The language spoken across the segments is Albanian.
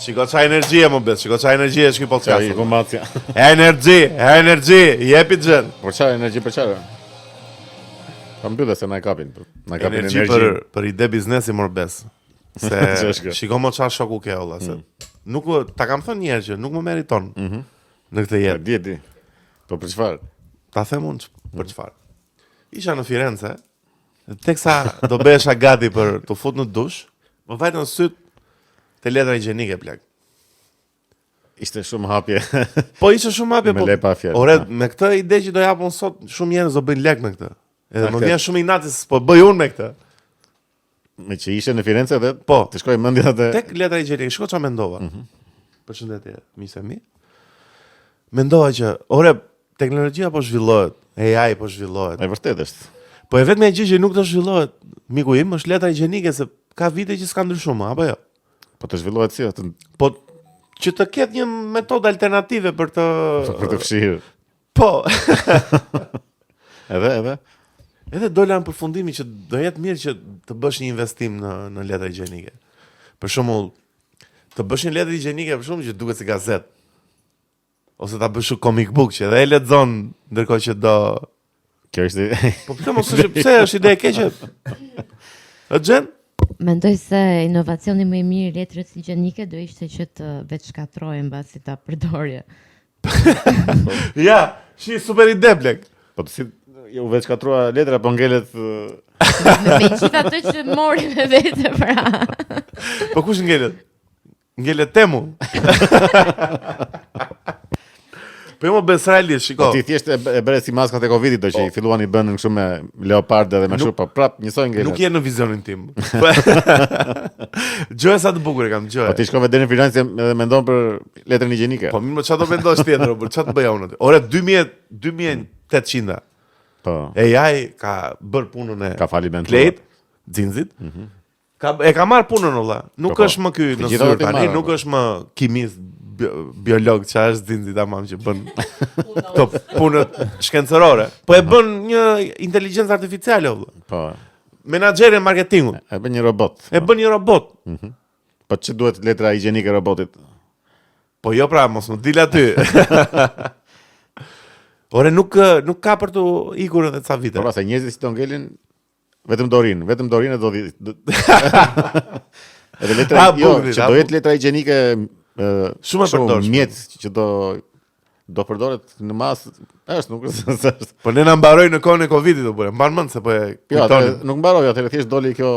Shiko qa energjie më bet, shiko qa energjie është ki podcast. Ja, informacja. Energji, jepi gjën. Por çfarë energji për çfarë? Pa mbyllë se na e kapin. Na e kapin Energji për ide biznesi mor bes. Se Ç'është kjo? shiko më çfarë shoku ke olla se. Nuk ta kam thënë një herë që nuk më meriton. Në këtë jetë. Di. Po për çfarë? Ta them unë për çfarë. Isha në Firenze, teksa do behesha gati për të fut në dush, më vajtën syt te letra higjienike plak. Ishte shumë hapje. Po ishte shumë hapje, Me le pa fjalë. Ore, me këtë ide që do japun sot, shumë njerëz do bëjnë lek me këtë. Edhe më vjen shumë inati se po bëj unë me këtë. Me që ishe në Firenze dhe Po. të shkoj mendja te Tek letra higjienike, shiko çfarë mendova. Përshëndetje, miqë mi. Mendova që, ore, teknologjia po zhvillohet, AI po zhvillohet. e vërtet është. Po e vetmja gjë që nuk do zhvillohet, miku im, është letra higjienike se ka vite që s'ka ndryshuar, apo jo? Po të zhvillohet si atë Po që të ketë një metodë alternative për të për të fshirë. Po. Edhe Edhe dola në përfundimi që do jetë mirë që të bësh një investim në letra higjienike. Për shembull, të bësh një letër higjienike për shembull që duket si gazetë. Ose ta bësh comic book që edhe e lexon ndërkohë që do. kjo ishte Po pse mos është pse është ide e keqe? A gjën? Mendoj se inovacioni më i mirë i letrës higjienike do ishte që të veçkatrohen mbasi ta përdorje. Ja, super ide blek. po të si u veç katrua letra po ngelet Me gjithë ato që mori me vete pra. Po kush ngelet? Ngelet temu. Po jo më bes realisht, shiko. po ti thjesht e bëre si maskat e Covidit do që i filluan i bënë kështu me leopardë dhe me kështu po prap njësoj ngelet. Nuk je në vizionin tim. Gjë sa të bukur e kam gjë. Po ti shkove deri në Firenze dhe mendon për letrën higjienike. Po mirë, më çfarë do mendosh tjetër, por çfarë të bëja unë aty? Ore 2800. Po. AI ka bër punën e Ka falimentuar. Klejt, Xinxit. E ka marr punën olla. Nuk Po, është më ky të në gjitha do syr t'i tani, marrë, nuk po. është më kimist, biolog, çfarë është Xinxit tamam që bën këto punët shkencerore. Po e bën një inteligjencë artificiale olla. Po. Menaxheri i marketingut. E bën një robot. E bën një robot. Po ç'i duhet letra higjienike robotit? Po jo pra, mos më dil aty. Ore nuk ka për të ikur edhe ca vite. Po pastaj njerëzit që do ngelin vetëm Dorin e do vi. Edhe letra bukurit, që do jetë letra higjienike Shumë e përdorshme. mjet që do përdoret në masë, është nuk është. Po ne na mbaroi në kohën e Covidit do bëre. Mban mend se po e Jo, kujtoni. nuk mbaroi, atëherë thjesht doli kjo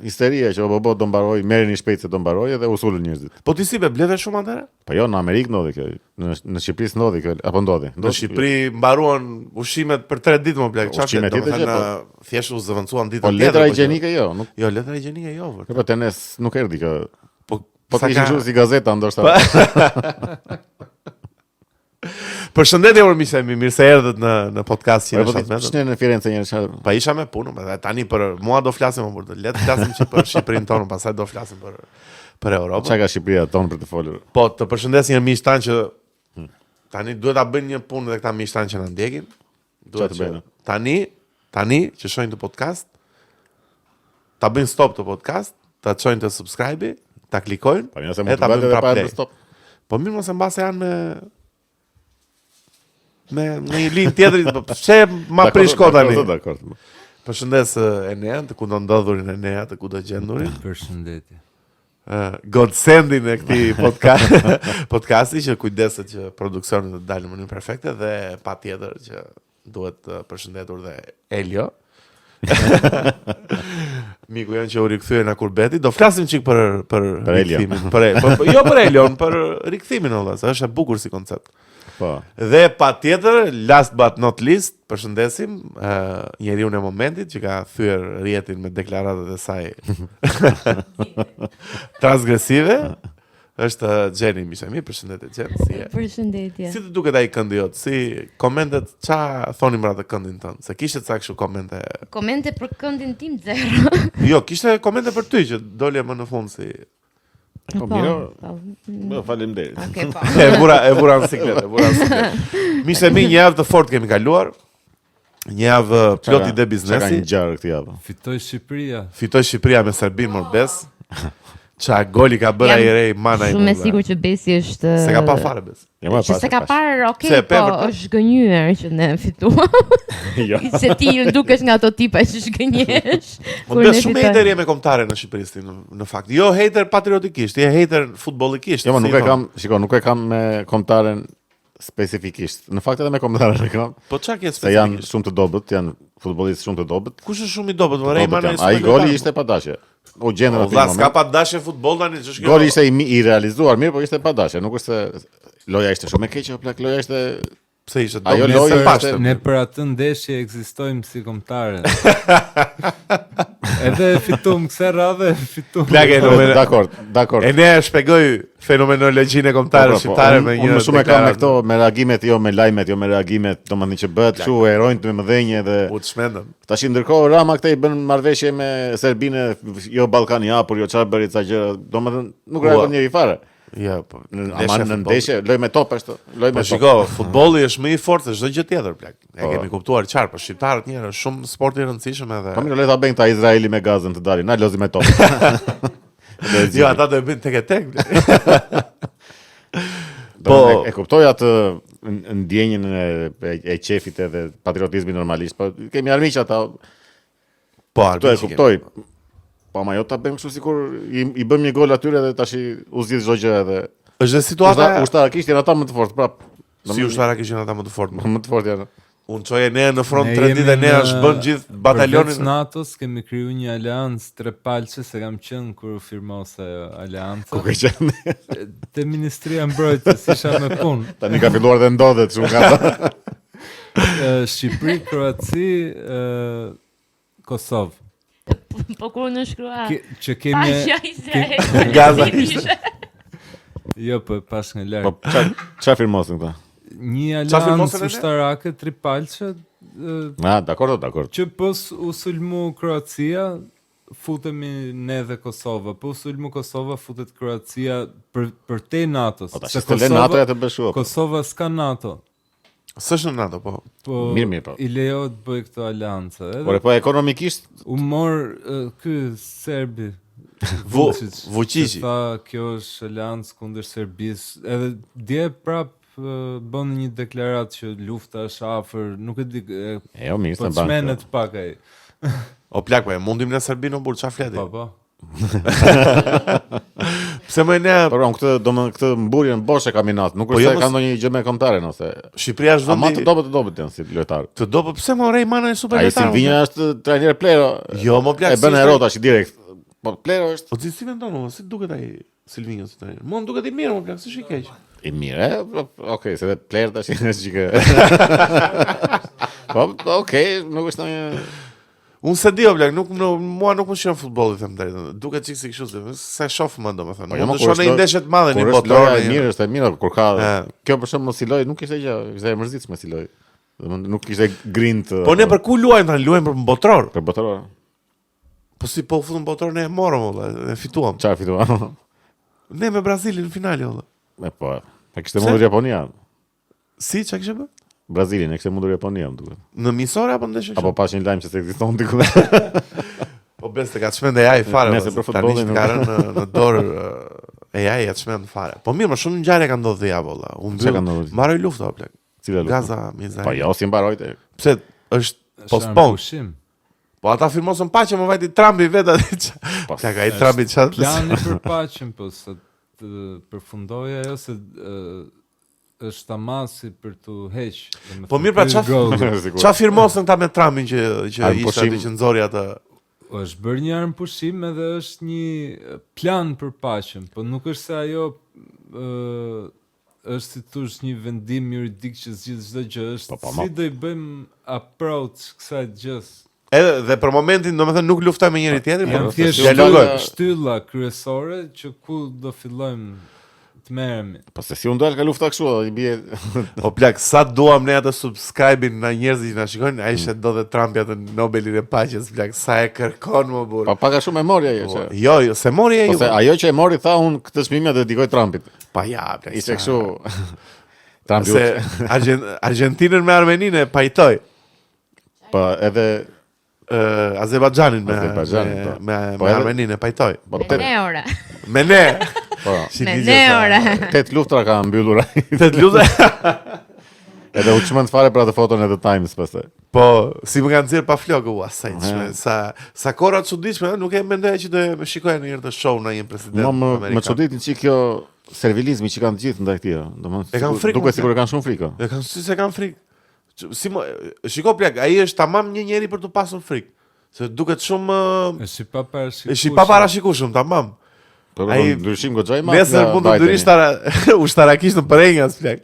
histeria që bo do mbaroi, merreni shpejt se do mbaroi dhe u sulën njerëzit. Po ti si be bledhe shumë atëre? Po jo, në Amerikë ndodhi kjo. Në Shqipëri s'ndodhi kjo, apo ndodhi? Në Shqipëri mbaruan ushimet për 3 ditë më blek. Çfarë? Ushqimet tjetër që, Thjesht u zëvendësuan ditën Po tjetër. letra higjienike jo, nuk. Jo, letra higjienike jo vërtet. Po tenes nuk erdhi kjo. Po sa të ishin ka- kështu si gazeta ndoshta. Përshëndetje or miqë, mirë se erdhët në podcast që Po në ti shatmet. shne në Firenze një herë. Pa isha me punë, dhe tani për mua do flasim më për le të flasim që për Shqipërinë tonë, pastaj do flasim për Europën. Çka ka Shqipëria tonë për të folur? Po, të përshëndesin një miq tanë që tani duhet ta bëjnë një punë dhe këta miq tanë që na ndjekin. Duhet Çfarë të që bëjnë? tani që shohin të podcast, ta bëjnë stop të podcast, ta çojnë të subscribe, ta klikojnë, Po nëse e mund ta të bëjë bëjnë edhe prap pa play. stop. Po mirë mos e mbase janë me një linjë tjetër, po pse ma prish kohë tani? Dakor. Përshëndes Enean, të ku do ndodhurin Enea, të ku do gjendurin. Përshëndetje. Godsendin e këtij podcasti që kujdeset që produksioni të dalë në mënyrë perfekte dhe patjetër që duhet përshëndetur dhe Elio. Miku janë që u rikthye në Kurbeti. Do flasim çik për Elio. rikthimin, jo për Elion, për rikthimin olla, se është e bukur si koncept. Po. Dhe patjetër, last but not least, përshëndesim njeriu në momentit që ka thyer rjetin me deklaratat e saj transgresive. Është Gjeni, miqë mi, përshëndetje Gjen, si je? Përshëndetje. Si të duket ai këndi jot? Si komentet, ç'a thoni për atë këndin tënd? Se kishte ca kështu komente. Komente për këndin tim 0. Jo, kishte komente për ty që dolje më në fund si Po mirë. Faleminderit. Okej, po. E vura në siklet. Mishte mi një javë të fort kemi kaluar. Një javë plot ide Çka ka biznesi. një gjarë këtë javë? Fitoi Shqipëria. Fitoi Shqipëria me Serbinë Morbes. Qa goli ka bërë ai rej mana i. Shumë e sigurt që Besi është Se ka pa fare Bes. që se ka parë, Se okay, e pe po vërtet? është gënyer që ne fituam. Jo. Se ti dukesh nga ato tipa që shgënjesh. Më bes shumë hater je me kombëtare në Shqipëri ti në fakt. Jo hater patriotikisht, je hater futbollikisht. Jo, si nuk e thon. kam, shiko, nuk e kam me kombëtaren specifikisht. Në fakt edhe me kombëtaren e kam. Po çka ke Se janë specifikisht? shumë të dobët, janë futbollistë shumë të dobët. Kush është shumë i dobët? Rej mana i. Ai goli ishte pa dashje. U gjenën O aty vlla, në s'ka moment. pa dashje futboll tani, ç'është kjo? Goli ishte i realizuar mirë, po ishte pa dashje. Nuk është se loja ishte shumë e keqe, plak loja ishte Pse ishte Ajo dobët? lojë Se ishte- pashte. Ne për atë ndeshje ekzistojmë si kombëtare. Edhe fitum kësaj radhe, fitum. Plagë fenomen. Dakor. E ne e shpjegoj fenomenologjinë e kombëtare shqiptare me një. Unë më shumë e kam me deklaratë. këto, me reagimet, jo me lajmet, jo me reagimet, domethënë që bëhet kështu erojnë të mëdhenj dhe U të shmendëm. tash ndërkohë Rama këtej bën marrëveshje me Serbinë, jo Ballkani hapur, jo çfarë bëri ca gjëra, domethënë nuk reagon njëri fare. Ja, po. Ama në ndeshje, loj me top është, loj Po me top. shiko, futbolli është më i fortë se çdo gjë tjetër plak. E Po. kemi kuptuar qartë, po shqiptarët njerë është shumë sport i rëndësishëm edhe. Po mirë, le ta bëjnë ta Izraeli me Gazën të dalin, na lozi me top. Jo, ata do e bëjnë tek e tek. Po Po- e kuptoj atë ndjenjën e qefit edhe patriotizmi normalisht, po kemi armiq ata, Po, këto e arbitri kuptoj. Po ama jo ta bëjmë kështu sikur i bëm një gol atyre dhe tash u zgjidh çdo gjë edhe. Është dhe situata Ushtarakisht janë ata më të fortë, prap. si ushtara kishin ata më të fortë. Më të fortë janë. Unë çoje ne në front Ne 3 jemi ditë ne në- është bën gjithë batalionin. Përveç NATO-s kemi kriju një aleancë trepalçe se kam qenë kur u firmose ajo aleanca. Ku ke qenë? Te Ministria e Mbrojtjes isha me punë. Tani ka filluar dhe ndodhet shumë nga ata. Shqipëri, Kroaci, Kosovë. Po kur në shkrua. Që kemi Pashja i se. Gaza jo po e pash nga Po larg. çfarë firmosin këta? Një Qa firmosën aleancë e ne? ushtarake tripalçe Dakor. që pos u sulmu Kroacia, futemi ne dhe Kosova. Po u sulmu Kosova, futet Kroacia për te NATO-s. Po tash Se të lë NATO ja të bësh kështu. Kosova s'ka NATO. S'është në NATO, po. Po Mirë, po. i lejohet bëj këtë aleancë. Por Edhe po ekonomikisht u mor ky serbi Vučići. Vučići. Tha kjo është aleancë kundër Serbisë. Edhe dje prap bën një deklaratë që lufta është afër, nuk e di jo mirë po se ban. çmenet pak ai. O plak, po e mundim në Serbinë burr, çfarë fleti? Po. Pse më ne Por on këtë këtë mburjen bosh e kam i natë. Nuk Po është jo, se mos- ka ndonjë gjë me kombëtaren ose. Shqipëria është Ama vendi të dobët janë si lojtar. të do, po pse më rej mana e super Ai lojtar? Silvinja është trajner Plero. Jo, mo plak. E bën ero tash direkt. Po Plero është Po si mendon, mo, si duket ai Silvinjo si tani? Mo duket i mirë, mo plak, s'është i keq. i mirë, okej, se vetë Plero tash është çike. Po, okej, nuk është ndonjë. Unë se di o plak, mua nuk më shqen futbolli, them drejtën. Duket çik si kështu, se shoh më domethënë. Po, jo, Unë kur shoh është në loj- ndeshje të mëdha në Kur është botror. loja e mirë, është e mirë kur ka. E. Kjo për shembull si lojë nuk ishte gjë, ishte e mërzitshme si lojë. Domethënë nuk ishte grind. Po ne për ku luajmë tani? Luajmë për botror. për botror. Po si po u futën botror ne e morëm valla, e fituam. Çfarë fituan? Ne me Brazilin në finale valla. Me po. E kishte mundur Japonia. Si çka kishte bë? Brazilin e kishte mundur Japonia, më duket. Në misore apo ndeshje? Apo pash një lajm që se ekziston diku. Po bes të ka të shmend AI fare. Nëse valla, për tani futbollin që ka rënë në dorë AI ja të shmend fare. Po mirë, më shumë ngjarje ka ndodhur ja valla. U Çka ka mbyll. ndodhur? Mbaroi lufta o plak. Cila luftë? Gaza me Izrael. Po jo, si mbarojte. Pse është Është postpone. pushim. Po ata firmosën paqe, më vajti Trumpi vetë atë. Po, Ka ai Trumpi çfarë? Plani për paqen, po se të përfundoj ajo se është tamasi për të heq. Po mirë, pra, Çfarë firmosën ta me Trumpin që Armë ishte pushim. aty që nxori atë. Është bërë një armë pushim edhe është një plan për paqen, po nuk është se ajo është si thosh një vendim juridik që zgjidh çdo gjë, është Po, si do i bëjmë approach kësaj gjës. Edhe dhe për momentin, domethënë nuk luftoj me njëri tjetrin, Janë por thjesht dialogoj. shtylla kryesore që ku do fillojmë të merremi. Po se si unë dal ka lufta kështu, i bie. O plak, sa duam ne atë subscribe-in na njerëzit që na shikojnë, ai ishte do dhe Trumpi atë Nobelin e paqes, plak, sa e kërkon më burr. Pa paka shumë e mori ajo që. Jo, se mori ai. Po se ajo që e mori tha unë këtë çmim ja dedikoj Trumpit. Pa ja, plak. Ishte kështu. Trumpi Se Argentinën me Armeninë e pajtoi. po edhe Azerbajxhanin Azerbajxhanin, po. me Po edhe- Armeninë e pajtoi. po Me ne ora. Me ne. po. Si Me ligje ne sa- ora. 8 luftra ka mbyllur ai. Të lutem. Edhe u çmend fare për atë foton e The Times pastaj. Po, si më kanë nxjerr pa flokë ua sa korra të çuditshme, nuk e mendoja që do e shikoja në një herë të show në një president Më amerikan. çuditin çik kjo servilizmi që kanë të gjithë ndaj këtij. E kanë frikë, Duket më sikur e kanë shumë frikë. E kanë si se kanë frikë. Si më shiko plak, ai është tamam një njeri për të pasur frikë. Se duket shumë Është i paparashikueshëm. është i paparashikueshëm, tamam. Po Ai- ndryshim goxha i madh. Nesër mund të dyrish ushtarakisht në Përenjas, plak.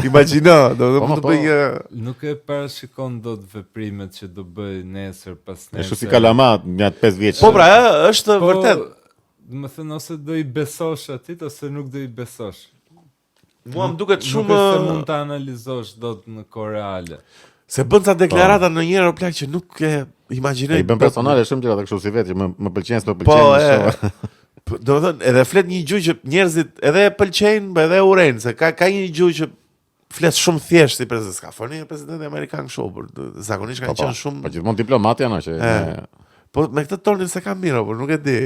Imagjino, do të mund të po. bëj një Nuk e parashikon dot veprimet që do bëj nesër pas nesër. Është si kalama mjat 5 vjeç. Po pra, është vërtet. Do të thënë ose do i besosh atit ose nuk do i besosh. Mua më duket Nuk shumë është se mund ta analizosh dot në kohë reale. se bën ca deklarata në njëherë o plak që nuk e imagjinoj. I bën personale shumë gjëra të kështu si vetë që më pëlqen, s'më Po, pëlqen. e. Do të thënë, edhe flet një gjuhë që njerëzit edhe e pëlqejnë, po edhe urejnë, se ka një gjuhë që flet shumë thjesht si president. Ska foni presidenti amerikan kështu, por zakonisht kanë qenë shumë. Po gjithmonë diplomat janë që. Po me këtë tonin se ka mirë, por nuk e di.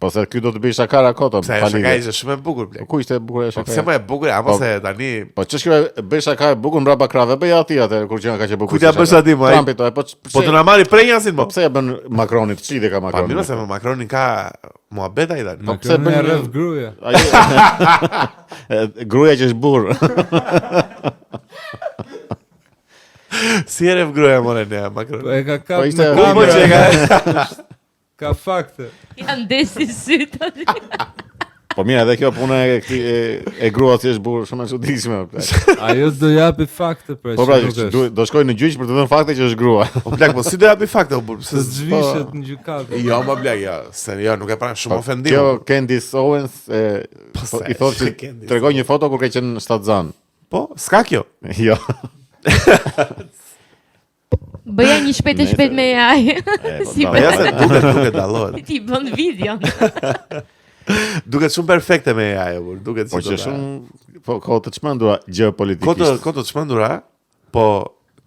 Po se ky do të bëj shakara koto. Pse shaka ishte shumë e bukur Po plek. ku ishte e bukur e Po pse shaka? më e bukur, apo Po- se tani Po ç'është kjo bëj shaka e bukur mbrapa krave, bëj aty atë kur që ka që bukur. Ku t'ja si bësh shaka. aty, mo, ai- Trumpi to, po po të na marri prenjasin Po mo. pse e bën Macronit, ç'lidhje ka Pa Macroni? mirë se me Macronin ka muhabet ai tani. Po pse Macroni bën- e rreth gruaja. Gruaja që është burr. Si e ref gruaja more ne Macron. Po e ka kap Po ishte- në Po, Po që e kamerë. ka Ka fakte. Janë desi sytë aty. Po mirë, edhe kjo puna e këtij e gruas që është burr shumë e çuditshme. Ajo do japi fakte për Po pra, që nuk është. do shkoj në gjyq për të dhënë fakte që është grua. Po plak, po si do japi fakte o burr? Se Se zhvishet në gjykatë. jo më plak, jo, se jo nuk e pran shumë ofendim. Kjo Candice Owens sa i thotë është që Candice tregoj një foto kur ka qenë në shtatzan. Po, s'ka kjo. Jo. Bëja një shpejt me AI. Si po, Po ja se bëj. duket dallohet. Ti bën video. Duket shumë perfekte me AI, o burr. Duket Po si që shumë po kohë të çmendura geopolitikisht. Koto të çmendura, po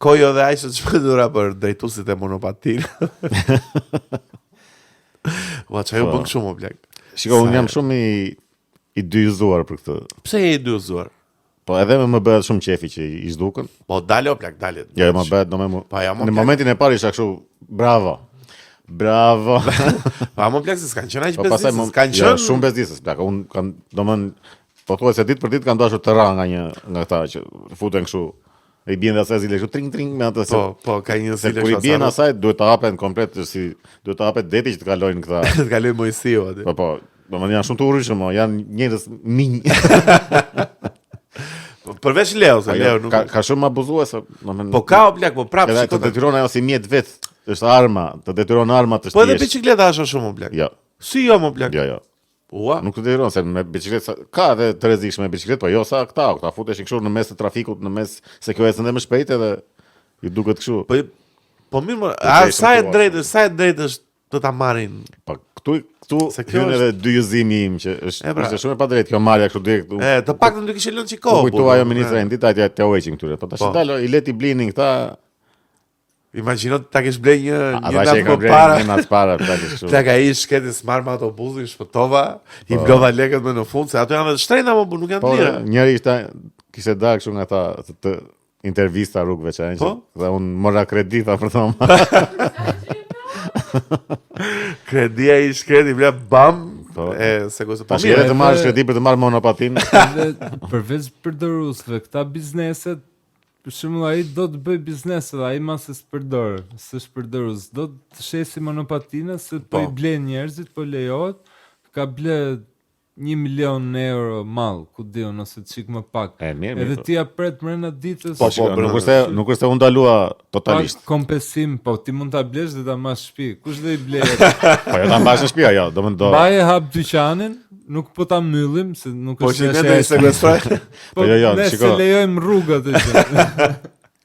kojo dhe ai të çmendura për drejtuesit e monopatin. Ua, çajo Po. bën shumë o plak. Shiko, unë Sa- jam shumë i dyzuar për këtë. Pse je i dyozuar? Po edhe më bëhet shumë qefi që i zhdukën. Po dale o plak, dale. Jo, më bëhet domethënë. Pa, ja, mo, Në plak. momentin e parë isha kështu, bravo. Bravo. Pa më plak se s'kan qenë aq Po pastaj bezdisës, më s'kan jo, qenë. shumë bezdisës, plak. Unë kam domethënë po thuaj se ditë për ditë kanë dashur të ra nga këta që futen kështu. I bien dhe asaj zile kështu tring tring me atë se Po, ka një se zile kur i kështu bien asaj. asaj duhet të hapen komplet si duhet të hapet deti që të kalojnë këta. Të kaloj Mojsiu aty. Po, domethënë janë shumë të urrishëm, janë njerëz minj. Përveç Leo, se Leo nuk. Ka shumë abuzuese, domethënë. Po ka o plak, po prap edhe të shikoj. detyron ajo si mjet vet, është arma, të detyron arma të Po edhe shtjesh. bicikleta është shumë o plak. Jo, Si jo më plak? jo. Ua. Nuk të detyron se me bicikletë ka edhe të rrezikshme me bicikletë, po jo sa këta futeshin kështu në mes të trafikut, në mes se kjo ecën edhe më shpejt edhe ju duket kështu. Po mirë, më, që a ishëm sa e thua. drejtë, sa e drejtë është të ta marrin. Po këtu Se kjo hyn është- edhe dyjëzimi im që E, pra. është shumë e padrejtë kjo marrja kështu direkt. Të paktën do kishin lënë Po çiko. kujtua ajo ministra e ndita atje t'ja ueqin këtyre. Po tash Po. dalo i leti blinin këta. Imagjino ta kesh blej një Ata që e natë kanë më para. grejnë natë para plak kështu. Plak ai shketi smar me autobusin, shpëtova, i mblodha lekët më në fund, se ato janë dhe shtrenjta më, nuk janë Po të lira. njëri kishte dalë kështu nga ta të intervista rrugëve që janë. Po? Dhe unë mora kredi tha për të marrë. Kredia i shkreti, bla bam, Po. se ku se po Tash mirë. edhe të marrësh kredi për të marrë monopatin. Edhe përveç përdorusve, këta bizneset, për shembull ai do të bëj biznes dhe ai mas se s'përdor, s'është përdorus, do të shesi monopatina se po i blen njerëzit, po lejohet, ka ble 1 milion euro mall, ku diun ose çik më pak. E, mirë, Edhe mirë. ti ja pret brenda ditës. Po, nuk është se unë dalua totalisht. Pak kompensim, po ti mund ta blesh dhe ta marrësh shtëpi. Kush do i blej? Po jo ta mbash në shtëpi ajo, do. Baje hap dyqanin, nuk po ta mbyllim se nuk Po është që ne do i sekvestroj. Po jo, ne shiko. se lejojmë rrugët e që.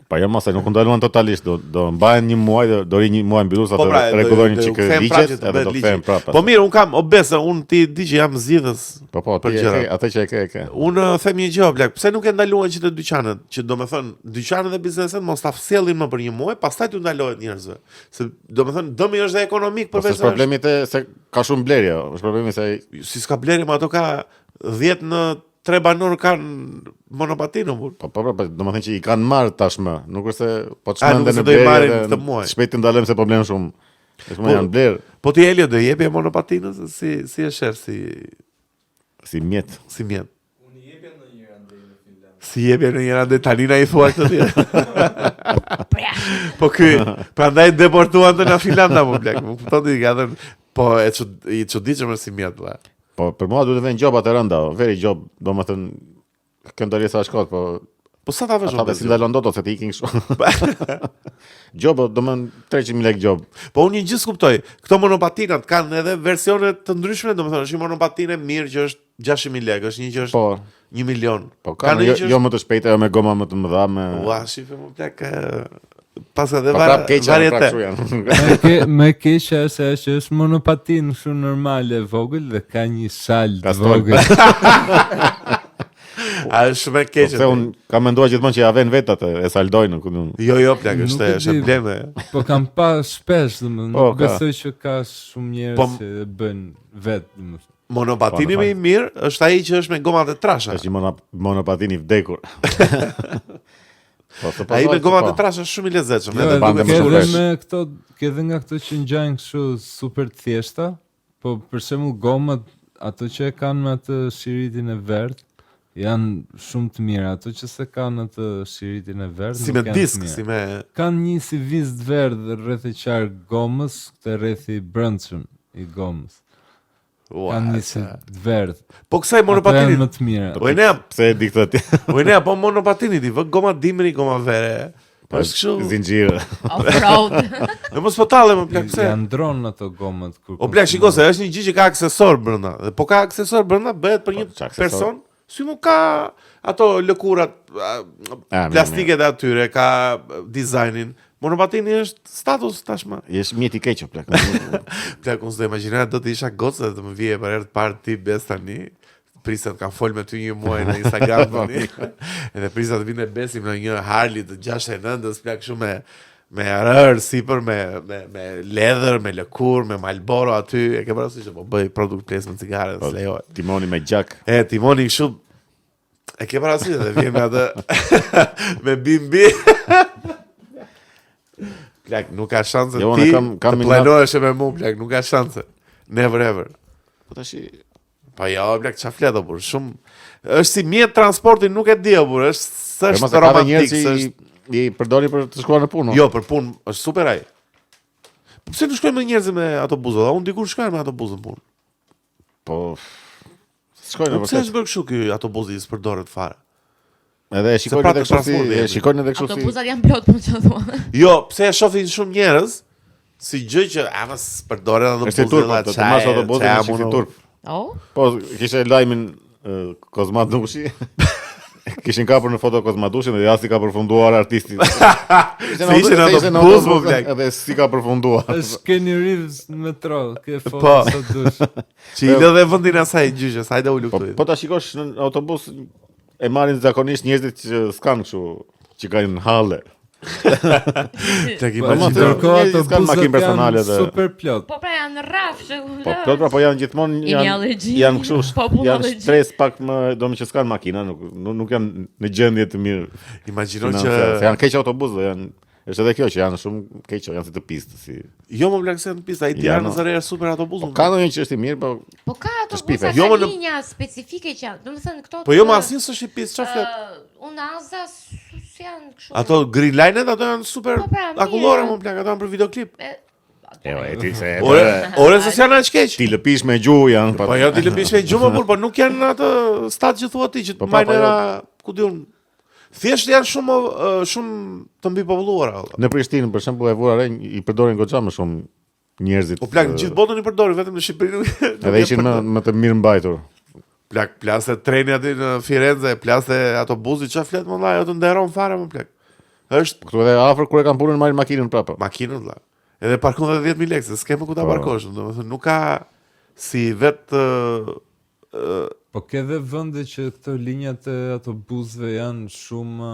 Pa jo mos e nuk ndaluan totalisht, do mbahen një muaj, do ri një muaj mbyllur sa Po të pra, rregullojnë do- çik do kthehen prapë që ligjet të edhe bëhet do ligji. kthehen prapë. Po mirë, un kam obese, un ti di që jam zgjidhës. Po për ti e gjëra. ke, atë që e ke. Unë them një gjë blek, pse nuk e ndaluan që të dyqanet, që domethënë dyqanet dhe bizneset mos ta sjellin më për një muaj, pastaj t'u ndalohet njerëzve. Se domethënë dëmi është dhe ekonomik Po përveç është problemi se ka shumë blerje, është problemi se si s'ka blerje, ma ato ka 10 në 3 banor kanë monopatinë, burr. po domethënë që i kanë marrë tashmë, nuk është se po A, nuk çmenden se në do i marrin blerje. këtë muaj. Shpejt të ndalojmë se problem shumë. Është më Po- janë blerë Po ti Elio do jepje monopatinës si e sher si mjet. si mjet. Si jepje në njëra ndaj tani na i thua këtë ti. Po ky, prandaj deportuan të në Finlanda po blek. Më kupton ti ka thënë, po i çuditshëm si mjet valla. Po për mua duhet të vjen gjoba të rënda, veri gjob, domethënë këndëresa shkot, po Po sa ta vesh ata si ndalon dot ose të ikin kështu. Gjob, domethënë 300.000 lekë gjob. Po unë një gjë s'kuptoj. Këto monopatinat kanë edhe versione të ndryshme, domethënë është një monopatinë mirë që është 600.000 lekë, është një që është Po, 1 milion. po kanë jo më të shpejtë, jo me goma më të mëdha me. Ua, shife më plak. Pas edhe Po prap keq, prap varietet. kështu janë. Me keqja është ajo që është monopatin kështu normale e vogël dhe ka një shal të Ka stol. A vogël. është shumë e Po keqe. se un kam menduar gjithmonë që ja vën vetë atë, e saldojnë ku unë. Jo, plak, Nuk e është di. embleme. Po kam pa shpesh, domethënë, Po, nuk ka. besoj që ka shumë njerëz Po, që e bën vetë, domethënë. Monopatini Po, më në i mirë është ai që është me gomat e trasha. Është një monopatin i vdekur. Po, Ai me gomat e trasha është shumë i lezetshëm. Jo, edhe edhe bande duket më ke shumë edhe shpesh. me këto, ke edhe nga këto që ngjajnë kështu super të thjeshta, po për shembull gomat, ato që e kanë me atë shiritin e verdh, janë shumë të mira. Ato që se kanë atë shiritin e verdh, si nuk me janë të disk, mira. si me Kanë një si vizë të verdh rreth e qark gomës, këtë rreth i brendshëm i gomës. Ua, Kanë një si qa. të verdh. Po kësaj Ato janë monopatinit. më të mira. Po ne, Pse e di këtë ti? po ne po monopatinit i vë goma dimri, goma vere. Po është kështu. Zinxhir. Off-road. Ne mos po talle më plak pse. Janë dronë ato gomat kur. O plak shiko se është një gjë që ka aksesor brenda. Dhe po ka aksesor brenda bëhet për një ç'a aksesor? person. Si nuk ka ato lëkurat mirë, plastike të atyre, ka dizajnin. Monopatini është status tashmë. Jesh mjet i keq o plak. Plak unë s'do imagjinoj do të isha gocë dhe të më vije për herë të parë ti bes tani. Prisat kanë fol me ty një muaj në Instagram tani. Edhe prisat vinë e besim në një Harley të 69-s plak shumë me rër sipër me leather, me lëkur, me Marlboro aty. E ke parasysh që po bëj product placement cigare, s'lejohet. Timoni me gjak. E timoni kështu e ke parasysh dhe vjen me atë me bimbi. Plak, nuk ka shanse Jo, ti unë kam të minat- planohesh me mua, plak, nuk ka shanse. Never ever. Po tash Pa jo, plak, qa flet o burr, shumë është si mjet transporti, nuk e di o burr, mos është e ka dhe romantik, njerëz që s'është. i përdori për të shkuar në punë. Jo, për punë, është super ai. Po pse nuk shkojnë me njerëz me autobusë? Unë dikur shkoj me autobusën punë. Po shkojnë Po në pse vërtet. është bërë kështu ky autobusi i s'përdoret fare? Edhe e shikojnë pra edhe të kështu si, transporti e jemi. shikojnë edhe kështu si. Autobusat janë plot, po çfarë thua? Jo, pse e shohin shumë njerëz si gjë që mos përdoret Është i autobusi. turp, të marrësh autobusin në shifti turp. Oh, Po kishte lajmin Kozmadushi. Kishin kapur në foto Kozmadushin dhe jashtë ka përfunduar artisti. ishte në autobus, po, blek. Edhe si ka përfunduar. Është Kenny Reeves në metro, ke Po. foto sa dush. Që i lë dhe vendin asaj gjyqës, hajde u Po, luktoj. po ta shikosh në autobus e marrin zakonisht njerëzit që s'kan kështu, që kanë në halle. Tek Po, imagjino. ndërkohë njerëzit s'kan makinë personale dhe- super plot. po pra janë rraf që. Po plot pra po janë gjithmonë Jeni allergji, janë kështu, popull janë allergji. stres pak më, domethënë që s'kan makina, nuk janë në gjendje të mirë. Imagjino Se që janë keq autobus dhe janë është edhe kjo që janë shumë keq, janë si të pistë si. jo më blakse në pista, ai Tirana Janë- zërë super autobusun. Ka ndonjë që është i mirë, po Po ka ato shpife. busa Jo, ka më në- linja specifike që janë. Domethënë këto. Po jo më asnjë s'është i pis, çfarë flet? Unaza janë kështu. Ato Green Line-et ato janë super Po, pra, mirë. akullore më plak, ato janë për videoklip. e ti se Ore se s'janë aq keq. ti lëpish me gjuhë janë, Po jo ti lëbish me gjumë, po nuk janë atë stat që thua ti që Po, të pa, majnë po, jo. era, ku diun. Thjesht janë shumë të mbi populluara. valla. Në Prishtinë për shembull e vura re i përdorin goxha më shumë njerëzit. Po plak në gjithë botën i përdorin, vetëm në Shqipëri nuk. Edhe ishin më të mirë mbajtur. Plak, plaste treni aty në Firenze, plaste autobusi, çfarë flet më vllai, ato nderon fare më plak. Është Këtu edhe afër kur e kanë punën marrin makinën prapë. makinën vlla. Edhe parkon edhe 10.000 lekë, se s'ke më ku ta Po. parkosh, domethënë nuk ka si vetë Po ke dhe vende që këto linjat e autobusëve janë shumë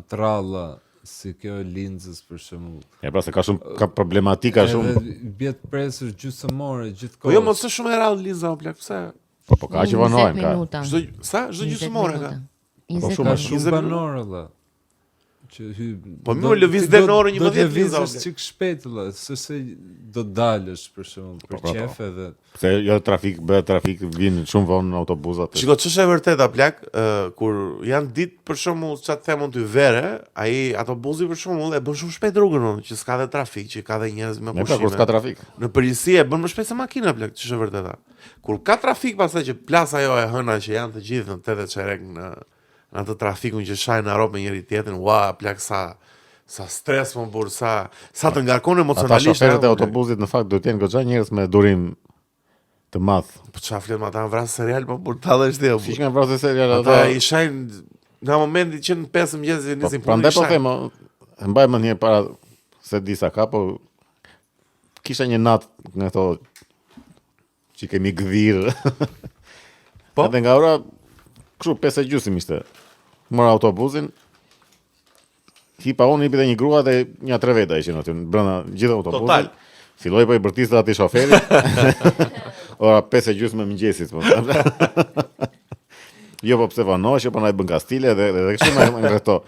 të ralla, si kjo e Linzës për shembull. E pra se ka problematika shumë. Edhe bjet presër gjysmore gjithkohë. Po jo, mos është shumë e rrallë Linza, o plak, pse? Po ka që vanojnë, 20 ka. minuta. Çdo gjysmore ka. 20 shumë, Ka minuta. shumë 20 banorë valla. Që Po mirë, lëviz denore 11 Do të Linza, o lëvizësh plak. çik shpejt valla, se do dalësh për shembull për po. qef edhe. Se jo trafik, bëhet trafik, vinë shumë vonë autobusat. Shiko, ç'është e vërteta plak, kur janë ditë për shembull ç'a themon ty vere, ai autobusi për shembull e bën shumë shpejt rrugën, që s'ka dhe trafik, që ka dhe njerëz me Ne pra kur pushime. s'ka trafik. Në përgjithësi e bën më shpejt se makina plak, ç'është e vërteta. Kur ka trafik pastaj që plasa ajo e hëna që janë të gjithë në 8 çerek në atë trafikun që shajnë arop me njëri tjetrin, ua plak sa stres më burr, sa të ngarkon Ata emocionalisht. shoferët e ajo, autobusit në fakt duhet të jenë goxha njerëz me durim të madh. Po çfarë flet me ata në vrasë serial, po burr tallesh ti. Si që kanë vrasë serial Ata ata. i shajnë në momentin që në 5 mëngjesit nisin punë. Prandaj po them, e mbaj mend një para se disa ka, po kisha një natë nga ato që kemi gdhir. Po? Edhe nga ora kështu 5:30 ishte. Mora autobusin. Hipa unë, hipi dhe një grua dhe një 3 veta ishin aty brenda gjithë autobusit. Total. Filloi po i bërtiste aty shoferi. Ora 5:30 mëngjesit po. Jo po pse vanosh, po na i bën kastile dhe kështu më ngrehto.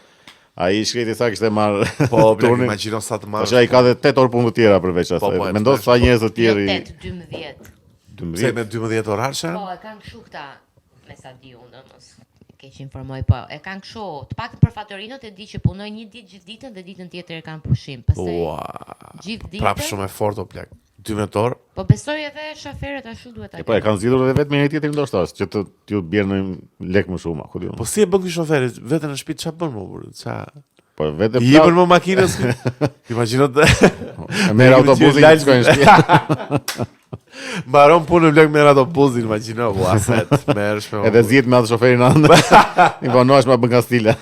Ai shkreti sa kishte marr Po, bla, turnin. imagjino sa të Po marrësh. ai ka dhe 8 orë punë të tjera përveç Po, asaj. e Mendo të sa njerëz të tjerë. 8, 12. Pse 12. me 12 orar shë? Po, e kanë kështu këta, me sa di unë, mos keq informoj, po, e kanë kështu, të paktën për fatorinët e di që punojnë një ditë gjithë ditën dhe ditën tjetër e kanë pushim. Pastaj Ua, gjithë prap ditën. shumë e fort o plak. 12 orë. Po besoj edhe shoferët ashtu duhet ta Po e kanë zgjidhur edhe vetëm njëri tjetrin ndoshta, që t'ju bjerë në lek më shumë, ku diun. Po si e bën ky shoferi? Veten në shtëpi ç'a bën më burr? Ç'a Po vetë i jepën më makinës? Imagjino të merr autobusin që shkojnë në shtëpi. mbaron punën plak me autobusin, imagjino, ua set, merrshme. Edhe zihet me atë shoferin anë. I vanohesh ma bën kastile.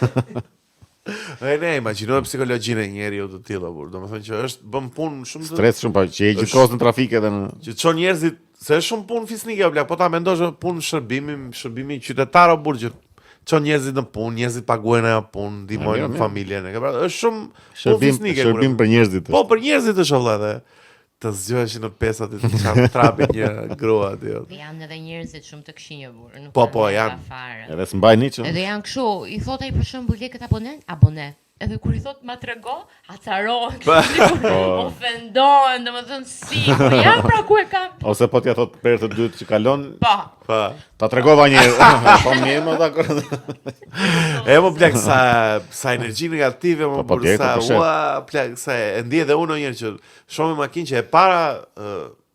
Ne, imagjino psikologjinë e njeriu të tillë burr. Domethënë që është bën punë shumë të Stres shumë, pa që e gjithkohës në trafik edhe në që çon njerëzit se është shumë punë fisnike o plak, po ta mendosh punë shërbimi qytetar o burr që çon njerëzit në punë, njerëzit paguajnë ajo punë, ndihmojnë mirë. familjen, e ke pra, është shumë punë fisnike. shërbim për njerëzit. Po për njerëzit është vëlla dhe të zgjohesh në pesë aty të çam trapi një grua aty. Dhe janë edhe njerëzit shumë të këqinj burr, nuk Po, kanë po, nevojë janë. fare. Edhe s'mbajnë që. Edhe janë kështu, i thot ai për shembull lekët abone. Edhe kur i thot ma trego, acarohen, ofendohen, domethënë si, po jam pra ku e kam. Ose po t'ja thot për të dytë që kalon, Po, Pa. ta tregova një herë. Po mirë më dakor. E më plak sa energji negative më Po, burr tjetër, sa po, shet. ua plak sa e ndje edhe unë një që shohim makinë që e para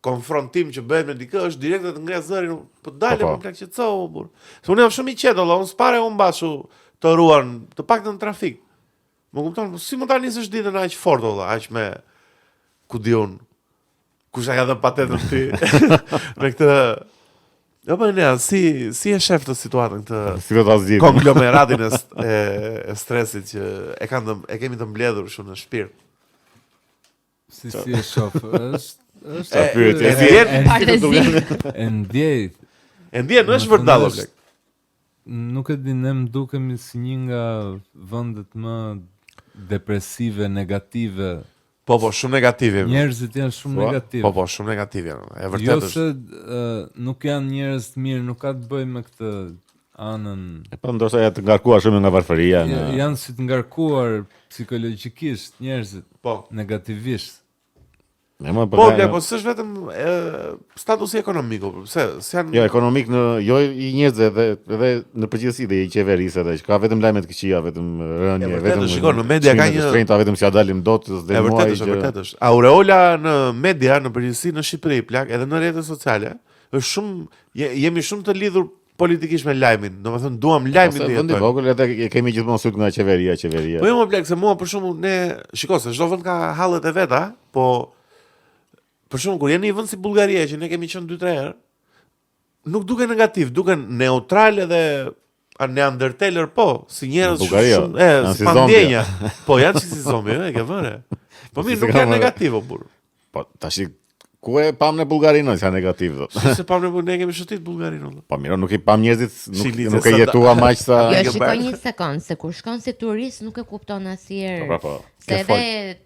konfrontim që bëhet me dikë është direkt të ngre zërin, po dalë Po, më plak qetësohu burr. Se unë jam shumë i qetë, valla, unë s'pare unë bashu të ruan, të paktën në trafik. Më kupton, si mund ta nisësh ditën aq fort valla, aq me ku di unë. Kush e ka dhënë patetën ty me këtë. Jo po ne, si e shef të situatën këtë Si do ta zgjidhim. konglomeratin e stresit që e kemi të mbledhur shumë në shpirt. Si e shoh, është Ta pyetje. E ndjen? parezi. e ndjej. E ndjen, është vërdallo plak. Nuk e di, ne më dukemi si një nga vendet më depresive, negative. Po, shumë negative. Njerëzit janë shumë negativ. Po, shumë negative janë. E Jo vërtet se është. nuk janë njerëz të mirë, nuk ka të bëjë me këtë anën. Po ndoshta ja të ngarkuar shumë nga varfëria, nga Janë si të ngarkuar psikologjikisht njerëzit, Po. negativisht. Po, plak, po s'është vetëm statusi ekonomiku, pse s'janë Jo, ekonomik jo i njerëzve edhe në përgjithësi dhe i qeverisë edhe që ka vetëm lajme të këqija, vetëm rënje, vërtet vetëm. është, shikon, në media ka çmime të një- shtrenjta, vetëm si ja dalim dot E s'del muaj. vërtet është, e vërtet është. Aureola në media, në përgjithësi në Shqipëri, plak, edhe në rrjetet sociale, është shumë jemi shumë të lidhur politikisht me lajmin. Domethënë duam lajmin Ose të vendi jetojmë. vogël edhe kemi gjithmonë syt nga qeveria. Po jo më plak se mua për shembull ne shikoj se çdo vend ka hallet e veta, po për shembull kur jeni në një vend si Bullgaria që ne kemi qenë 2-3 herë, nuk duke negativ, duke neutral edhe neandertaler, po, si njerëz Bullgaria, janë si si pandjenja. Po, janë që si zombi, ke vëre. Po mirë, nuk janë negativ, o burr. Po, tash ku e pam në Bullgarinë, si janë negativ, do. Si se pam ne kemi shëtit Bullgarinë. Po mirë, nuk i pam njerëzit, Shili, nuk se e sa jetua maq sa... Jo, shikoj një sekond, se kur shkon si turist nuk e kupton asnjëherë. Po. Se Ke fol. edhe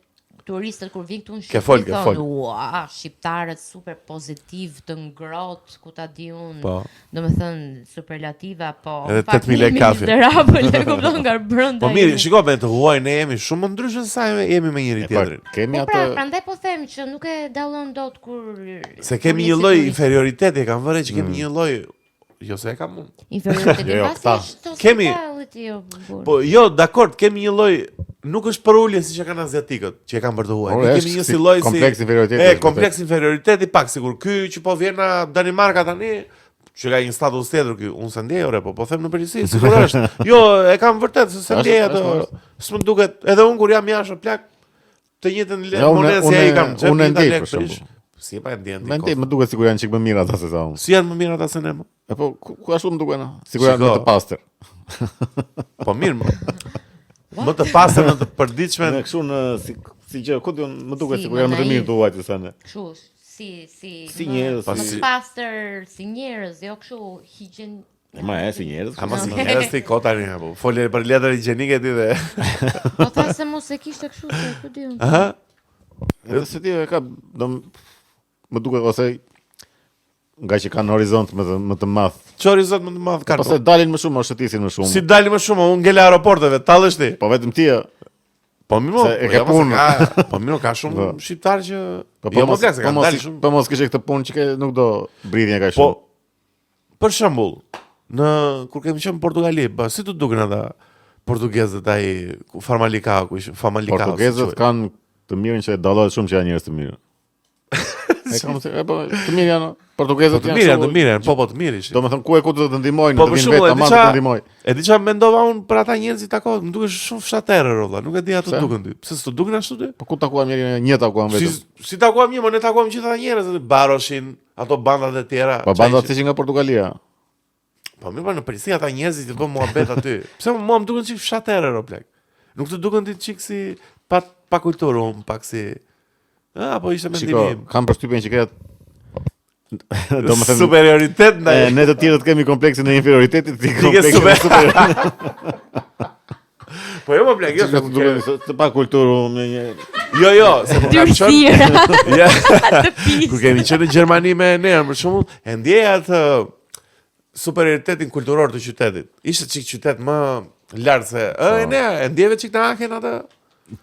turistët kur vinë këtu në Ke fol, Shqipëri ke fol. thonë, ua, shqiptarët super pozitiv, të ngrohtë, ku ta di unë. Po. Domethënë superlativa, po. Edhe në fakt 8.000 lekë jemi kafe. miserabël, e kupton nga brenda. Po mirë, jemi. shiko, me të huaj ne jemi shumë më ndryshë se sa jemi me njëri tjetrin. Kemi Po pra, atë... prandaj po them që nuk e dallon dot kur Se kemi kur një nisi lloj turist. inferioriteti, e kam vëre që kemi një lloj, jo se e kam unë. Inferioritet Jo, këta. Kemi- jo, burr. Po jo, dakord, kemi një lloj, nuk është për ulje siç e kanë asiatikët, që e kanë për të huaj. Por Ne është kemi një si si lloj si kompleks inferioriteti, E, është kompleks inferioriteti pak sigur. Ky që po vjen nga Danimarka tani, që ka një status tjetër ky, unë se ndjej ore, po them në përgjithësi, sigur është. Jo, e kam vërtet se se Është, ndjej është, ato. S'më duket, edhe unë kur jam jashtë plak të njëjtën Ja, monedë si ai kam. unë e ndjej, për prish. shembull. Si pa e ndjen Me ti. ndej, më duket sikur janë çik më mirë ata se sa unë. Si janë më mirë ata se ne më? E po, ku ashtu më duken, sikur janë Shiko. më të pastër. Po mirë, më të pastër, më të përditshme. Me kështu në si gjë, ku diun, më duket Si, sikur janë më të më mirë të huajt se ne. Kështu, si Si më- njerëz, më si- të pastër si njerëz, jo kështu higien. Ma e si njerëz. Ama si Ok. njerëz ti kota tani apo. Folje për letër higjienike ti dhe. Po tha se mos e kishte kështu, se ku di unë. Aha. Edhe se ti e ka, më duket ose nga që kanë horizont më të madh. Çori zot më të madh ka. Ose dalin më shumë, ose shëtisin më shumë. Si dalim më shumë, unë ngel aeroporteve, tallesh ti. Po vetëm ti. Po mirë, Se e ke punë. Po mirë, ka shumë Po. shqiptar që Po jo më plak se kanë dalë shumë. Po mos kishe këtë punë që ke nuk do bridhje ka Po shumë. për shembull, kur kemi qenë në Portugali, po si të duken ata portugezët ai Famalicão, ku ishin Famalicão. Portugezët kanë të mirën që dallohet shumë që janë njerëz të mirë. E kam se, po të mirë janë. Portugezët të janë. mirë, kështu- të mirë, po të mirë ishin. Domethënë ku e ku do të ndihmojnë, Po të për vinë shembull, vetë ama të ndihmoj. e di çfarë mendova unë për ata njerëz i takoj, më duket shumë fshaterë rolla, nuk e di ato Pse? duken ti. Pse s'u duken ashtu ti? Po ku takuam një takuam vetëm. Si takuam një, mo ne takuam gjithë ata njerëz, Baroshin, ato bandat e tjera. Po bandat ishin nga Portugalia. Po mirë, po në përgjithësi ata njerëzit që bën muhabet aty. Pse mua më duken çik fshaterë ro plak. Nuk të duken ti çik si pa kulturë, unë pak si po ishte mendimi Shiko, im. kam përshtypjen që këtë domethënë Superioritet ndaj. ne të tjerët kemi kompleksin e inferioritetit, ti ke kompleksin e super- superioritetit. Po jo më plak, jo. Që të duket të pa kulturë me një Jo, se po kam qenë. Dyrësira, Ja. të pis. Kur kemi qenë në Gjermani me ne, për shembull, e ndjej atë superioritetin kulturor të qytetit. Ishte çik qytet më lart se ne, e ndjeve çik të Aachen atë.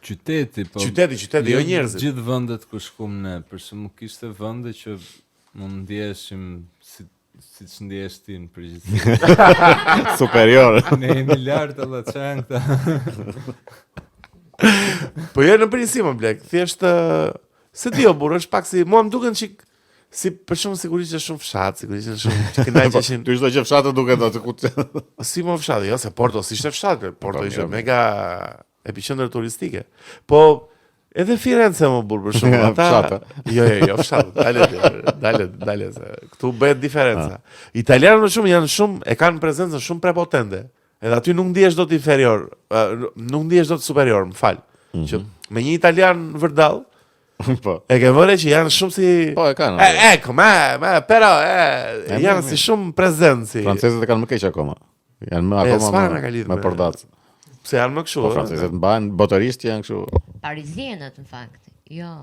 Qyteti, po. Qyteti, jo njerëzit. Gjithë vendet ku shkum ne, për shembull kishte vende që mund ndjeshim siç ndjesh ti në përgjithësi. superior. Ne jemi lart alla çan këta. Po jo në përgjithësi më blek, thjesht se di o burr, është pak si mua më duken çik si për shkak sigurisht është shumë fshat, sigurisht është shumë që kënaqeshin. Ty çdo që fshatë duket atë ku. Si më fshat, jo se Porto s'ishte fshat, Porto Po, ishte jo. mega epicentër turistike. Po edhe Firenze më burr për shkak ata. Fshat, Jo, fshat. Dale se këtu bëhet diferenca. Italianët shumë janë shumë e kanë prezencën shumë prepotente. Edhe aty nuk ndihesh dot inferior, nuk ndihesh dot superior, më fal. Që me një italian vërdall, Po. e ke vëre që janë shumë si Po e kanë. però, E, janë mirë, si shumë prezenci. Francezët e kanë më keq akoma. Janë më akoma s'mana ka lidhje me me- pordac. Pse janë më kështu? Po ë? francezët mbahen botërisht janë kështu. Parizienët në fakt. Jo,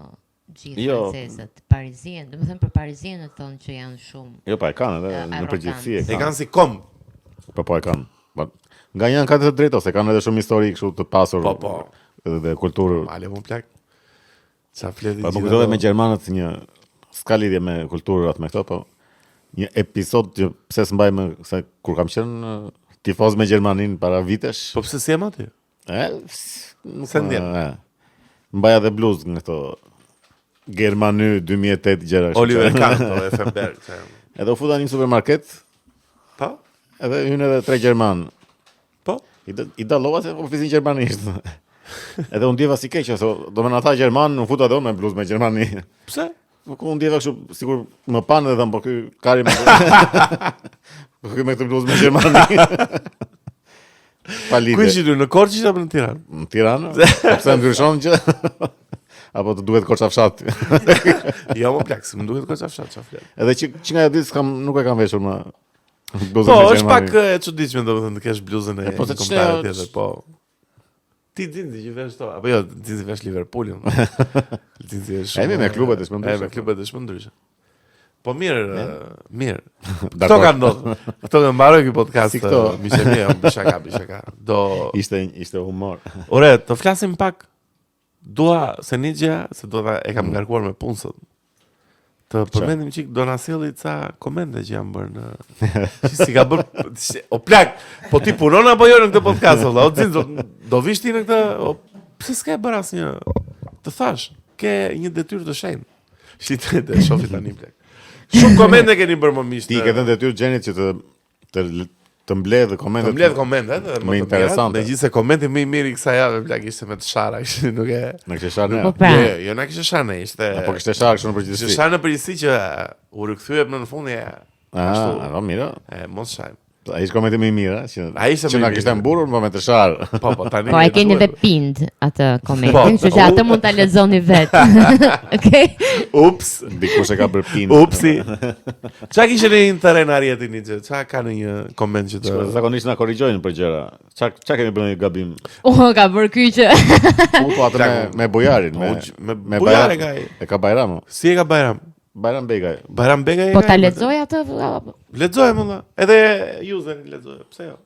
gjithë Jo. francezët. Parizien, do të thënë për parizienët thonë që janë shumë. Jo, pa e kanë edhe në Arrogant. përgjithësi e E kanë. kanë si kom. Po e kanë. Po, nga janë kanë të drejtë ose kanë edhe shumë histori kështu të pasur. Po. Dhe kulturë. Ale më plak. Ça fleti. Po më kujtohet me gjermanët një s'ka lidhje me kulturët me këto, po një episod që pse s'mbaj më se kur kam qenë tifoz me Gjermaninë para vitesh. Po pse si jam aty? Nuk Se ndjen. Mbaja dhe bluzë nga këto Germany 2008 gjëra. kështu Oliver që- Kahn, po Effenberg. Edhe u futa në një supermarket, Po? edhe hynë edhe 3 gjerman. Po? I dallova se po flisin gjermanisht. Edhe unë ndjeva si keq, se do më ata gjerman, unë futa edhe unë me bluzë me Gjermani. Pse? Ku ndjeva kështu sigur më panë dhe thëmë, po ky kari me po ky me këtë bluzë me Gjermani. Pa Ku lidhje. ishi ty, në Korçë apo në Tiranë? Në Tiranë, pse ndryshon që apo të duhet Korçafshat. Jo, më plak, se më duhet Korçafshat, çfarë flet. Edhe që nga e ditë nuk e kam veshur më bluzën Po, me është pak Gjermani. e çuditshme domethënë të kesh bluzën e po se kombëtare ç'ne- tjetër, po. Ti Zinzi që vesh to, apo jo, Zinzi vesh Liverpoolin. Zinzi është. Emi me klubet është më E ndryshe. me klubet është më ndryshe. Po mirë, mirë. Këto Dakor. ka ndodhur. Këto që mbaroj ky podcast. Si këto. Miqë mi, bishaka. Do Ishte humor. Ore, të flasim pak. Dua se një gjë, se do ta e kam ngarkuar me punë sot. Të përmendim çik do na sjelli ca komente që janë bërë në si ka bërë o plak, po ti punon apo jo në këtë podcast valla? O Zinzo, do vish ti në këtë? O pse s'ke bërë asnjë? Të thash, ke një detyrë të shenjtë. Shite të shofi tani plak. Shumë komente keni bërë më mish. Ti ke dhënë detyrë Gjenit që të mbledh komentet. Të mbledh komentet edhe më interesante. Megjithëse komenti më i mirë i kësaj jave plak ishte me të shara, ishte nuk e. Në kishte sharë Po ne. pra, Jo, na kishte shane, ishte. Po kishte sharë kështu në Ishte përgjithësi. shane në përgjithësi që u rikthyep në fund e Ah, mirë. mos shajm. Ai ishte komenti më i mirë, që Ai ishte që më i na mirë. kishte mburur po me të sharë. Po, tani. po e keni dhe pind atë komentin, Po, kështu që atë mund ta lexoni vetë. Okej? Ups. Dikush e ka bërë pin. Upsi. Çka kishte në internet Arietin një gjë? Çka ka në një koment që të Zakonisht na korrigjojnë për gjëra. Çka kemi bërë një gabim? Ka bërë kyçe. Po atë me Bujarin, me Bujare ka ai. E ka Bajram. Si e ka Bajram? Bajram Begaj. Bajram Begaj. Po ta lexoj atë. Lexoj më. Edhe userin lexoj. Pse jo?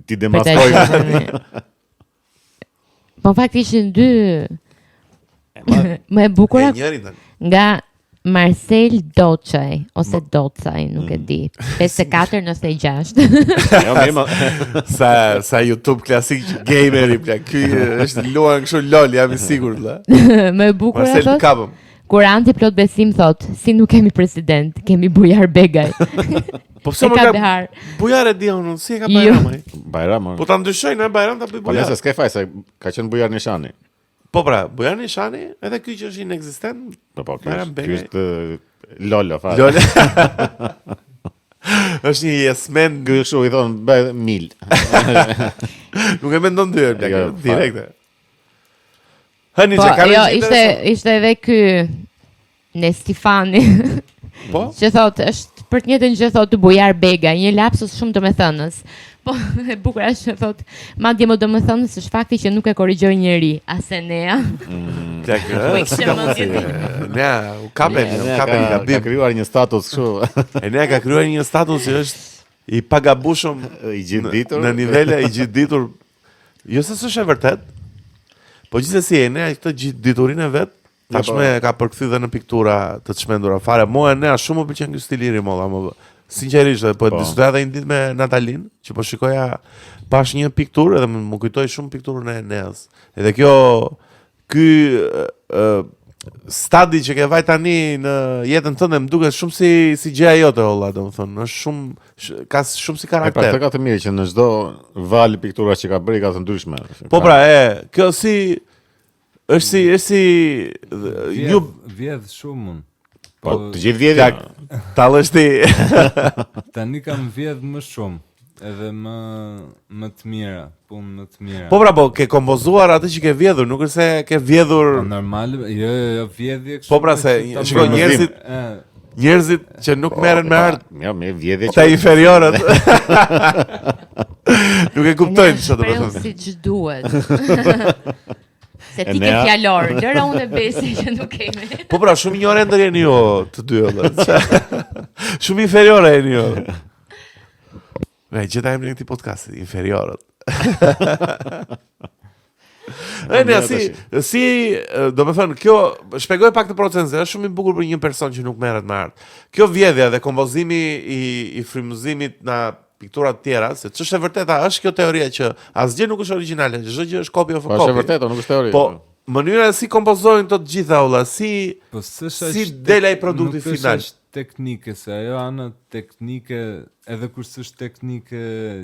Ti demaskoj. Po në fakt ishin dy. Më e bukura Njëri tani. nga Marcel Doçaj ose Docaj, nuk e di. 5496. Jo, mirë. Sa YouTube klasik gameri plak. Ky është luan kështu LOL, jam i sigurt la. Më e bukura Marcel thot. Kapëm. Kur anti plot besim thot, si nuk kemi president, kemi Bujar Begaj. Po pse E më ka ka behar. Bujare di unë, si e ka Jo. Bajram ai? Bajram. Po ta ndryshojnë në Bajram ta bëj Po nëse Bujar. s'ke faj se ka qenë Bujar Nishani. Po pra, Bujar Nishani, edhe ky që është inekzistent. Po, Bajram ky Begaj. është Lolo fare. LOL. Është një jesmen, Ky kështu i thon bëj mil. nuk e mendon dy herë plak, Jo, direkte. Hani Po, që ka jo, një ishte edhe ky Nestifani. Po? Që thot, është për të njëjtën gjë thot Bujar Bega, një lapsus shumë domethënës. Po, e bukur është që thot, madje më domethënës është fakti që nuk e korrigjoi njeri, as Enea. Plak, Po i kishte mendje. Ne, u kapen Ka gabim. krijuar një status kështu E ne ka krijuar një status që është i pagabushëm i gjithditur. në nivele i gjithditur. Jo se s'është e vërtet. Po gjithsesi e ne këtë gjithditurinë e vet tashmë ka përkthy dhe në piktura të çmendura fare. Mua e ne shumë më pëlqen ky stil i ri molla, më sinqerisht, po diskutoja edhe një ditë me Natalin, që po shikoja pash një pikturë edhe më kujtoi shumë pikturën e Eneas. Edhe ky stadi që ke vaj tani në jetën tënde më duket shumë si gjëja jote olla, domethënë, është shumë ka shumë si Pra karakter. këtë ka të mirë që në çdo val piktura që ka bërë ka të ndryshme. Po pra, kjo është si ju Vjedh shumë unë. Po të gjithë vjedhin. tallësh ti. Tani kam vjedh më shumë. Edhe më të mira, punë më të mira. Po pra, po ke kompozuar atë që ke vjedhur, nuk është se ke vjedhur. Po normal, jo vjedhje kështu. Po pra, se shikoj njerëzit që nuk merren me art, Jo, me vjedhje ta inferiorët. Nuk e kuptojnë çfarë do të Shpreh thonë. siç duhet. Se ti ke Enea. fjalor, lëra unë e besi që nuk kemi. Po pra, shumë ignorant jeni ju të dy olla. Shumë inferiore jeni ju. Ne gjeta emrin e këtij podcasti, inferiorët. Do me thënë, kjo, shpjegoj pak të procesën, është shumë i bukur për një person që nuk merret me art. Kjo vjedhja dhe kompozimi i frymëzimit në piktura të tjera, se ç'është e vërteta, është kjo teoria që asgjë nuk është origjinale, çdo gjë është copy of a Po është e copy. vërtetë, nuk është teori. Po, mënyra si kompozojnë të gjitha olla, si del ai produkti final. Nuk është teknike, se ajo ana teknike, edhe kur s'është teknike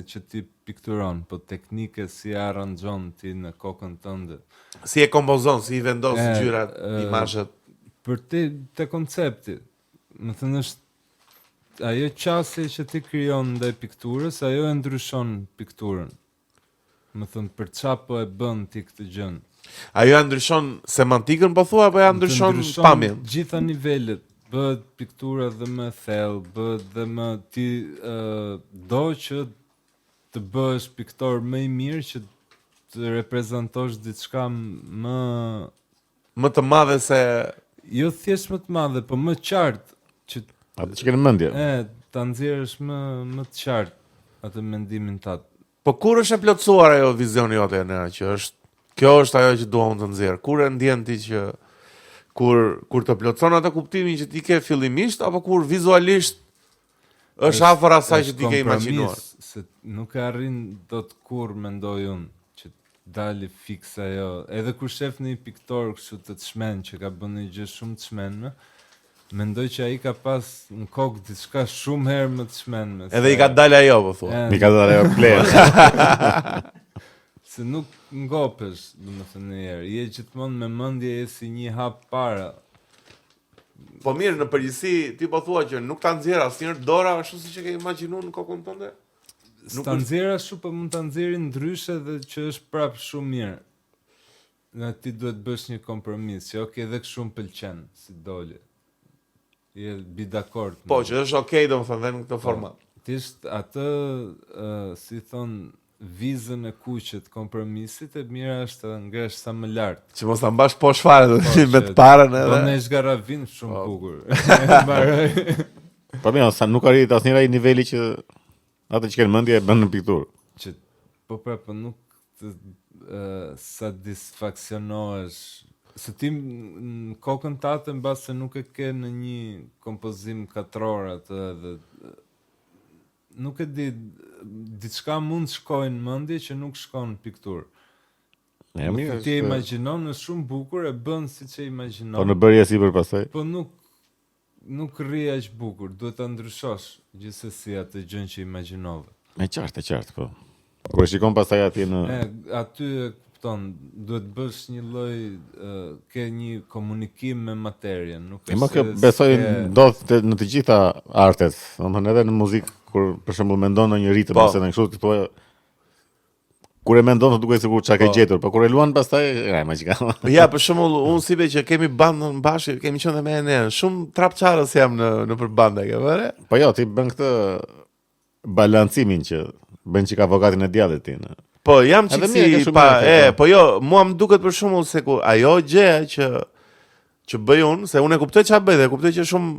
që ti pikturon, po teknike si aranxhon ti në kokën tënde. Si e kompozon, si i vendos gjyrat, imazhet. për te koncepti. Më thënë është ajo qasje që ti krijon ndaj pikturës, ajo e ndryshon pikturën. Më thënë për çfarë po e bën ti këtë gjën. Ajo ja ndryshon semantikën po thua apo ja ndryshon pamjen? Gjitha nivelet. Bëhet piktura dhe më thellë, bëhet dhe më ti do që të bësh piktor më i mirë që të reprezentosh diçka më të madhe se jo thjesht më të madhe, po më qartë që atë që ke në mendje. ta nxjerrësh më të qartë atë mendimin tat. Po kur është e plotësuar ajo vizioni jote që kjo është ajo që dua unë të nxjerr. Kur e ndjen ti që kur të plotëson atë kuptimin që ti ke fillimisht apo kur vizualisht është afër asaj që ti ke imagjinuar? Se nuk e arrin dot kurrë mendoj unë që dali fiks ajo. Edhe kur shef në një piktor kështu të çmen që ka bën një gjë shumë të çmenme, mendoj që ai ka pas në kokë diçka shumë herë më të çmenme. Edhe i ka dalë ajo, po thua. Mi ka dalë ajo pleh. Se nuk ngopesh, domethënë një herë. Je gjithmonë me mendje je si një hap para. Po mirë, në përgjithësi ti po thua që nuk ta nxjerr asnjëherë dora ashtu siç e ke imagjinuar në kokën tënde? Ta nxjerr ashtu, po mund ta nxjerrë ndryshe dhe që është prapë shumë mirë. Në ti duhet bësh një kompromis, që okay, edhe kështu më pëlqen si doli. Je bi dakord. Po, që është okay domethënë në këtë format. Ti është atë si thon vizën e kuqet kompromisit e mira është të ngresh sa më lart. Që mos ta mbash poshtë fare me të parën edhe. Do ne zgaravin shumë bukur. Mbaroj. Po mirë, sa nuk arrit asnjëra i niveli që atë që ke në mendje e bën në pikturë. Që po prapë nuk të satisfaksionohesh. Se ti në kokën tate mbas se nuk e ke në një kompozim katror atë dhe nuk e di, diçka mund shkojnë në mendje që nuk shkon në pikturë. Ti e imagjinon në shumë bukur, e bën siç e imagjinon. Po në bërje sipër pastaj. Po nuk rri aq bukur, duhet ta ndryshosh gjithsesi atë gjën që imagjinove. Me qartë, po. Kur shikon pastaj atje në aty e kupton, duhet bësh një lloj ke një komunikim me materien, nuk është. Më kjo besoj ndodh në të gjitha artet, domethënë edhe në muzikë kur për shembull mendon në një ritëm ose në kështu ti thua kur e mendon duket sikur çka ke gjetur, por kur e luan pastaj magjika. Ja, për shembull, unë si be që kemi bandën bashkë, kemi qenë dhe me ne, shumë trapçarës jam në për banda, ke vëre? Po jo, ti bën këtë balancimin që bën çka avokatin e djallit ti. Po jam çiksi po jo, mua më duket për shembull se ku ajo gjë që bëj unë, se unë e kuptoj çfarë bëj dhe e kuptoj që shumë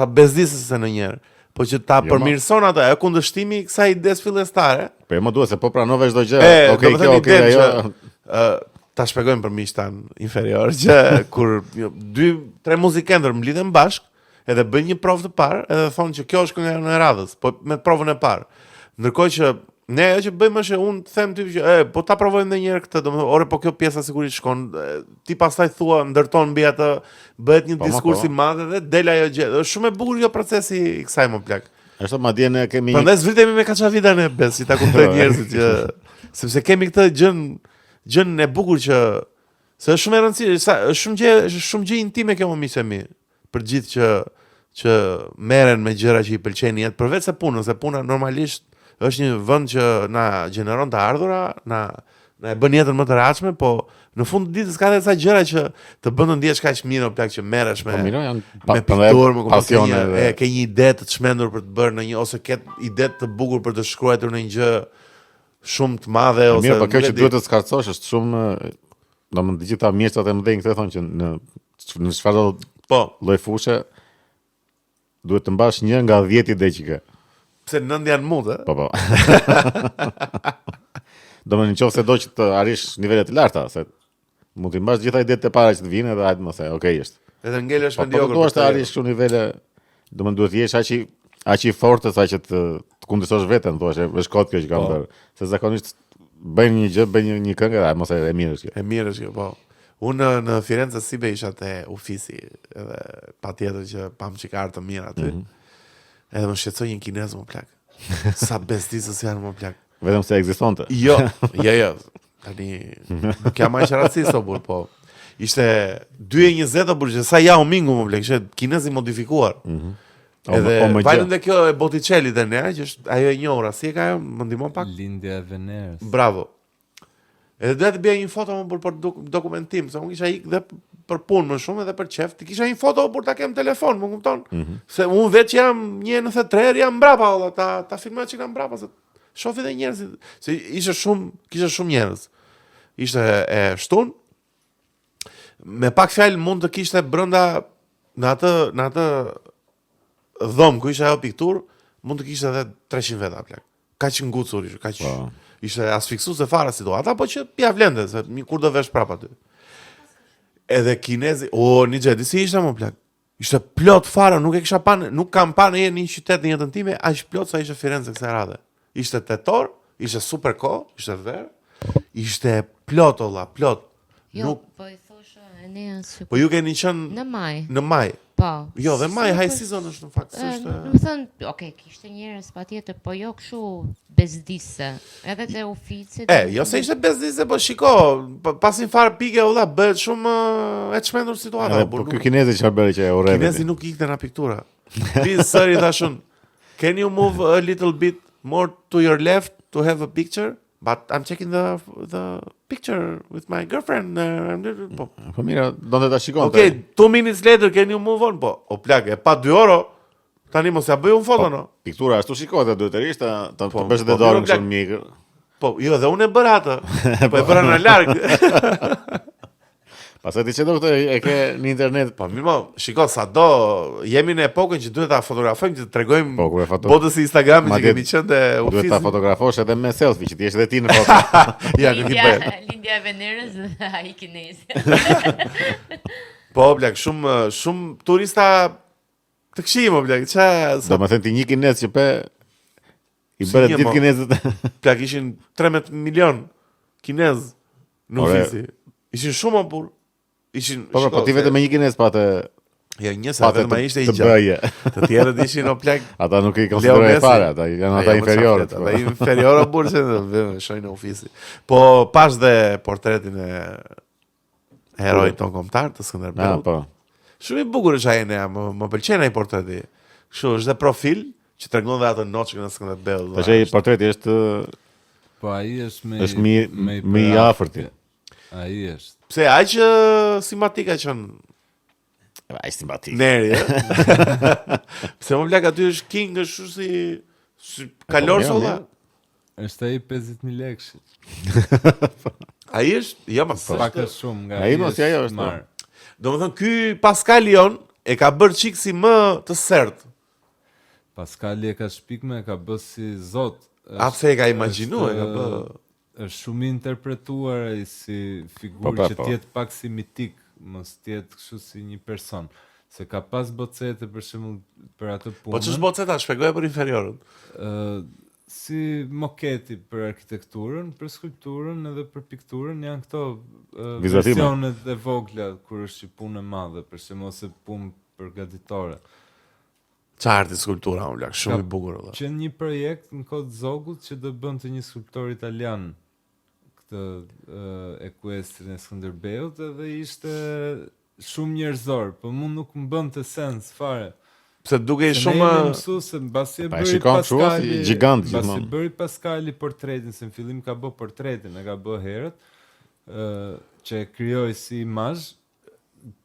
ta bezdisë se ndonjëherë. Po që ta përmirëson atë, e kundërshtimi i kësaj ides fillestare. Po më duhet se po pranove çdo gjë. Okej, kjo ajo. Ta shpjegojmë për miqtan inferior që kur 2-3 muzikëndër mblidhen bashk, edhe bëjnë një provë të parë, edhe thonë që kjo është kënga e radhës, po me provën e parë. Ndërkohë që ne ajo që bëjmë është unë them ty që po ta provojmë edhe një herë këtë, domethënë, ore po kjo pjesa sigurisht shkon. Ti pastaj thua, ndërton mbi atë, bëhet një diskurs i madh dhe del ajo gjë. Është shumë e bukur kjo procesi i kësaj më plak. Është madje ne kemi prandaj zvritemi me kaçavida ne bes, si ta kuptojnë njerëzit që sepse kemi këtë gjën e bukur që se është shumë e rëndësishme, është shumë gjë intime kjo më miqë mi. Për gjithë që merren me gjëra që i pëlqejnë jetë, përveç se punën, se puna normalisht është një vend që na gjeneron të ardhura, na e bën jetën më të rehatshme, po në fund të ditës ka edhe ca gjëra që të bën të ndihesh kaq mirë o plak që merresh me pikturë, me pasione, ke një ide të çmendur për të bërë në një ose ke ide të bukur për të shkruar në një gjë shumë të madhe ose. Mirë, po kjo që duhet të skarcosh është shumë, domethënë të gjitha mjeshtrat e mëdhenj këtë thonë që në çfarë lloj fushë duhet të mbash 1 nga 10 ide që ke. Pse 9 janë mund, Po. Domethënë nëse do që të arrish nivele të larta, se mund të mbash gjitha idetë e para që të vinë dhe hajtë më se, okay është. Edhe ngelesh mediokër. Po të arrish këto nivele, domethënë duhet të jesh aq i fortë sa që të kundërshtosh veten, thua, është kot kjo që kam bërë. Se zakonisht bëjnë një gjë, bëjnë një këngë, dhe mos e mirë është kjo. E mirë është kjo, po. Unë në Firenze si be isha te Ufisi, edhe patjetër që pam çikar të mirë aty. Edhe më shqetësoj një kinez më plak. Sa bezdisës janë më plak. Vetëm se ekzistonte. Jo. Tani nuk jam aq racist o burr, po. Ishte 2.20 apo që sa Yao Mingu më blek, ishte kinezi modifikuar. Edhe vajnë dhe kjo e Botticelli dhe ne, që është ajo e njohura, si e ka ajo, më ndihmon pak? Lindja e Venerës. Bravo. Edhe doja të bëja një foto më për dokumentim, se unë kisha ikë dhe për punë më shumë edhe për qef, ti kisha një foto për ta kem telefon, më kupton? Se unë vetë që jam 1.93 jam mbrapa, olla, ta filmoj që jam mbrapa, se shofi dhe njerëzit, se kisha shumë njerëz. Ishte e shtun. Me pak fjalë mund të kishte brenda në atë dhomë ku ishte ajo pikturë, mund të kishte edhe 300 veta plak. Kaq ngucur ishte, kaq ishte asfiksuese fare situata, po që pia vlende se kur do vesh prapa aty. Edhe kinezi, një gjë, si ishte më plak. Ishte plot fare, nuk e kisha panë, nuk kam panë në një qytet në jetën time, aq plot sa ishte Firenze kësaj radhe. Ishte tetor, ishte super kohë, ishte verë, ishte plot olla, plot. Jo, po i thosha Eneas që Po ju keni qenë në maj. Në maj. Po. Jo, dhe maj high season është në fakt, s'është. Do të thënë, okay, kishte njerëz patjetër, po jo kështu bezdise. Edhe te uficit. Jo se ishte bezdise, po shiko, pasin fare pike olla, bëhet shumë e çmendur situata. Po ky kinezi çfarë bëri që e urrëti? Kinezi nuk ikte na piktura. Please, sorry, thashun. Can you move a little bit more to your left to have a picture? But I'm checking the picture with my girlfriend. Po mira, donte ta shikonte. Okay, 2 minutes later, can you move on? Po, o plak, e pa 2 orë. Tani mos ja bëj un foto, no. Piktura ashtu shikohet dytërisht, ta bësh të dorën kështu mik. Po, jo, dhe unë e bëra atë. Po e bëra në larg. Pastaj ti çdo këtë e ke në internet. Po mirë, shiko, sado jemi në epokën që duhet ta fotografojmë, që të tregojmë botës e Instagramit që kemi qenë te ufizmi. Duhet ta fotografosh edhe me selfie, që ti jesh edhe ti në foto. Ja, nuk i bëj. Lindja e Venerës dhe ai kinezi. Po, blak, shumë turista të këshim, blak, ç'a. Domethënë ti një kinez që i bëre ditë kinezët. Plak, ishin 13 milion kinez në ufizi. Ishin shumë apur. Ishin, po ti vetëm me një kinez patë. Ja, një sa vetëm ai ishte i gjatë. Të tjerët ishin o plak. Ata nuk i konsiderojnë fare, ata janë ata inferiorët. Ata inferiorë burse shojnë në ufisi. Po pas dhe portretin e herojit ton kombëtar të Skënderbeut. Po. Shumë i bukur është ai ne, më pëlqen ai portreti. Kështu është dhe profil që tregon dhe atë noçkën e Skënderbeut. Tash ai portreti është po ai është më i afërt. Ai është. Pse aq simpatika qen? Ai simpatik. Neri. Pse më blaq aty është king, është si kalor solla. Është ai 50.000 lekësh. Ai është, jo më pak shumë nga. Ai mos ajo është. Domethënë ky Pascal Lion e ka bërë çik si më të sert. Pascali e ka shpikme, e ka bërë si zot. A pse e ka imagjinuar, e ka bërë është shumë interpretuar ai si figurë që tjetë pak si mitik, mos tjetë kështu si një person. Se ka pas bocete për shembull për atë punë. Po ç'është boceta? Shpjegoje për inferiorën. Si moketi për arkitekturën, për skulpturën edhe për pikturën janë këto versionet e vogla kur është punë e madhe, për shembull ose punë përgatitore. Çfarë skulptura unë lak, shumë i bukur valla. Që një projekt në kod Zogut që do bënte një skulptor italian këtë ekuestrin e Skënderbeut edhe ishte shumë njerëzor, po mund nuk më bënte sens fare. Pse duke i shumë mësuese mbasi e bëri Pascali gigant mbasi bëri Pascali portretin, se në fillim ka bë portretin, e ka bë herët, që e krijoi si imazh,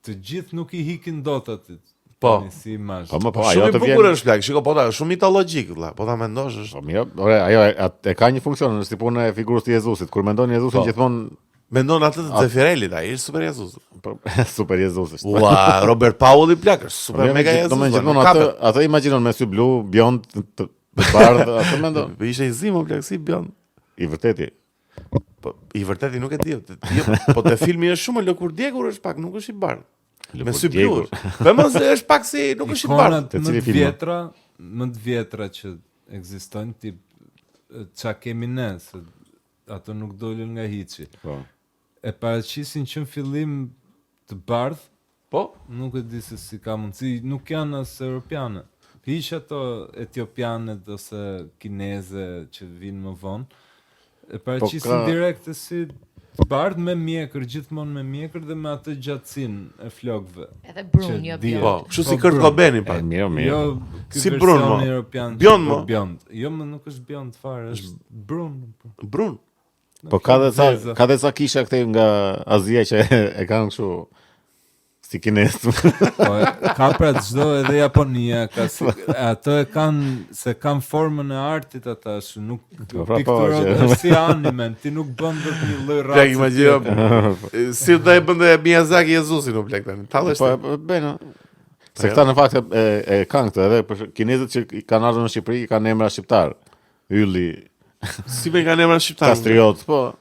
të gjithë nuk i hikin dot aty. Po. Si imazh. Po ajo të bukur është plak, shiko, po ta shumë mitologjik valla, po ta mendosh është. Po mirë, ajo e ka një funksion, është si puna e figurës të Jezusit. Kur mendon Jezusin gjithmonë mendon atë të Zefirelit, ai është super Jezus. Po super Jezus është. Ua, Robert Pauli plak është super mega Jezus. Do më gjithmonë atë imagjinon me sy blu, bjond, të bardhë, atë mendon. Po ishte i zimë plak si bjond. I vërteti. Po i vërteti nuk e di. Po te filmi është shumë lëkur djegur, është pak, nuk është i bardhë. Me sy blu. Po mos është pak si nuk është i bardhë. Më të vjetra që ekzistojnë tip çka kemi ne, se ato nuk dolën nga hiçi. Po. E paraqisin që në fillim të bardh, po, nuk e di se si ka mundësi, nuk janë as europiane. Hiç ato etiopianet ose kineze që vinë më vonë. E paraqisin direkt si të bardh me mjekër, gjithmonë me mjekër dhe me atë gjatësinë e flokëve. Edhe brun, Që jo di- bjond. Po, kështu si Po, Kurt brun. Cobain pak. Mirë. Jo, ky Si versioni brun, mo. europian. Bjond, që mo. po bjond. Jo, më nuk është bjond fare, është brun. Brun. Po ka dhe Zeza. ca kisha këtej nga Azia që e kanë kështu si kinez. Po, ka pra çdo edhe Japonia, ka si, ato e kanë se kanë formën e artit ata, nuk pra, pikturot që- është si anime, ti nuk bën dot një lloj Plak, race. imagjino. Si do e bënte Miyazaki Jezusin në plak tani. Tallesh. Po beno. Se këta në fakt e kanë këtë edhe për kinezët që i kanë ardhur në Shqipëri kanë emra shqiptar. Ylli, Si me kanë emra shqiptar. Kastriot, po.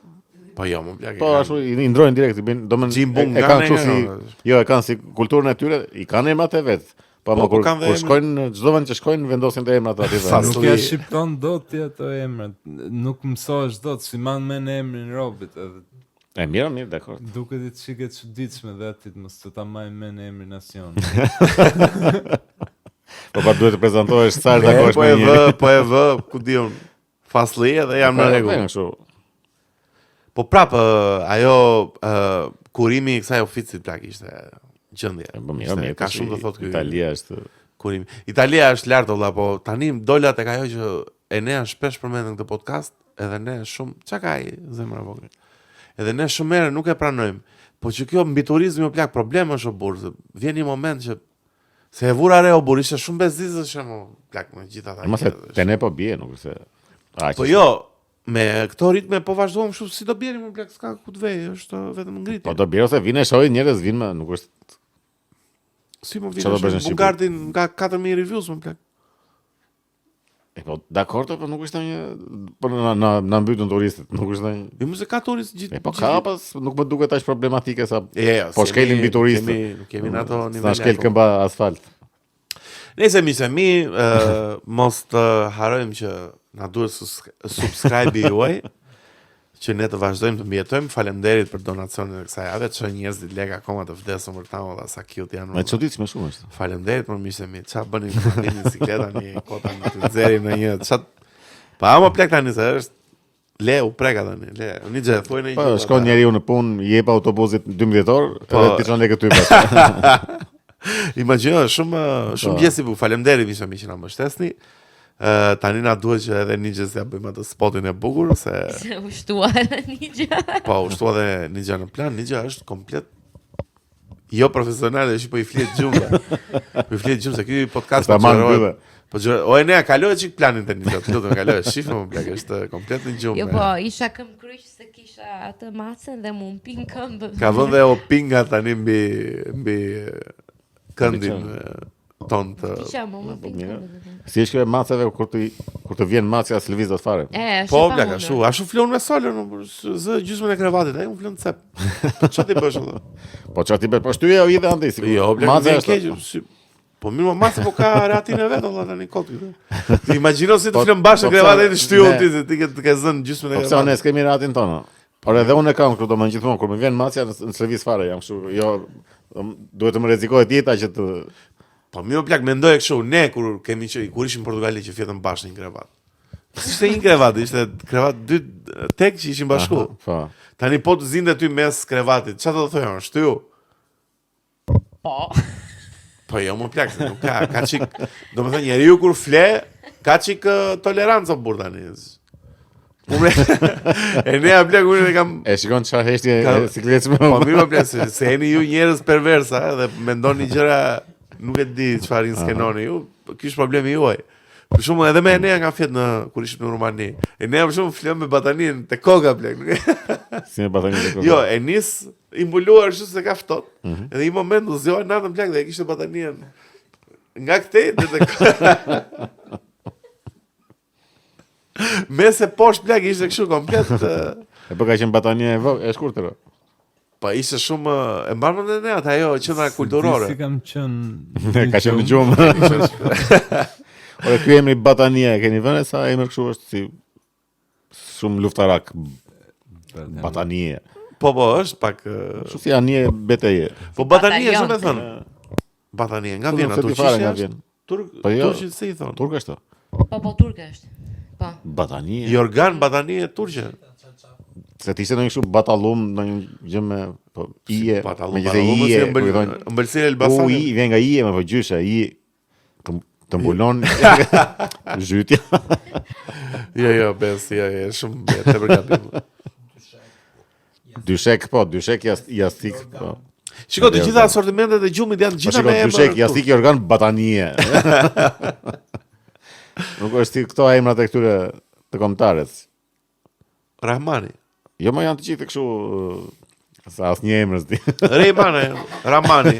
Po jo, më plak. Po ashtu i ndrojnë direkt, do më Jimbung e kanë kanë kështu nga- si jo, e kanë si kulturën e tyre, i kanë emrat e vet. Po Po, më kur kanë dhe kur emra. shkojnë në çdo vend që shkojnë vendosin të emrat aty. Sa Nuk Fasli- ja shqipton dot ti ato emrat. Nuk mësohesh dot si man me në emrin Robit, edhe E mirë, dakor. duket i çike çuditshme dhe atit mos të ta marrë me në emrin nacion. Po pa duhet të prezantohesh sa të takosh Po me e një. vë, po e vë, ku diun. Fasli edhe jam në rregull. Kështu. Po prapë ajo kurimi i kësaj oficit plak ishte gjendje. Po Ishte- mirë, ka shumë të thotë ky Italia është. kurimi. Italia është lart valla, po tani dola tek ajo që Enea shpesh përmend në këtë podcast, edhe ne shumë çka ka ai zemra e vogël. Edhe ne shumë herë nuk e pranojmë. Po që kjo mbi turizmi o plak problem është o burr, se vjen një moment që se e vura re o burr, ishte shumë bezdizës shumë plak me gjithë ata. Mos e te ne po bie, nuk është se. Aq. Po jo, me këto ritme po vazhdojmë kështu si do bjerim më plak, s'ka ku të vej, është vetëm ngritje. Po do bie ose vinë e shohin njerëz vinë, nuk është. Si më Çfarë do bësh në vjen Shqipëri? Bugardin nga 4000 reviews më plak. E po dakor, po nuk është një po na mbytën turistët, nuk është një. Jo më se ka turist gjithë. E po ka pas, nuk më duket aq problematike sa Jo, po shkelin mbi turistë. Nuk kemi në ato Sa nivele. shkel këmba asfalt. Nëse mi mos të harojmë që na duhet subscribe-i juaj, që ne të vazhdojmë të mbijetojmë. Faleminderit për donacionin e kësaj jave, çfarë njerëzit lekë akoma të vdesën për ta, valla sa cute janë. Me çuditshme shumë është. Faleminderit për miqtë mi. Çfarë bëni në bicikleta, një kota në të nxjerrin në një çat. Pa ama plak tani se është le u preka tani, le. Unë gjë thuaj në një. Po shkon njeriu në punë, i jep autobusit 12 orë, Po. edhe ti çon lekë ty pas. Imagjino, shumë gjesi bu. Faleminderit miqtë mi që na mbështesni. Tani na duhet që edhe një gjë ja bëjmë atë spotin e bukur se Se u shtua një gjë. po u shtua edhe një gjë në plan, një gjë është komplet jo profesionale, që po i flet gjumë. Po i flet gjumë se ky podcast Ta marr xherohet. mbyllë. Po o e ne kaloj çik planin tani, të lutem kaloj, shifë më plak, është komplet në gjumë. Jo po, isha këm kryq se kisha atë macën dhe mu mpin këmbë. Ka vënë dhe o pinga tani mbi këndin ton të Kisha më mpin këmbë. Si është kjo e macave kur të vjen macja as lëviz dot fare. E, po është pa plak, mundur. ashtu flon me solën, zë gjysmën e krevatit, ai un flon cep. Çfarë ti bësh atë? Po çfarë ti bë? Po shtyje o ide ande si. Jo, plak, macja vjen keq. Po mirë, mace po ka reatin e vet, valla tani kot këtu. Ti imagjino se të Po- flën bashkë po krevatin pse- të shtyju ne- ti se ti ke zënë gjysmën e Po pse ne krevatit. s'kemi ratin tonë. Por edhe unë e kam këtu domethënë gjithmonë kur më vjen macja në servic fare jam kështu, jo duhet të më rrezikohet jeta që të Po mirë plak, mendoj kështu, ne kur ishim në Portugali që fjetëm bashkë një krevat. Ishte një krevat, ishte krevat dy tek që ishin bashku. po. Tani po të zinte ty mes krevatit, çfarë do të thojë, shtyu? Po. Po jo më plak, se nuk ka çik, domethënë njeriu kur fle, ka çik tolerancë burr tani. Unë e ne a plak unë e kam E shikon çfarë heshtje Ka- sikletshme. po mirë më plak, se jeni ju njerëz perversa dhe mendoni gjëra nuk e di çfarë inskenoni ju, ky është problemi juaj. Për shembull edhe me Enea nga fjet kur ishim në Rumani. Enea për shembull flem me batanin te koka plak. Si me batani të Jo, e nis i mbuluar kështu se ka ftohtë. Edhe një moment u zgjoi natën plak dhe e kishte batanien nga këtej dhe te Mese poshtë plak ishte kështu komplet. E po ka qenë batania e shkurtër. Po ishte shumë e mban mend ne atë ajo qendra kulturore. Si kam qenë. Ka qenë në gjumë. Ore ky emri batania e keni vënë sa emër kështu është si shumë luftarak. Batanie. Po është pak Kështu si anie beteje. po batania Batalion. çfarë thon? Batania nga Po, vjen nuk ato se di fare nga turqisht. vjen. Turk, Po jo. turqisht si i thon? Turk është. Po turke është. Po. Batanie. Jorgan batanie turqe. Se të ishte ndonjë kështu batallum, ndonjë gjë me po ije, Patallum, ëmbëlsirë Elbasani. I vjen nga ije, më po gjysha, të mbulon zhytja. Jo, bes, shumë tepër gabim. Dyshek jastik, po. Shiko, të gjitha asortimentet e gjumit janë gjitha me emër. Dyshek, jastik, organ, batanie. Nuk është këto emrat e këtyre të kombëtarës. Rahmani. Jo, më janë të gjithë kështu sa asnjë emër s'di. Rejmane, Ramani,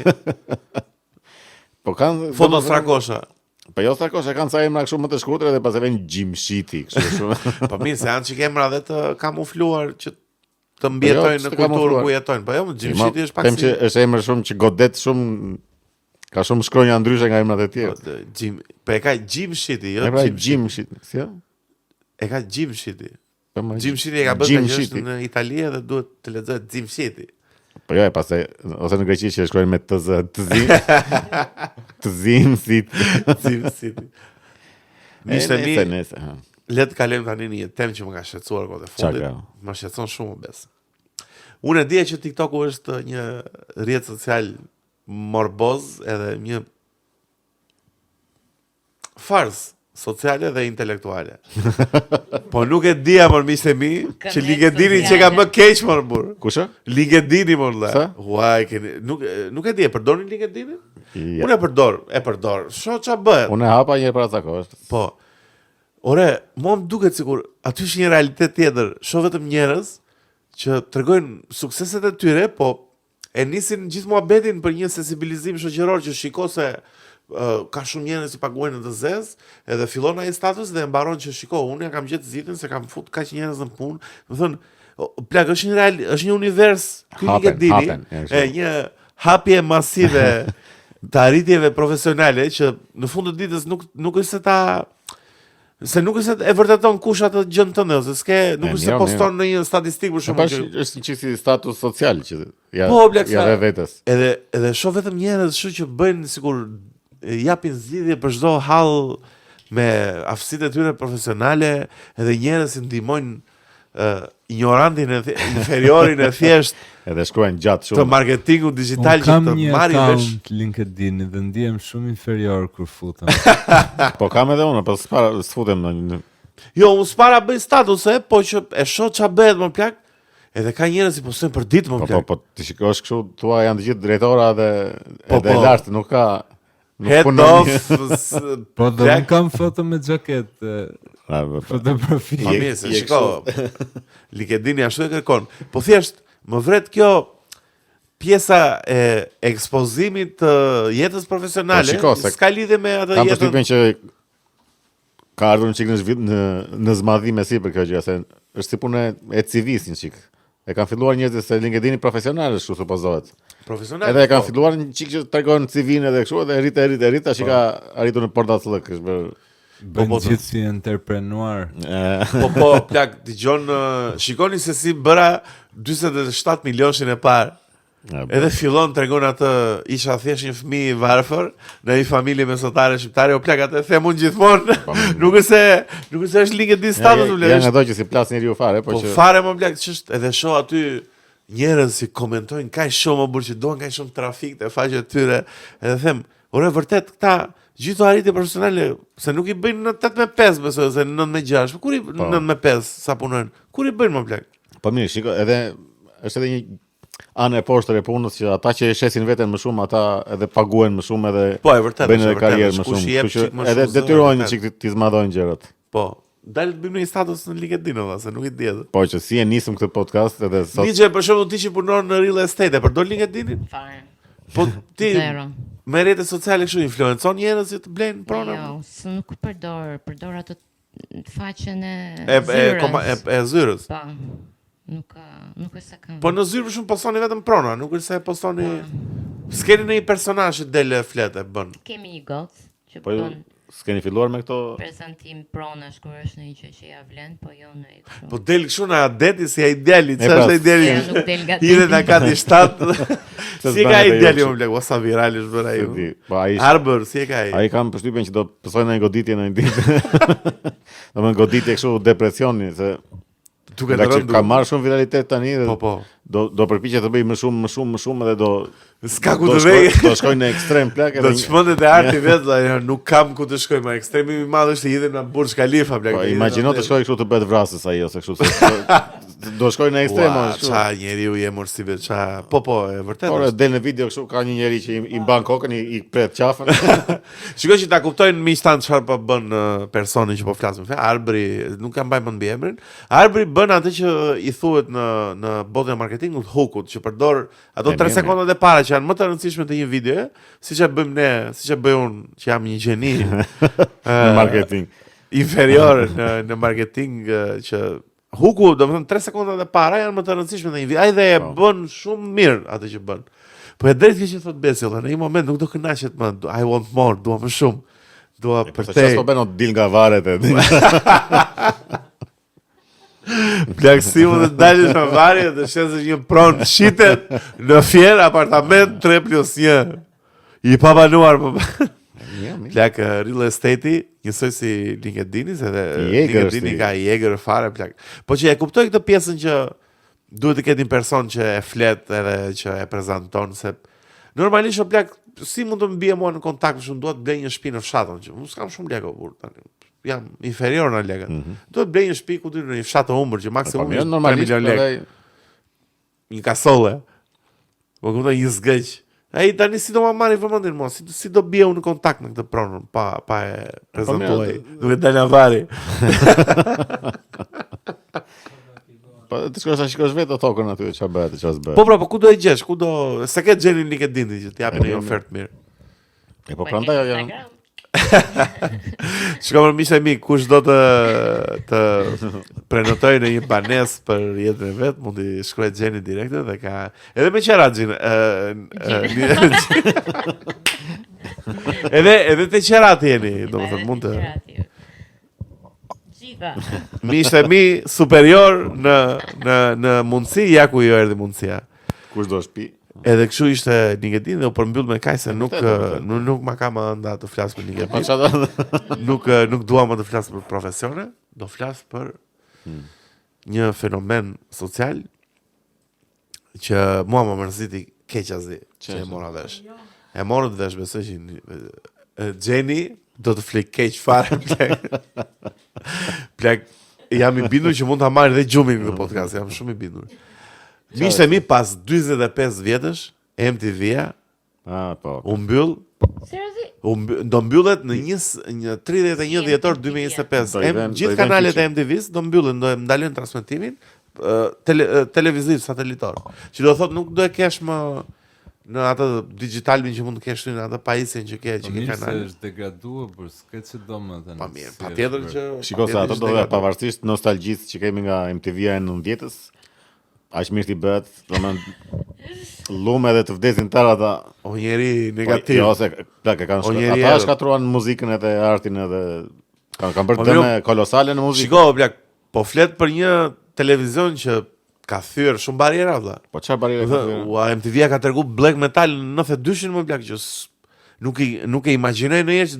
Po kanë Foto Strakosha. Po jo Strakosha, kanë sa emra kështu më të shkurtër dhe pas e vjen Gjimshiti, kështu shumë. Po mirë, se janë që emra dhe të kamufluar që të mbjetojnë në kulturën ku jetojnë. Po jo, Gjimshiti është pak Them që është emër shumë që godet shumë, ka shumë shkronja ndryshe nga emrat e tjerë. Po e ka Gjimshiti, jo Gjimshiti, si jo? E ka Gjimshiti. Po më Gjimshiti e ka bërë që është në Itali dhe duhet të lexohet Gjimshiti. Po jo, e pastaj ose në greqisht që shkruajnë me Gjimshiti. Nëse le të kalojmë tani në një temë që më ka shqetësuar kohët e fundit. Çka? Më shqetëson shumë bes. Unë e di që TikToku është një rrjet social morboz edhe një fars sociale dhe intelektuale. Po nuk e dia më miqtë mi që LinkedIn që ka më keq më burr. Kush? LinkedIn më valla. Sa? Uaj, nuk e di, e përdorin LinkedIn-in? Ja. Unë e përdor. Shoh ç'a bëhet. Unë e hapa një herë para ca kohësh. Po. Ore, mua më duket sikur aty është një realitet tjetër. Shoh vetëm njerëz që tregojnë sukseset e tyre, po e nisin gjithë muhabetin për një sensibilizim shoqëror që shiko se ka shumë njerëz që paguajnë në të zezë, edhe fillon ai status dhe mbaron që shiko, unë ja kam gjetë zitën se kam fut kaq njerëz në punë. Do thënë, plak është një univers ky LinkedIn, një hapje masive të arritjeve profesionale që në fund të ditës nuk është se nuk është se e vërteton kush atë gjën tënde, ose nuk është se poston në një statistikë për shkak që është një çiksi status social që ja vetes. Edhe shoh vetëm njerëz që bëjnë sikur japin zgjidhje për çdo hall me aftësitë e tyre profesionale, edhe njerëz që ndihmojnë ignorantin e inferiorin e thjesht edhe shkruajnë gjatë shumë të marketingu digital që të marrin vesh LinkedIn dhe ndihem shumë inferior kur futem. Po kam edhe unë, po s'futem në. Jo, unë s'para bëj statuse, po që e shoh ç'a bëhet më plak. Edhe ka njerëz që postojnë për ditë më plak. Po ti shikosh kështu, thua janë të gjithë drejtora dhe edhe lart, nuk ka head off. Po do të kam foto me xhaketë. Foto profil. Ma mirë, se shiko, LinkedIn ashtu e kërkon. Po thjesht, më vret kjo pjesa e ekspozimit të jetës profesionale, s'ka lidhje me atë jetën. Kam përshtypjen që ka ardhur një çik në zmadhime sipër kjo gjë, se është si punë e CV-s një çik. E kanë filluar njerëzit se LinkedIn profesional është, kështu supozohet. Profesional. Edhe e kanë filluar një çik që tregon CV-n edhe kështu, edhe rrit, tash i ka arritur në portallëk, është bërë bën gjithë si entrepreneur. Po, plak, dëgjon, shikoni se si bëra 47 milionin e parë. Edhe fillon tregon atë, isha thjesht një fëmijë i varfër në një familje mesatare shqiptare, o plak atë them unë gjithmonë. Nuk është se është LinkedIn status u janë ato që si plas njeriu fare, po që fare më plak, ç'është, edhe shoh aty njerëz që komentojnë kaq shumë më burr që doan kaq shumë trafik te faqet e tyre, edhe them, ore vërtet këta gjithë arritje profesionale, se nuk i bëjnë në 8-5, besoj, se 9-6, po kur i 9-5 sa punojnë, kur i bëjnë më plak? Po mirë, shiko, edhe është edhe një anë e poshtër e punës që ata që e shesin veten më shumë, ata edhe paguhen më shumë edhe bëjnë edhe karrierë më shumë. Kështu që edhe detyrohen një çik të zmadhojnë gjërat. Po, dalë të bëjmë një status në LinkedIn valla, se nuk i di edhe. Po që si e nisëm këtë podcast edhe sot. Niçe për shembull ti që punon në real estate, përdor LinkedIn-in? Fare. Po ti me rrjetet sociale kështu influencon njerëz që të blejnë pronë? Jo, nuk përdor atë faqen e zyrës. Po. Nuk është se kam. Po në zyrë për shumë postoni vetëm prona, nuk është se postoni. S'keni në një personazh që del flete bën. Kemi një gocë që bën. S'keni filluar me këto prezantim pronash kur është në një gjë që ja vlen, po jo në kështu. Po del kështu në adeti si ai ideali, ç'është ideali? Nuk del gati. Hire na ka di 7. Si ka ideali më blek, ose viral është bërë ai. Po ai. Arbër, si e ka ai? Ai kam përshtypjen që do pësojnë në goditje në një ditë. Domethënë goditje kështu depresioni se Duket Nga që rëndu. ka marrë shumë viralitet tani dhe Po. do përpiqet të bëj më shumë edhe do S'ka ku do të shkoj- vej. Do shkoj në ekstrem plak Do të shmëndet e arti vetë, dhe nuk kam ku të shkoj, ma ekstremi i madh është të hidhem në Burj Khalifa, plak. Po imagjino të shkoj kështu të bëhet vrasës ai ose kështu se do shkoj në ekstrem kështu. Qa njeriu je mor si vetë, qa... Po, e vërtet. Por del në video kështu ka një njeri që i mban kokën, i pret qafën. Shikoj që ta kuptojnë miqtan çfarë po bën personi që po flasim. Arbri, nuk kam mbaj mend mbi emrin. Arbri bën atë që i thuhet në botën e marketingut hookut, që përdor ato 3 sekondat e para që janë më të rëndësishme të një video, siç e bëjmë ne, siç e bëj unë që jam një gjeni Në marketing. inferior në marketing që hooku, domethënë 3 sekondat e para janë më të rëndësishme në një video. Ai dhe e bën shumë mirë atë që bën. Po e drejtë që thot Besi, në një moment nuk do kënaqet më, I want more, dua më shumë. Dua për te. Çfarë bën o dil nga varet e. Plagësimu dhe dalësh në varje dhe shesë një pronë shitet në fjerë apartament 3+1. I pabanuar po. Plak real estate-i, njësoj si LinkedIn-i, se dhe LinkedIn-i ka Jaeger fare plak. Po që e kuptoj këtë pjesën që duhet të ketë një person që e flet edhe që e prezanton, se normalisht o plak, si mund të më bie mua në kontakt shumë, duhet të blej një shtëpi në fshatën, që unë s'kam shumë lekë burr tani. Jam inferior në lekët. Duhet blej një shtëpi ku ty në një fshatë të humbur që maksimum është normalisht lekë. Një kasole. Po kuptoj një zgëq. Ai tani si do ma marri vëmendjen mua, si do bie unë në kontakt me këtë pronën pa e prezantuar. Duhet dalë avari. Po të shkosh ta shikosh vetë tokën aty çfarë bëhet, çfarë s'bëhet. Po ku do e gjesh? Ku do se ke gjeni në LinkedIn që të japin një ofertë mirë. E po prandaj janë. Shko më miqtë e mi, kush do të prenotoj në një banesë për jetën e vet, mund të shkruaj gjeni direkte dhe ka edhe me qerat gjin. Edhe te qerat jeni, domethënë mund të miqtë e mi superior në mundësi, ja ku jo erdhi mundësia. Kush do shtëpi? Edhe kështu ishte LinkedIn dhe u përmbyll me kaq se nuk ma ka më nda të flas për LinkedIn. Nuk dua më të flas për profesione, do flas për një fenomen social që mua më mërziti keqazi që e mora vesh. E morët vesh, besoj që Gjeni do të flik keq fare. Plak, jam i bindur që mund ta marrë dhe gjumin në këtë podcast, jam shumë i bindur. Miqtë e mi, pas 45 vjetësh, MTV-a po. u mbyll. Seriozi? Do mbyllet në një 31 dhjetor 2025. Gjithë kanalet e MTV-s do mbyllen, do ndalojnë transmetimin televiziv satelitor. Që do thotë nuk do e kesh më në atë digitalin që mund të kesh në atë pajisjen që ke kanale. Po është degraduar, por s'ka që do më të. Po mirë, patjetër që shikoj se ato do të pavarësisht nostalgjisë që kemi nga MTV-a e 90-s. Aq mirë ti bëhet, domethënë lume edhe të vdesin tërë ata. O njeri negativ. Jo, se plak e kanë ata shkatruan muzikën edhe artin edhe kanë bërë dëme kolosale në muzikë. Shiko, plak, po flet për një televizion që ka thyer shumë barriera valla. Po çfarë barriera ka thyer? MTV-a ka tregu black metal në 92-shin më plak që nuk e imagjinoj ndonjëherë që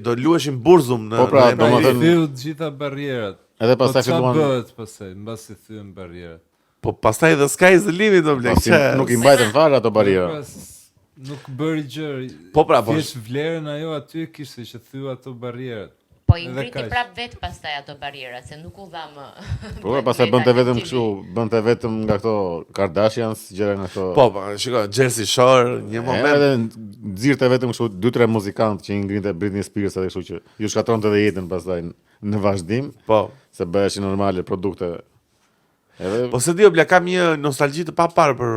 do luheshin burzum në. Po pra, domethënë thyu të gjitha barrierat. Edhe pastaj filluan. Po bëhet pastaj, mbasi thyen barrierat. Po pastaj the sky is the limit do blek. Nuk i mbajtën fare ato barriera. Nuk bëri gjë. Po pra, po. Thjesht vlerën ajo aty kishte që thyu ato barrierat. Po i ngriti prap vet pastaj ato barrierat, se nuk u dha më. Po pastaj bënte vetëm kështu, bënte vetëm nga këto Kardashians, gjëra nga këto. Po, shiko, Jersey Shore, një moment. Edhe nxirrte vetëm kështu 2-3 muzikantë që i ngrinte Britney Spears edhe kështu që ju shkatronte edhe jetën pastaj në vazhdim. Po. Se bëheshin normale produkte. Edhe po se dio bla kam një nostalgji të paparë për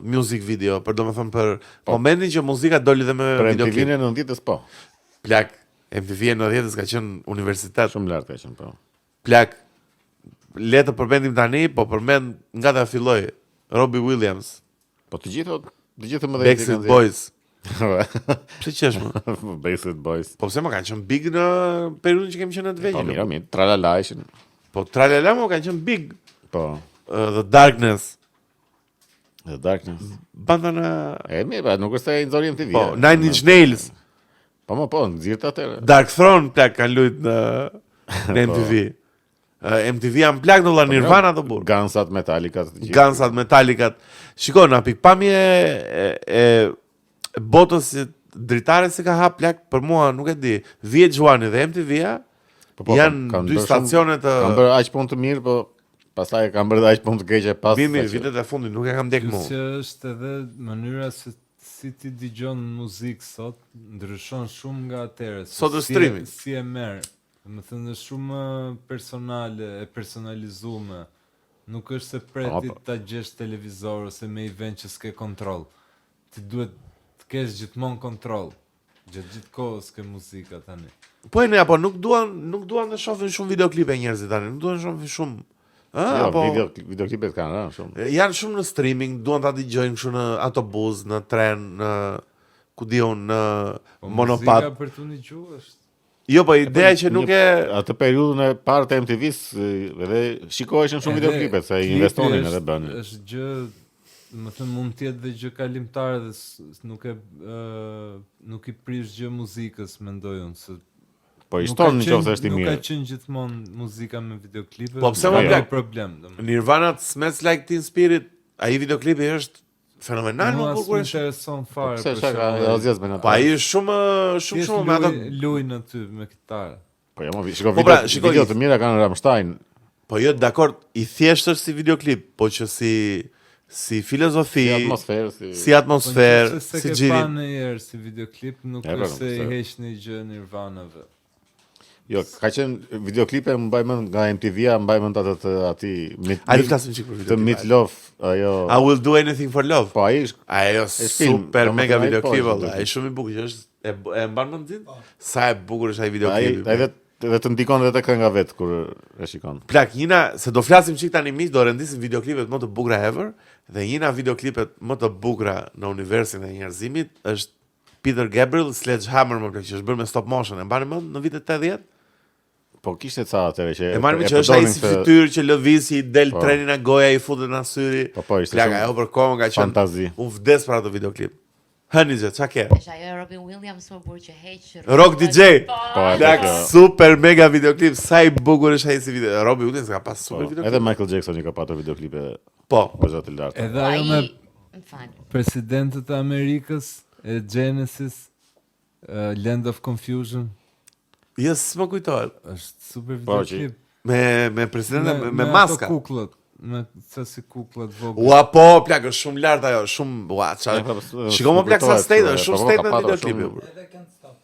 music video, për domethënë për momentin që muzika doli dhe me videoklip. Për MTV-n në 90-s po. Plak, MTV në 90-s ka qenë universitet. Shumë lart ka qenë po. Plak, le të përmendim tani, po përmend nga ta filloi Robbie Williams. Po të gjithë më dhe Backstreet Boys. Pse qesh më? Backstreet Boys. Po pse më kanë qenë big në periudhën që kemi qenë të vegjël. Po mirë, tralala ishin. Po tralala më kanë qenë big. Po. The Darkness. The Darkness. Banda në... mirë, nuk është e nxori MTV. Po, Nine Inch Nails. Po, nxirtë atëre. Dark Throne, plak, kanë lujt në MTV. MTV janë plak do la Nirvana të burr. Gunsat, Metallicat, Gunsat, Metallicat. Shiko, na pikpamje e botës dritare se ka hap plak për mua, nuk e di. VH1 dhe MTV-a janë dy stacione të kanë bërë aq punë të mirë, po pastaj kanë bërë aq punë të keqe pas. Mirë, vitet e fundit nuk e kam dek mua. Që është edhe mënyra se si ti dëgjon muzikë sot ndryshon shumë nga atëherë. Sot është streaming. Si e merr. Domethënë është shumë personale, e personalizuar. Nuk është se preti ta gjesh televizor ose me i vend që s'ke kontroll. Ti duhet të kesh gjithmonë kontroll. Gjatë gjithë kohës ke muzika tani. Po ne apo nuk duan të shohin shumë videoklipe njerëzit tani, nuk duan të shohin shumë. Jo, Apo videoklipet kanë rënë shumë. janë shumë në streaming, duan ta dëgjojnë kështu në autobus, në tren, në ku diun, në monopad. Muzika për të dëgjuar është. Jo, po ideja që nuk e Atë periudhën e parë të MTV-s edhe shikoheshin shumë videoklipet, se investonin edhe bënin. Është gjë, më thënë mund të jetë dhe gjë kalimtare dhe nuk i prish gjë muzikës, mendoj unë, se Po i shton nëse është i nuk ka mirë. qenë gjithmonë muzika me videoklipe. Po pse më plak? Problem, domethënë. Nirvana Smells Like Teen Spirit, ai videoklipi është fenomenal, më Mua bukur. s'intereson fare. Pse për çka shembull. azjes me Po ai është shumë me ato. Luajnë aty me kitarë. Po jo, shiko Po pra, shiko, video të mira kanë Rammstein. Po jo, dakord, i thjesht është si videoklip, po që si filozofi, Si atmosferë, si atmosferë, Po nëse si ke xhiri. pa ndonjëherë si videoklip, nuk E, është se po, i po, heq një gjë Nirvanave. Jo, ka qenë videoklipe më mbaj mend nga MTV-a, mbaj mend atë të atij Ai flasim çik për të videoklip. Meat Love, ajo. I will do anything for love. Po ai është Ajo film, super domethënë mega ai po videoklip, është valla. Ai shumë i bukur, që është e mban mendin? Sa e bukur është ai ai videoklip. edhe të ndikon edhe te kënga vet kur e shikon. Plak, njëna, se do flasim çik tani miq, do rendisim videoklipet më të bukura ever, dhe njëna videoklipet më të bukura në universin e njerëzimit është Peter Gabriel Sledgehammer, më plak, që është bërë me stop motion. E mbani mend në vitet 80? Po kishte ca atëre që E marrë që është ai si fytyrë që lëviz, i del Po. treni nga goja, i futet në syri. Po, ishte Plak, shumë ajo për kohën ka qenë. fantazi. Unë vdes për ato videoklip. Hëni gjë, qa ke? Është ajo e Robin Williams më burë që heq. Rock DJ. Po. Po, Plak, kjo. super mega videoklip, sa i bukur është ai si video. Robbie Williams ka pas super Po, videoklip. edhe Michael Jackson i ka patur videoklipe Po. goxha të larta. Edhe Po, ajo me më fal. presidentët e Amerikës, e Genesis, Land of Confusion, Jo, s'më kujtohet. është super Po, videoklip. Me presidenta me ato maska. kukullat, me sa si kukullat vogël. Ua po, plak, është shumë lart ajo, shumë, ua, qa. Shiko më plak sa statement, shumë statement videoklipi. Edhe Can't Stop.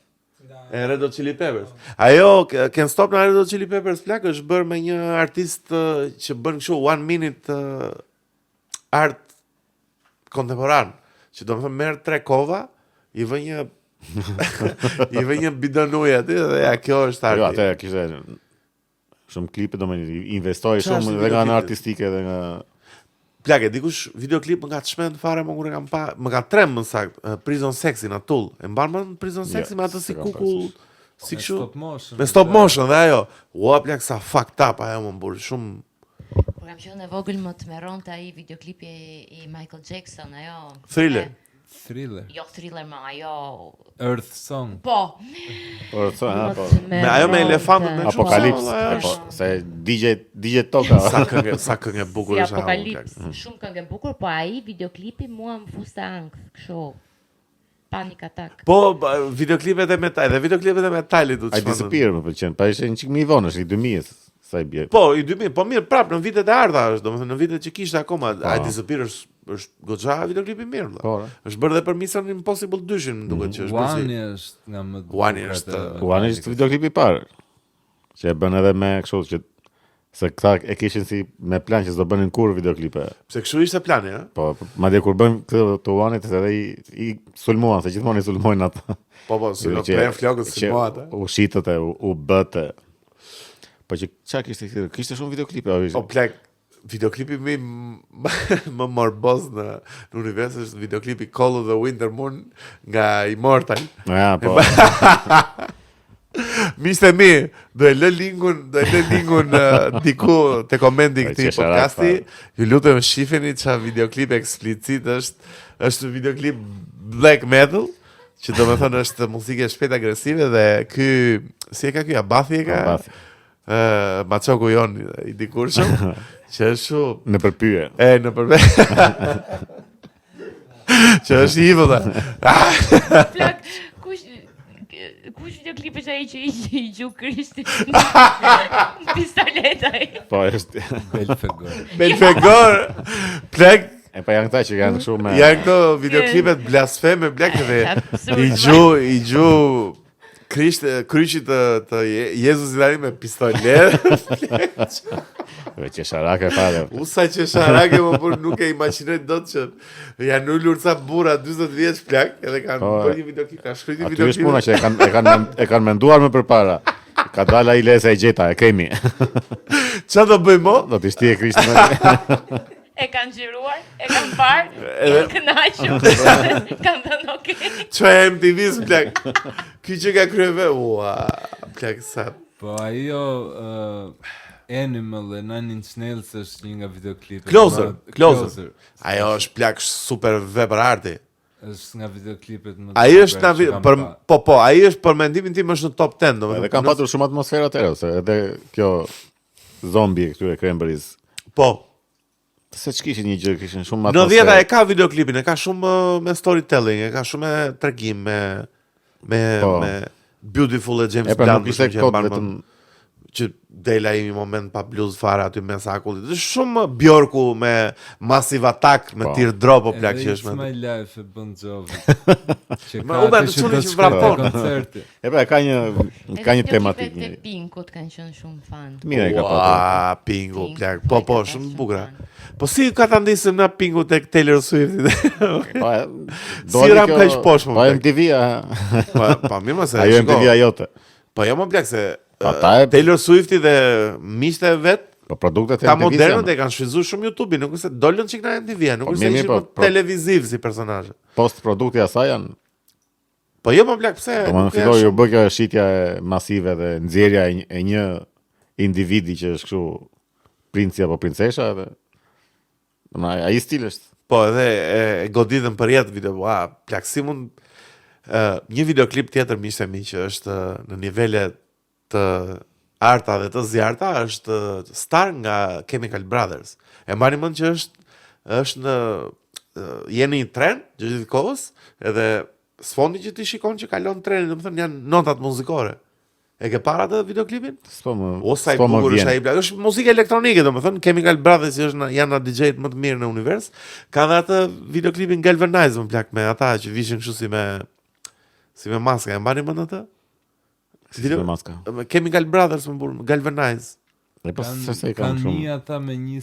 E Red Hot Chili Peppers. Ajo Can't Stop në Red Hot Chili Peppers plak është bërë me një artist që bën kështu 1 minute art kontemporan, që do të thënë merr 3 kova, i vë një i vë një bidon ujë aty dhe ja kjo është Jo, arti. atë kishte shumë klipe, domethënë investoi Qa është shumë edhe nga ana videoklipi? artistike edhe nga Plak, e dikush videoklip më ka të shmend fare më kur e kam pa, më ka trem më sakt, Prison Sexy në Tull. E mban më Prison Sexy me atë si s'e kam kukull, si Me kështu. stop motion. Me stop motion dhe ajo. Ua plak sa fucked up ajo më burr shumë. Kur kam qenë e vogël më të merronte ai videoklipi i Michael Jackson, ajo. Thriller. Thriller. Jo thriller më, ajo. Earth Song. Po. por sa, po. Me ajo me elefantët me Apokalips, shumë, po, se DJ Toka. sa këngë e bukur Si është ajo. Apokalips, plak. shumë këngë e bukur, po ai videoklipi mua më fuste ankth, kështu. Panic attack. Po videoklipet e metal, edhe videoklipet e metalit do të Ai shfaqen. Disappear më pëlqen, pa ishte një çik më i vonë, është i 2000-s, sa i bie. Po, i 2000, po mirë, prap në vitet e ardha është, domethënë në vitet që kishte akoma, ai Disappear është goxha videoklipi mirë vëlla. Po, Është bërë dhe për Mission Impossible 2-shin, më duket që është bërë. One është nga më të One bukurat është, e One është videoklipi i parë. Që e bën edhe me kështu që se këta e kishin si me plan që s'do bënin kur videoklipe. Pse kështu ishte plani, ha? Po, madje kur bën këtë të One-it edhe i sulmuan, se gjithmonë i sulmojnë ata. Po, si në Që- plen flokët si që moat, ha? U shitët e u bëte. Po që çka kishte këtë? Kishte shumë videoklipe. O plak, videoklipi më morbos në univers është videoklipi Call of the Winter Moon nga Immortal. Ja, po. Miqtë mi, do e lë linkun diku te komenti Ai, këtij qesharat, podcasti. Ju lutem shifeni çfarë videoklip eksplicit është videoklip black metal, që do me thënë është muzikë shpejt agresive dhe ky si e ka ky Abathi e ka Abathi. Maçoku jon I dikurshëm, që është shu Në përpyje. në përve. Që është i vëlla. Plak, kush videoklipet ai që I gju Krishti? Pistoletaj. Po, është... Belfegor. Plak, E pa janë këta që janë kështu me... janë këto videoklipet blasfeme, plak dhe Absurd. I gju kryqit të Jezusit tani me pistolet. Qesharake fare. Sa qesharake më por nuk e imagjinoj dot që janë ulur ca burra 40 vjeç plak, edhe kanë bërë një videoklip, kanë shkruar një Aty është puna videoklip. që e kanë menduar më përpara. Ka dalë ai lesa e gjeta, e kemi. Ç'a do bëjmë mo? Do t'i shtije Krishti me... E kanë xhiruar, e kanë parë, e kanë kënaqur, kanë thënë okay. Çfarë MTV-s plak? Ky që ka kryer ua, plak sa. Po ajo Animal e Nine Inch Nails është një nga videoklipet. Closer. Ajo është plak super vepër arti. Është nga videoklipet më. Ai është na ai është për mendimin tim është në top 10 domethënë. Edhe kanë patur shumë atmosferë atëherë, se edhe kjo zombie këtyre Cranberries. Po. Se ç'kishin një gjë, kishin shumë Në atmosferë. 10 e ka videoklipin, e ka shumë me storytelling, e ka shumë me tregim, me Beautiful e James E pra Blunt. nuk ishte kot vetëm që dela i një moment pa bluz fare aty mes akullit. Është shumë Bjorku me Massive Attack, me Po. Teardrop o plak që It's është My me. Life e Bon Jovi. Që Ma, ka u bë atë të çuni do që të shkojë vrapton. te koncerti. E pra ka një tematik Të një. Pinkut kanë qenë shumë fan. Mirë e ka patur. Ua, Pingu, Pink, plak. po, Po, ka shumë shumë bukur. fan. Po si ka ta ndisim na Pingu tek Taylor Swift? Po, Si ram kaq poshtë, Po më plak. MTV-a. Po, mirë më se. Ajo shiko. MTV-a jote. Po jo më plak se Ata e- Taylor Swifti dhe miqtë e vet Po produktet e ka MTV-s. modernët e kanë shfrytzuar shumë YouTube-in, nuk është se dolën çik në MTV, nuk Po, është se mirë, ishin po, më televiziv si personazhe. Post produkti asaj janë. Po jo më plak pse? Do më nuk filloi janë u bë kjo shitja e masive dhe nxjerrja e një individi që është kështu princi apo princesha dhe ai stil është. Po edhe e goditën për jetë video. Ua, plak si mund një videoklip tjetër miqtë e mi që është në nivele të arta dhe të zjarta është Star nga Chemical Brothers. E mbani mend që është në jeni një tren gjithë kohës edhe sfondi që ti shikon që kalon treni, domethënë janë notat muzikore. E ke para atë videoklipin? S'po më. O sa i s'po më bukur vjen. është ai, plak. Është muzikë elektronike, domethënë Chemical Brothers që janë na DJ-t më të mirë në univers. Ka dhe atë videoklipin Galvanize më plak me ata që vishin kështu si me maska, e mbani mend atë? Si me maska. Me Chemical Brothers më burr, Galvanize. E po se i Kanë kanë një shumë. ata me një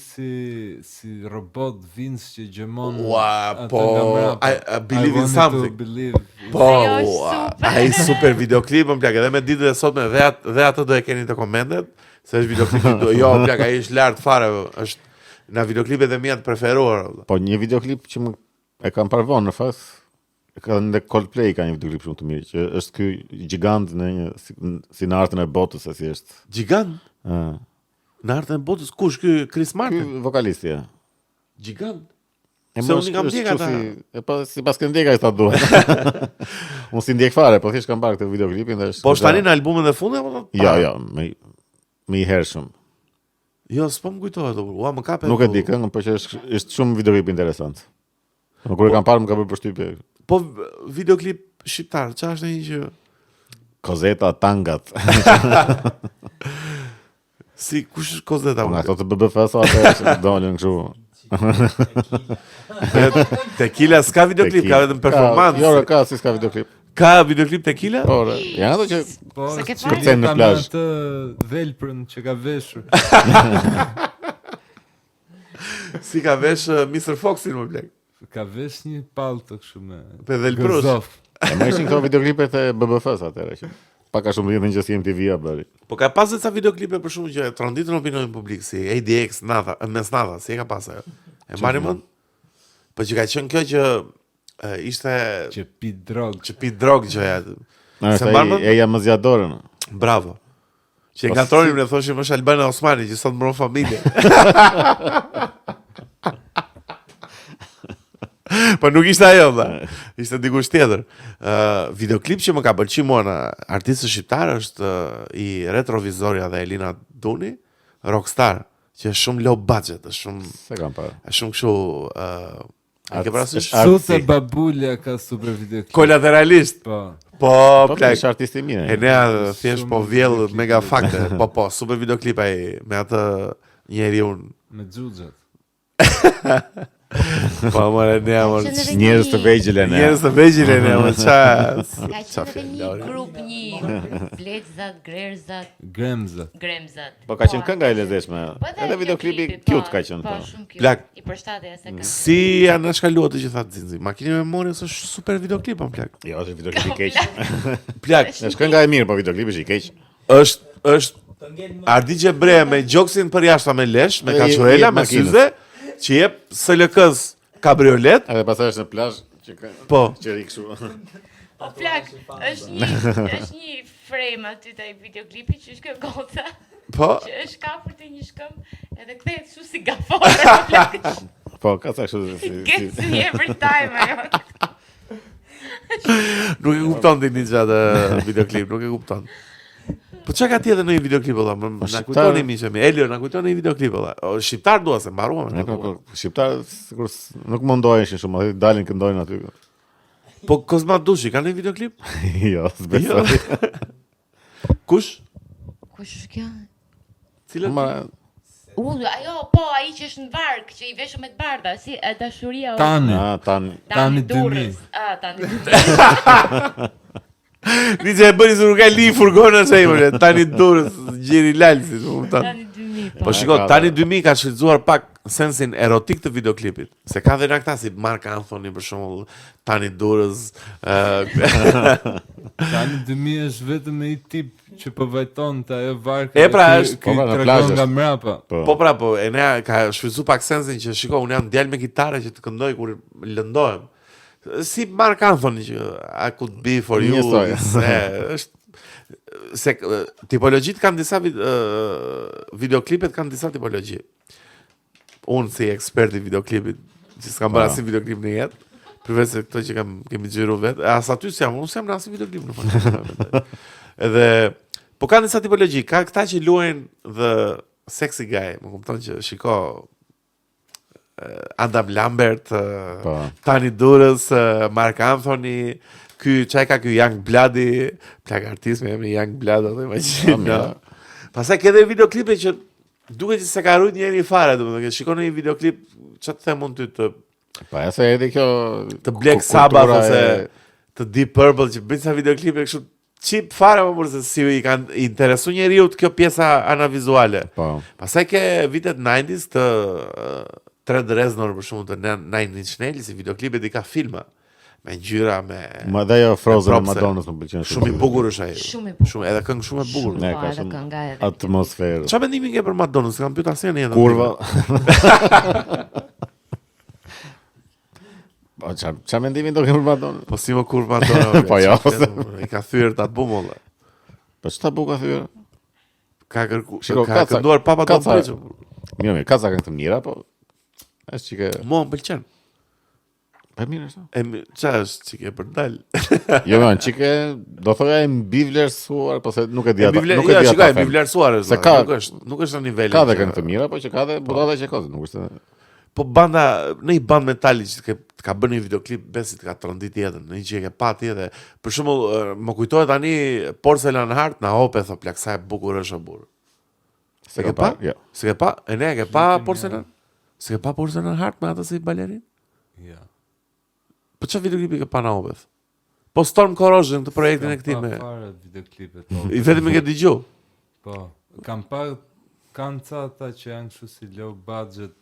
si robot Vince që gjemon Ua, ata po, nga mrapa. I believe in wanted to something. believe. Po, Ajo është ua, super. ai super videoklip më plak, edhe me ditët e sotme dhe atë do e keni të komentet, se është videoklip jo plak, ai është lart fare, është nga videoklipet e mia të preferuar. Po një videoklip që më e kam parë vonë në fakt. Ka në Coldplay ka një videoklip shumë të mirë që është ky gjigant në një si në artën e botës se si është. Gjigant Ë. në artën e botës, kush ky Chris Ky Martin? vokalisti. Ja. Gjigant. E Se më unë është- kam është ndjek kështu ata. E pa si pas ke ndjek ai ta duhet. Unë si ndjek fare, po thjesht kam parë këtë videoklipin dhe është. Po është tani në albumin e fundit apo? Jo, me i hershëm. Jo, s'po më kujtohet ato. Ua, më kapet. Nuk e di këngën, po që është shumë videoklip interesant. Kur e kam parë më ka bërë përshtypje. Po videoklip shqiptar, çfarë është ai që Kozeta Tangat. si kush është Kozeta? Po nga ato të BBF-s atë që dolën kështu. Tequila s'ka videoklip, ka vetëm performancë. Jo, ka si s'ka videoklip. Ka videoklip Tequila? Por janë ato që Po, Se ke është parë? Kërcen në ata me plazh. Atë velprën që ka veshur. Si ka vesh Mr. Foxin më plak. Ka vesh një palto kështu me Pe Velprush. gëzof. e më ishin këto videoklipet e BBF-s atëherë që pak a shumë vjetën që si MTV-a bëri. Po ka pas ca videoklipe për shkak që tronditën opinionin publik si ADX Nata, Mesnata, si e ka pas ajo. E mbani mend? Po që ka qenë kjo që ishte Që pi drog. që pi drog gjëja. Na Se është mban mend? eja më zjadorën. Bravo. Që e Po, ngatronim ne thoshim është Albana Osmani që sot mbron familje. Po nuk ishte ajo, dha. Ishte dikush tjetër. Videoklip që më ka pëlqyer mua në artistët shqiptar është i Retrovizoria dhe Elina duni, Rockstar, që është shumë low budget, është shumë Se kam parë. është shumë kështu a ke parasysh? Sute Babulja ka super videoklip. Kolateralist. Po. Po, Po, plak. është artist I mirë. E nea thjesht Shumë po vjell videoklip mega i fakte. Po, super videoklip ai me atë njeriu. Me xhuxhat. Po, more nea, more. Ka qenë edhe Njerëz të vegjël e ne. Njerëz të vegjël e nea, ça. Ka qenë edhe një grup, një Bletzat, Grerzat, Gremza. Gremzat. Po ka qenë kënga e lezetshme. Po Edhe videoklipi po, cute ka qenë. Po, Po. shumë cute. Plak. I përshtatej asaj këngë. Si janë shkaluar të gjitha Zinzi. Makina me mori është super videoklip, po plak. Jo, është videoklipi I keq. Plak, Është kënga e mirë, po videoklipi është I keq. është Ardi Gjebre me gjoksin për jashta me lesh, me E, kaçurela, jep me makinës. syze, që jep SLK-s kabriolet. Edhe pastaj është në plazh Po. që ri kështu. Po plak, është një frame aty te videoklipi që është kjo goca, Po, që është kapur te një shkëmb edhe kthehet kështu si gafore. Plak, Po, ka sa kështu gets me every time ajo. nuk e kupton ti Ninja atë videoklip, nuk e kupton. Po çka ka tjetër në një videoklip valla? Na shqiptar- kujtoni miqë mi. Elio, na kujtoni një videoklip valla. O, shqiptar dua se mbaruam. Shqiptar sikur nuk mundoheshin shumë, aty dalin këndojnë aty. Po Kozma Dushi ka një videoklip? Jo, s'besoj. Kush? Kush është kjo? Cilët? Ma Ajo, po, ai që është në varg, që I veshëm me të bardha, si dashuria. Tani. tani. Tani Durrës. 2000. Tani 2000. Ninja e bëri se nuk ka li furgona çaj më. Tani Durrës, gjeri lalsi, më kupton. Tani 2000. Po shiko, tani 2000 ka shfrytzuar pak sensin erotik të videoklipit. Se ka dhe në këta si Mark Anthony për shembull, Tani Durrës, Tani 2000 është vetëm ai tip që po vajton të ajo varkë. E, pra, është- po, pra, në tregon plazh nga është. mrapa. po pra, po, e nea ka shfrytzu pak sensin që shiko, unë jam djalë me kitare që të këndoj kur lëndohem. Si Mark Anthony që I could be for you. Njësoj. Se tipologjit kanë disa videoklipet kanë disa tipologji. Unë si ekspert I videoklipit, që s'kam bërë asnjë videoklip në jetë, përveç se këto që kemi xhiru vetë, as aty s'jam, unë s'jam në asnjë videoklip në fakt. Edhe po kanë disa tipologji, ka këta që luajnë the sexy guy, më kupton që shiko Adam Lambert, Po. Tani Durrës, Mark Anthony, ky Young Bloody, plak artist me emrin Young Blood, atë imagjino. mirë. Pastaj ke edhe videoklipe që duket që se ka rrit njëri fare, domethënë, shikon një videoklip, çfarë të them unë ty të Pa, se edhe kjo të Black kultura Sabbath e- ose të Deep Purple që bëjnë sa videoklipe kështu cheap fare më burse si I kanë interesu njeriu kjo pjesa anavizuale. Po. Pastaj ke vitet 90s të Trent Reznor për shkakun të Nine Inch Nails, si videoklipet I ka filma me ngjyra me Ma dhe jo Frozen e propse. Madonnës më pëlqen shumë I bukur është ai. Shumë I bukur. Shumë edhe këngë shumë e bukur. Shumë. Ne Po, ka edhe shumë kënga edhe. atmosferë. Çfarë mendimi ke për Madonna? S'kam pyetur asnjë në jetën. Kurva. Po çfarë mendimi do ke për Madonnën? Po si më kur Madonna. Po jo. I ka thyer ta bumulla. Po ç'ta buka thyer? Ka kërku, Shiko, ka kaca- kënduar Papa Don kaca- Preço. Mirë, ka sa këngë të mira, po është çike, Mua më pëlqen. po mirë është. Çfarë është çike për dal? Jo, më çike, do thoya e mbi vlerësuar, po se nuk e di ata, nuk e Jo, di shikoj, ata. mi vlerësuar është. Se ka- nuk është në nivelin. Ka dhe që- këngë të mira, po që ka dhe budalla që ka, nuk është. Po banda, në një band metali që ka bërë një videoklip, besit ka trondit jetën, në një që e ke pa tjetë. Për shembull, më kujtohet tani Porcelain Heart na ope tho plak sa e bukur është o burr. Se ke pa? Jo. Se ke pa? E ne ke pa Porcelain? Se ke pa Porcelain Heart me atë si balerin? Ja. Po çfarë videoklipi ke pa na ope? Po Storm Corrosion të projektin e këtij me. Fare videoklipet. I vetëm e ke dëgju. Po, kam pa kanë ca ata që janë kështu si low budget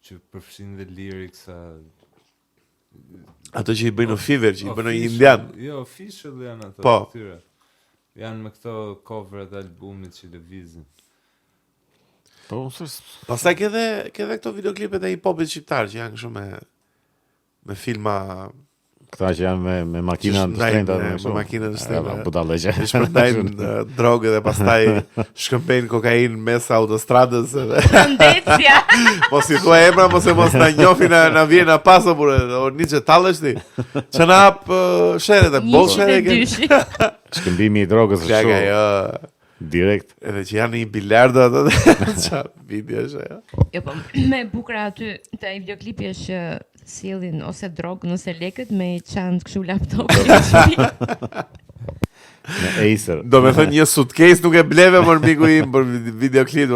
që përfshin dhe lyricsa. Ato që I bëjnë në Fever, që I bëjnë në Official- Indian. Jo, official janë ato Po. të tyre. Janë me këto cover-et albumit që lëvizin. Po unë Pastaj ke edhe këto videoklipet e hip-hopit shqiptar që janë kështu me filma këta që janë me makina Që të shtrenjta, shndajnë, me makina të shtrenjta. budalla që. që shpërndajnë drogë dhe pastaj shkëmbejnë kokainë mes autostradës edhe Ndecja. mos I thua emra mos na njohin na vjen na paso por o niçe tallesh ti. Që na hap shere të boll shere ke. Dyshi. Shkëmbimi I drogës është Plaka shumë. jo. Direkt. Edhe që janë një bilardo ato. Çfarë video është ajo? Jo, po me bukura aty te ai videoklipi është që sillin ose drogë nëse lekët me i çantë kështu laptop. Në Acer. Do me thënë një suitcase nuk e bleve më miku im për videoklip,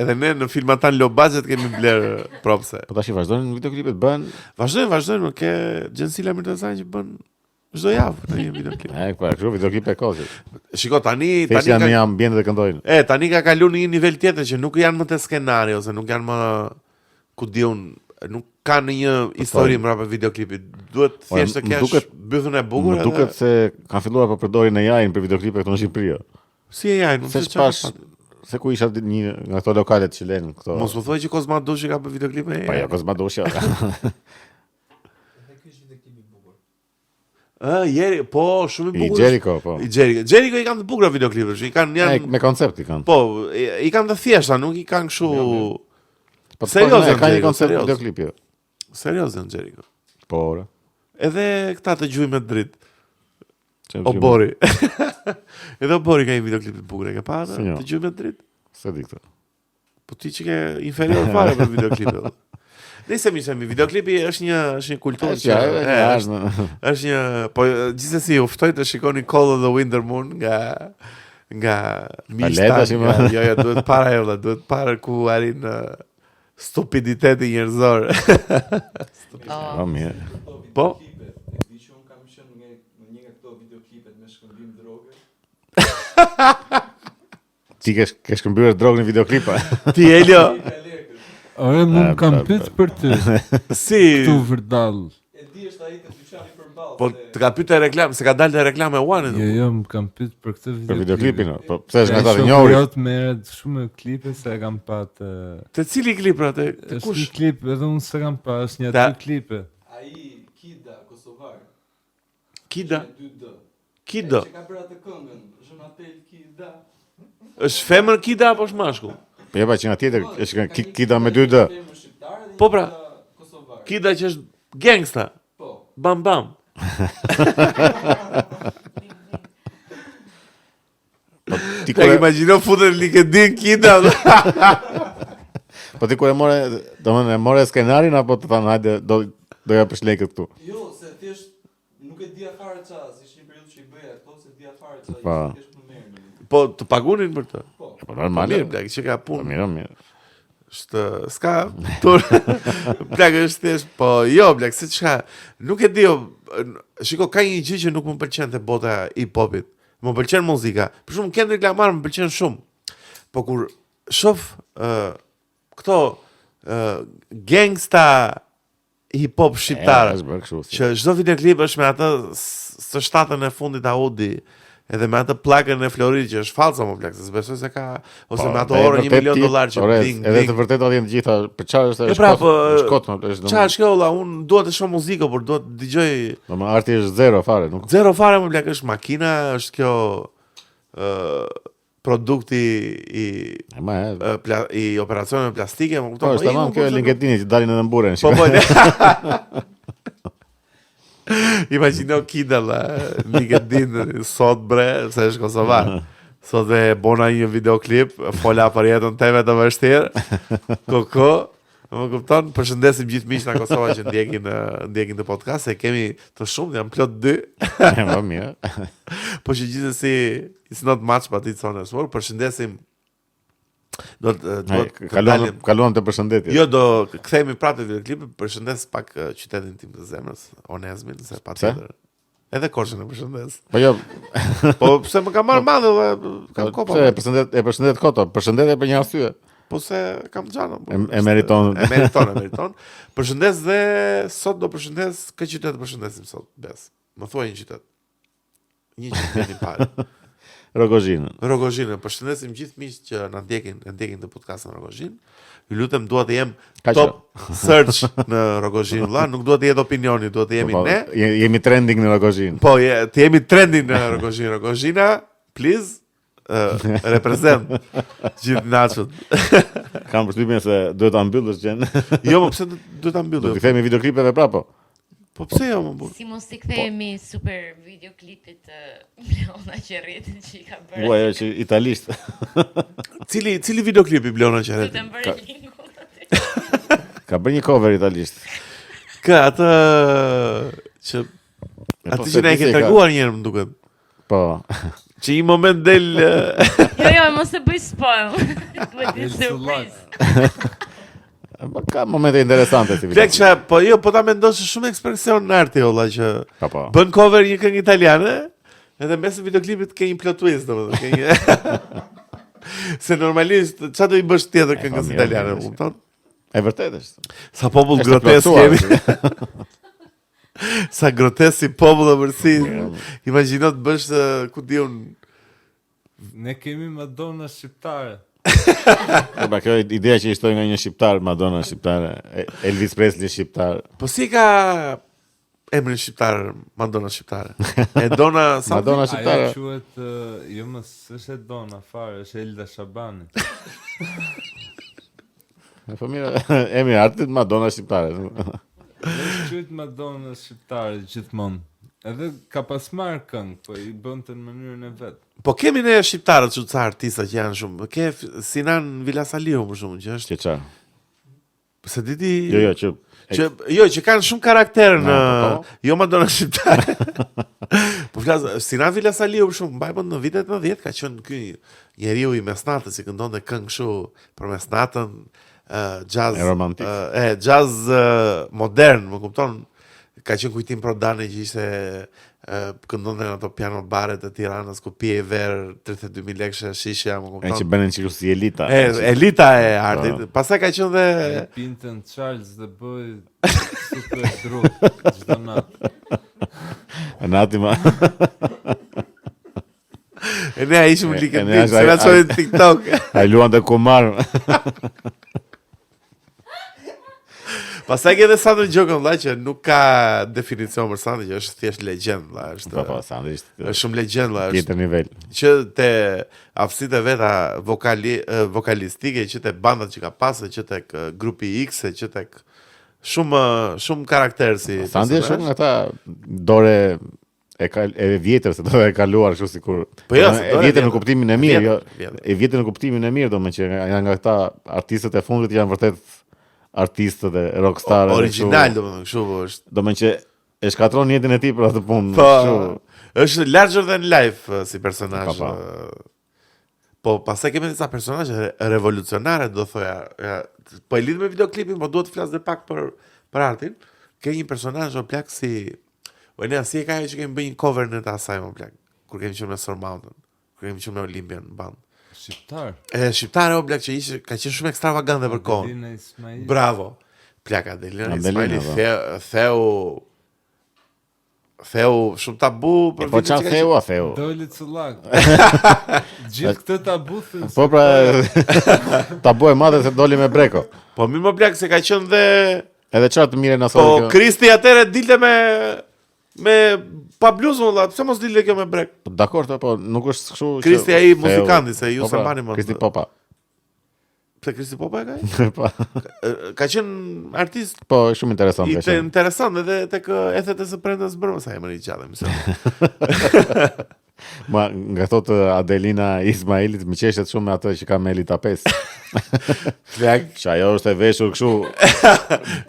edhe ne në filmat tan low budget kemi bler propse. Po tash vazhdojnë videoklipet bën. Vazhdojnë, ke Gjensila Mirtazan që bën çdo javë në një videoklip. Po, kështu videoklipe kosit. Shiko tani Tash janë në ambient dhe këndojnë. tani ka kaluar në një nivel tjetër që nuk janë më te skenari ose nuk janë më ku diun, nuk ka në një histori mbrapa videoklipit. Duhet thjesht të kesh bythun e bukur. Më duket se kanë filluar po përdorin AI-n për videoklipe këtu në Shqipëri. Si AI, nuk Se shpash se ku isha një nga ato lokalet që lënë këto. Mos më thuaj që Kozma Dushi ka bërë videoklipe. Pa ja Kozma Dushi. Jeri, po, shumë i I bukur. Jericho, po. Jericho i kanë të bukura videoklipet, i kanë janë Me koncept i kanë. po, i kanë të thjeshta, nuk i kanë kështu. Po serioz ka një Jericho, koncept serioz. videoklipi. Serioz janë Jericho. Po, ora. Edhe këta të gjuj me dritë. Çem O Bori. Edhe o Bori ka një videoklip të bukur, e ke parë? Si jo. Të gjuj me dritë. Se di këtë. Po ti që ke inferior fare për videoklipe. Nëse mi themi, videoklipi është një kulturë që është një, po gjithsesi u ftoj të shikoni Call of the Winter Moon nga Paleta, Mishta. Jo, duhet para ajo, duhet para ku arrin stupiditeti njerëzor. Po mirë. Po. Di që unë kam qenë në një nga këto videoklipet me shkëmbim droge. Ti ke shkëmbyer drogën në videoklipa. Ti Elio, Ore, më kam pyet për ty. si Tu vërdall. E di është ai të dyqani përballë. po të ka pyetur reklam, se ka dalë te reklama e One-it. Jo, më kam pyet për këtë Për videoklip. videoklipin, po pse është nga ata të njohur? Jot merret shumë me klipe se e kam patë. Te cili klip pra te Është kush? një klip edhe unë se kam pa, është një Ta- aty klipe. Ai Kida kosovar. Kida. 2D. Kido. Që ka bërë atë këngën, Jonatel Kida. Është femër Kida apo është mashkull? Po jeva që nga tjetër është Kida me 2D. Po pra. Kida që është gangsta. Po. Bam bam. Ti Ta kur imagjino futet në LinkedIn Kida. po ti kur e more, domethënë e more skenarin apo të thanë hajde do ja pësh lekët këtu. Jo, se thjesht nuk e dia fare çfarë, ishte një periudhë që i bëja ato, se dia fare çfarë, Pa. thjesht më merrni. Po të pagunin për të. Po. Po Po normal. mirë, plak, që ka Po punë. mirë. Është s'ka tur. Plak është thjesht, po jo, plak, se çka. Nuk e di, shiko, ka një gjë që nuk më pëlqen te bota e hip-hopit. Më pëlqen muzika. Për shembull, Kendrick Lamar më pëlqen shumë. Po kur shoh këto gangsta hip-hop shqiptar, Është bërë kështu. që çdo videoklip është me atë së shtatën e fundit Audi, edhe me atë plakën e Florit që është falsa më plak, se s'besoj se ka ose me ato orë $1 milion që ding Edhe të ding. vërtetë ato janë të gjitha për çfarë është E pra, po, shkot, është Çfarë është kjo valla? Unë dua të shoh muzikë, por dua të dëgjoj domethënë arti është zero fare, nuk zero fare më plak, është makina, është kjo produkti i operacioneve plastike, më Po, kupton? është tamam kjo LinkedIn që dalin edhe mburën. Po po. Imagjino Kida la LinkedIn sot bre, se është kosovar. Sot e bona një videoklip, fola për jetën teme të vështirë. Koko, më kupton? Përshëndesim gjithë miqtë nga Kosova që ndjekin të podcast, se kemi të shumë, jam plot 2. Po mirë. Po që gjithsesi it's not much but it's honest work. Përshëndesim. Do Kaluam të përshëndetje. Jo, do kthehemi prapë te videoklipi, përshëndes pak qytetin tim të zemrës, Onezmin, se patjetër. Edhe Korçën e përshëndes. Po jo, Po pse më ka marrë madhe dhe kam kopa. pse e përshëndet Koto, përshëndetje për një arsye. Po se kam xhanë. E meriton. E meriton. Përshëndes dhe sot do përshëndes kë qytet të përshëndesim sot, Bes. Më thuaj një qytet. Një qytet i parë. Rogozhinën. Rogozhinë, përshëndesim gjithë miqtë që na ndjekin të podcastin Rogozhin. Ju lutem, dua të jem Ka top search në Rogozhin, valla, nuk dua të jetë opinioni, dua të jemi ne. Jemi trending në Rogozhinë. Po, të jemi trending në Rogozhin. Rogozhina, please, represent gjithë naçët. Kam përshtypjen se duhet ta mbyllësh gjën. Jo, më pse duhet ta Do mbyllë? të kthehemi videoklipeve prapo. Po pse jo më burr? Si mos i kthehemi super videoklipit të Bleona Qerritit që i ka bërë. Ua, ajo që italisht. Cili videoklip i Bleona Do Qerreti? të bërë linkun. Ka bërë një cover italisht. Ka atë që po atë se që na e ti ke se ka- treguar një herë më duket. Po. Që një moment del Jo, mos e bëj spoil. Duhet të surprizë. Po ka momente interesante si Plek që, po jo, po ta mendosh shumë ekspresion në arti olla që Po. bën cover një këngë italiane, edhe mes videoklipit ke një plot twist, domethënë, ke një se normalisht çfarë do i bësh tjetër këngës mirë, italiane, mirë, kupton? E vërtet është. Sa popull Është grotesk plotësuar, kemi. Sa grotesk si popull vërsi. Imagjino të bësh ku diun Ne kemi Madonna shqiptare. Po kjo ideja që i shtoi nga një shqiptar, Madonna shqiptare, Elvis Presley shqiptar. po si ka emrin shqiptar, Madonna shqiptare. E dona sa Madonna Ajo shqiptare. quhet, jo më s'është e Dona fare, është Elda Shabani. Po mirë, emri i artit Madonna shqiptare. Është quhet Madonna shqiptare gjithmonë. Edhe ka pas marrë këngë, po i bënte në mënyrën e vet. Po kemi ne shqiptarët që ca artista që janë shumë. Ke Sinan Villasaliu për shkakun që është. Që çfarë? Se diti Jo, që që kanë shumë karakter në po. jo Madonna shqiptare. Po flas Sinan Villasaliu për shkakun, mbaj po në vitet 90 ka qenë ky njeriu i mesnatës që këndonte këngë kështu për mesnatën, jazz E romantik. Jazz modern, më kupton? Ka qenë kujtim Prodani që ishte këndonte në ato piano baret e Tiranës ku pije verë 32.000 lekë shisha, më e kupton? që bënen që si elita. Elita e artit. Pastaj ka qenë dhe E pintën Charles dhe bëj super druk çdo natë. Nati ma. e ne ishim E likë ne ditë, se na ai- çoi TikTok. Ai luan te kumar. Pastaj ke edhe Sandro Gjokën vëlla që nuk ka definicion për Sandro, që është thjesht legjend vëlla, Po, Sandri është shumë legjend vëlla, është tjetër nivel. që te aftësitë e veta vokalistike, që te bandat që ka pasur, që tek grupi X, që tek shumë karakter si Sandri është personazh. shumë nga ata dore e vjetër se do e kaluar kështu sikur. Po jo, e se dore vjetër vjetër. në kuptimin e mirë, jo. Vjetër. E vjetër në kuptimin e mirë, domethënë që janë nga këta artistët e fundit janë vërtet artistët e rockstar Original, domethënë, kështu është. domethënë që e shkatron jetën e tij për atë punë. Po, kështu. është larger than life si personazh. Po. Po, pastaj kemi disa personazhe revolucionare, do thoja. Po e lidh me videoklipin, po duhet të flas edhe pak për artin. Ke një personazh o plak si ne si e ka ajo që kemi bërë një cover në të asaj o plak, kur kemi qenë me Sor Mountain, kur kemi qenë me Olympian band. Shqiptar. Shqiptare o plak që ka qenë shumë ekstravagante për kohën. Adelina Ismail. Bravo. Plak Adelina Adelina, Ismaili, theu shumë tabu për Po vitin që çfarë ka theu a theu? Doli Cullak. Gjithë këtë tabuthin. Po pra tabu e madhe se doli me breko. Po mirë më plak se ka qenë dhe Edhe çfarë të mirë na po sot kjo. Kristi atëre dilte me pa bluzën valla, pse mos dilte kjo me brek? Po dakor, po nuk është kështu. që Kristi ai theu- muzikanti, se ju Po, se pra, mbani më. Kristi Popa. Pse Kristi Popa e ka? Po, Ka qenë artist po shumë interesant ka qenë. interesant edhe tek ethet e së prendës brëm sa emri i gjatë më. Ma nga thotë Adelina Ismailit më qeshet shumë me atë që ka me Elita 5. Plak Që ajo është e veshur kështu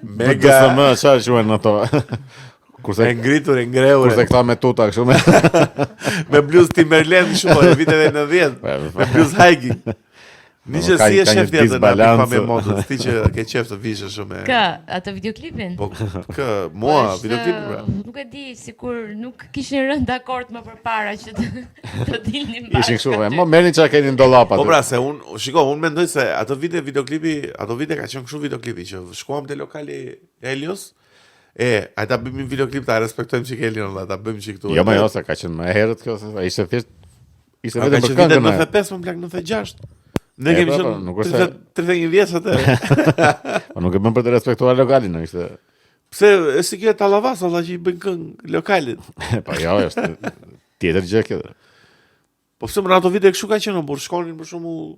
mega BDSM, çfarë quhen ato? e ngritur, e ngrehur. Kurse këta me tuta kështu me Me bluz Timberland shumë në vitet e 90. Me bluz hiking. Niçi ka- si e ka një shef tjetër në disbalancë. pa me modës, ti që ke qef të vishë shumë. Ka atë videoklipin? Po mua Është, videoklipin pra. Nuk e di, sikur nuk kishin rënë dakord më përpara që të dilnin bashkë. ishin kështu. Mo merrni çka keni në dollap Po aty. pra se unë mendoj se ato vite ka qenë kështu videoklipi që shkuam te lokali Helios. A ta bëjmë një videoklip ta respektojmë që Helion valla, ta bëjmë që këtu. Jo më jo se ka qenë më herët kjo se ishte thjesht ishte Ka vetëm për qenë vitet këngën. 95 më plak 96. Ne kemi po, qenë nuk është 31 vjeç atë. Po nuk e bën për të respektuar lokalin, ishte. Pse është kjo Tallavas valla që i bën këngë lokalit. Po jo, është tjetër gjë kjo. Po pse më në ato vite kështu ka qenë, por shkonin për shembull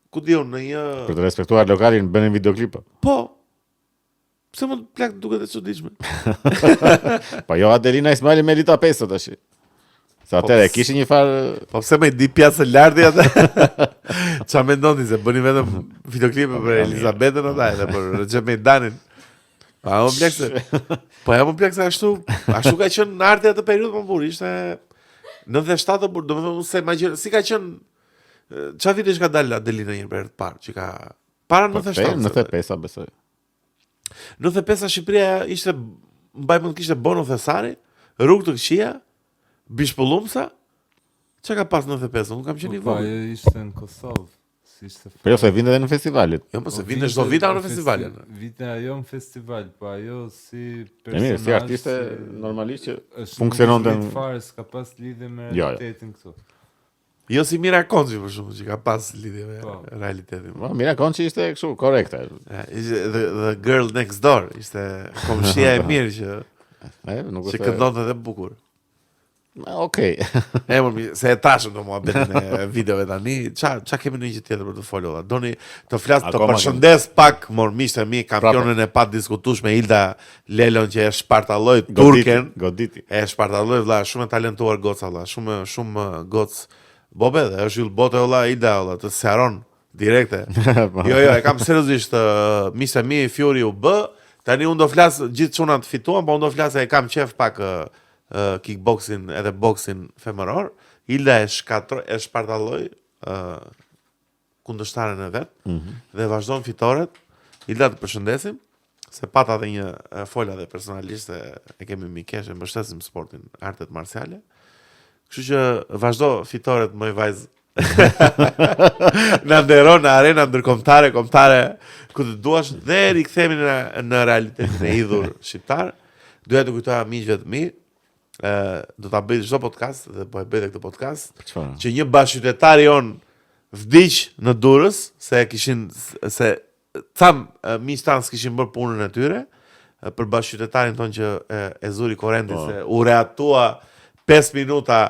ku diun në një Për të respektuar lokalin bënin videoklip. po Pse mund plak duket e çuditshme. Po jo Adelina Ismaili me Lita Peso tash. Sa atëre kishin një farë Po pse më di pjasë lartë atë? Ç'a mendoni se bëni vetëm videoklipe për Elizabetën ata edhe për Recep Mejdanin? Pa më plak se. Po ja më plak se ashtu ka qenë në arte atë periudhë më burr, ishte 97 burr, domethënë se imagjino si ka qenë ç'a vitesh ka dalë Adelina një herë të parë, që ka para 97. 95 besoj. 95 Shqipëria ishte mbaj mund kishte Bono Thesari, Rrugë të Këqija, Bishpëllumsa. Çka ka pas 95? Unë kam qenë i Po, vogël. ajo ishte në Kosovë. Si ishte. Po jo se vinte edhe në festivalet. Jo, mos e vinte çdo vit në festivalin. Vite ajo në festival, po ajo si E mirë, si personazh. artiste normalisht që është funksiononte nuk fare, s'ka pas lidhje me Jo, jo. realitetin këtu. Jo si Mira Konxhi për shkakun, që ka pas lidhje me Po. realitetin. Po Mira Konçi ishte kështu korrekte. Ishte the girl next door, ishte komshia e mirë Nuk që është. këndonte edhe bukur. Okej. E më se e trashëm në muhabetin e videove tani, qa kemi në një gjë tjetër për të folur? Doni të flas të Akoma përshëndes pak miqtë e mi, kampionën e pa diskutueshme Hilda Lelon që e shpartalloi turken. Goditi. E shpartalloi vlla, shumë e talentuar goca vlla, shumë goc. Bobe, dhe është yll bote valla Hilda vlla, të sjaron direkte. Jo, e kam seriozisht miqtë e mi Fjori u bë. Tani unë do flas gjithë çunat fituan, po unë do flas se e kam qef pak kickboxing edhe boxing femëror. Hilda e shpartalloi kundërshtaren e vet dhe vazhdon fitoret. Hilda, të përshëndesim se pata dhe një fola dhe personalisht e kemi mikesh, e mbështesim sportin, artet marciale. Kështu që vazhdo fitoret më i vajz. Në nderon në arena ndërkombëtare, kombëtare, ku të duash dhe rikthehemi në realitetin e idhur shqiptar. Doja të kujtoja miqve të mi, do ta bëj çdo podcast dhe po e bëj këtë podcast, Çfarë? që një bashkëqytetar i on vdiq në Durrës se tham miq tanë s'kishin bërë punën e tyre për bashkëqytetarin ton që e zuri korrenti se u reatua 5 minuta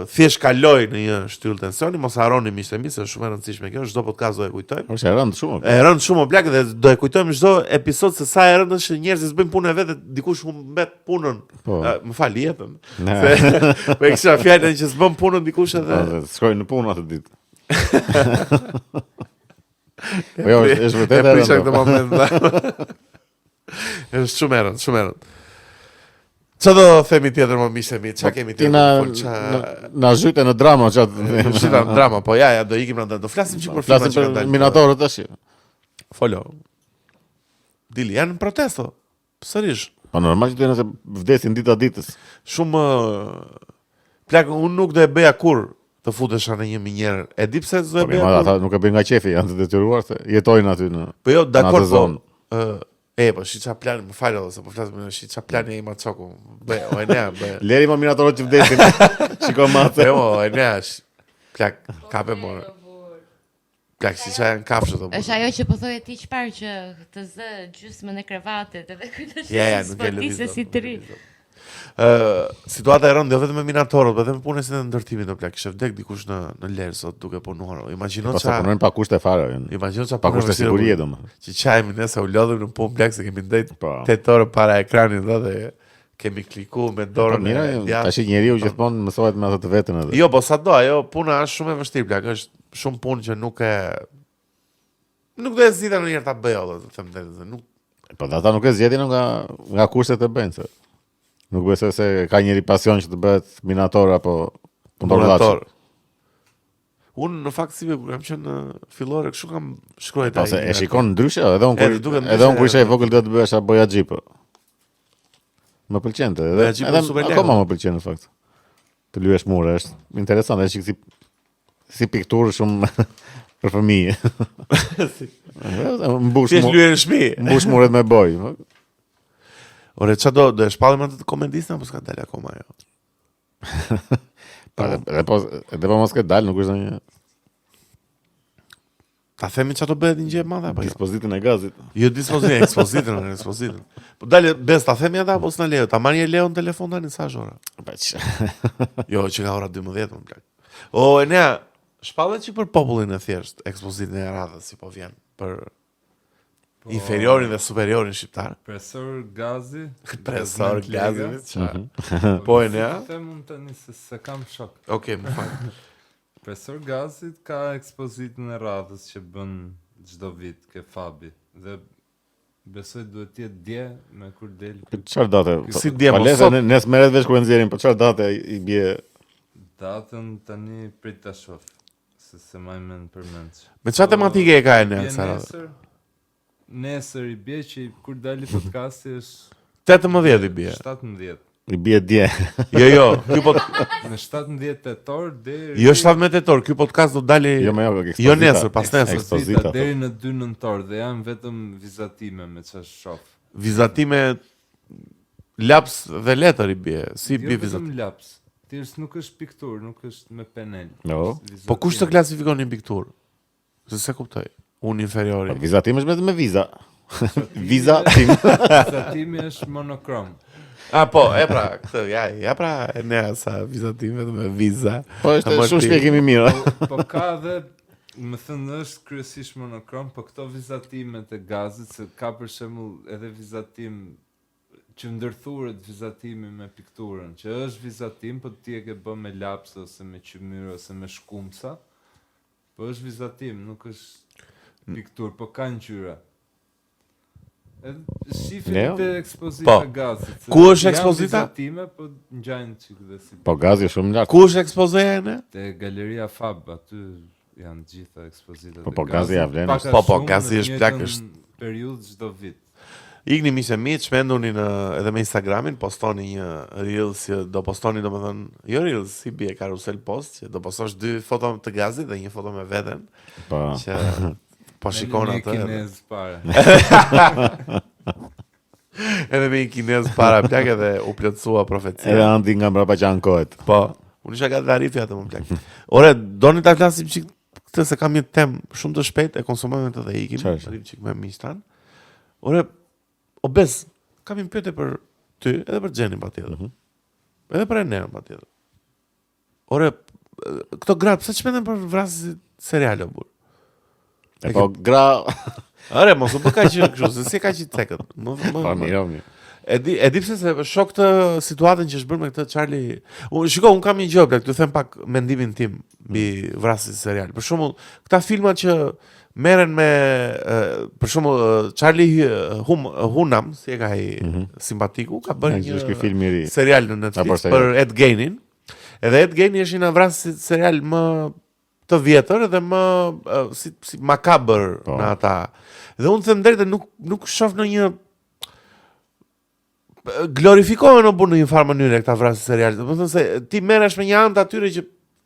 thjesht kaloi në një shtyllë tensioni. Mos harroni miqtë e mi se është shumë e rëndësishme kjo, çdo podcast do e kujtojmë. Është e rëndë shumë. E rënd shumë o plak dhe do e kujtojmë çdo episod se sa e rënd është që njerëzit bëjnë punën e vet dhe dikush humbet punën. Po. Më fal, i jepem. Ne. Se po e kisha fjalën që s'bën punën dikush edhe Shkoj në punë atë ditë. Po jo, është vërtet e e prisha këtë rëndë. moment. Është shumë e rënd, shumë e rënd. Qa do themi tjetër më miqtë e mi? Qa kemi Ti tjetër? na zhyte në drama çat. Shita në drama, po ja, do ikim në do flasim që për filmat Flasim që kanë për dalë. minatorët tash. Folo. Dili, janë në protesto. Sërish. Po normal që të nëse vdesin dita ditës. Shumë plak, unë nuk do e bëja kur të futesha në një minjer. E di pse s'do e Po bëja mirë, ata kur? nuk e bëjnë nga qefi, janë të detyruar se jetojnë aty në. Po jo, dakor, atë po. zonë. Po shi qa plani, më falë edhe se po flasim me shi qa plani e ima çoku. Bëj, o e nea, bëj. Leri më minatorët që vdesin. Shiko mace. Jo, o e nea, plak, kape more. Plak, si qa janë kafshët o. Është ajo që po thoje ti çfarë që të zë gjysmën e krevatit edhe kujtosh. Ja, nuk e lëviz. se si të ri. Situata e rëndë, jo vetëm me minatorët, po edhe me punën e ndërtimit do plak. Kishte vdek dikush në Lerë sot duke punuar. Imagjino Po sa qa, punojnë pa kushte fare. imagjino qa Pa kushte sigurie domethënë. Që qajmi nëse u lodhëm në punë plak se kemi ndejt Po. 8 orë para ekranit dhe kemi kliku me Po dorën mira, djathtë. tash njeriu gjithmonë mësohet me ato të vetën edhe. Jo, po sa do, ajo puna është shumë e vështirë plak, është shumë punë që nuk do e zgjidha ndonjëherë ta bëj olla, të them drejtën, nuk Po ata nuk e zgjedhin nga kushtet e bëjnë se. Nuk besoj se ka njëri pasion që të bëhet minator apo punëtor. donator. Unë në fakt si kur kam qenë fillore kështu kam shkruar Po se e shikon ndryshe, edhe Edhe duket ndryshe, edhe unë kur isha i edhe. vogël do të bëhesh apo Bojaxhi po. Më pëlqente, edhe Bojaxhi po super lehtë. akoma më pëlqen në fakt. Të lyesh mure, është interesant, është si pikturë shumë për fëmijë. Mbush Ti je lyer në shtëpi. mbush muret me boj. Ore, qa do e shpallim atë të komendistin apo s'ka dalë akoma ajo? Edhe po mos ke dalë, nuk është një Ta themi qa do bëhet një gjë e madhe apo jo? dispozitën e gazit. Jo ekspozitën. Po dalë bes ta themi ata apo s'na lejo? Ta marrë Leo në telefon tani sa është ora? Jo, që ka ora 12 më plak. O, Enea, shpallet që për popullin e thjesht, ekspozitën e radhës si po vjen për Inferiorin dhe superiorin shqiptar. Profesor Gazi. Profesor Gazi. çfarë? Po e ne? Them unë tani se kam shok. Okej, më fal. Profesor Gazi ka ekspozitën e radhës që bën çdo vit ke Fabi dhe besoj duhet të jetë dje me kur del. Çfarë date? Si dje, mos Palesa sot. nes merret vesh kur e nxjerrin, po çfarë date i bie? Datën tani prit ta shoh. Se më mend përmend. Me çfarë tematike e ka e ne? Bie Sara? Nesër i bie që kur dali podcasti është 18 i bie. 17. I bie dje. Jo, ky Në 17 tetor deri jo 17 tetor, ky podcast do dali Jo më jo, jo nesër, pas nesër. Ekspozita. deri në 2 nëntor dhe janë vetëm vizatime me çfarë shoh. Vizatime laps dhe letër i bie. Si Jo bie vetëm vizat? laps. Thjesht nuk është pikturë, nuk është me penel. Jo. Është vizatime. Po kush të klasifikon një pikturë? Se kuptoj. Unë inferiori. Po vizatim është vetëm me viza. Viza tim. Vizatimi është monokrom. Ah, po, e pra, këtë, ja pra, e ne sa vizatim vetëm me viza. Po është Amorti. shumë shpjegim i mirë. Po ka dhe më thënë është kryesisht monokrom, po këto vizatimet e Gazit se ka për shembull edhe vizatim që ndërthuret vizatimi me pikturën, që është vizatim, po ti e ke bë me laps ose me qymyr ose me shkumsa. Po është vizatim, nuk është pikturë, po ka ngjyra. Edhe shifin Ne? te ekspozita Po. Gazit. se Ku është janë ekspozita? Vizatime, po ngjajnë çik dhe si. Po gazi është shumë lart. Ku është ekspozoja e ne? Te Galeria Fab, aty janë gjitha ekspozitat. Po, e po, Gazi ja vlen, Pak a Po, shumë Gazi në është të plak, njëjtën periudhë çdo vit. Ikni miqë e mi, shpenduni në edhe me Instagramin, postoni një reels që do postoni domethënë, jo reels, si bie karusel post, që do postosh 2 foto të Gazit dhe një foto me veten, Po. që po shikon Me atë. një kinez pare. Edhe me një kinez para plak edhe u plotësua Edhe profecia. andi nga mbrapa që ankohet. Po, unë isha gati Arifi atë më plak. Ore, doni ta flasim çik këtë se kam një temë shumë të shpejtë, e konsumojmë këtë dhe ikim. Çfarë është? Arrim çik me miqtan. Ore, obez, kam një pyetje për ty, edhe për Xhenin patjetër. Edhe për Enern patjetër. Ore, këto gratë pse çmenden për vrasësit seriale o burr? E po gra. Ore, mos u bë kaq kështu, se si ka qit cekët. Po mirë, mirë. E di pse se shok të situatën që është bërë me këtë Charlie. Unë kam një gjë plak, t'ju them pak mendimin tim mbi vrasësit serial. Për shembull, këta filmat që merren me për shembull Charlie Hunnam, si e ka ai simpatiku, ka bërë Që është ky një film i ri. serial në Netflix për Ed Geinin. Edhe Ed Geini është një nga vrasësit serial më të vjetër edhe më si makabër Po. në ata. Dhe unë them drejtë nuk shoh në një glorifikohen o burë në një farë mënyrë këta vrasë seriale. Do të thënë se ti merresh me një anë të atyre që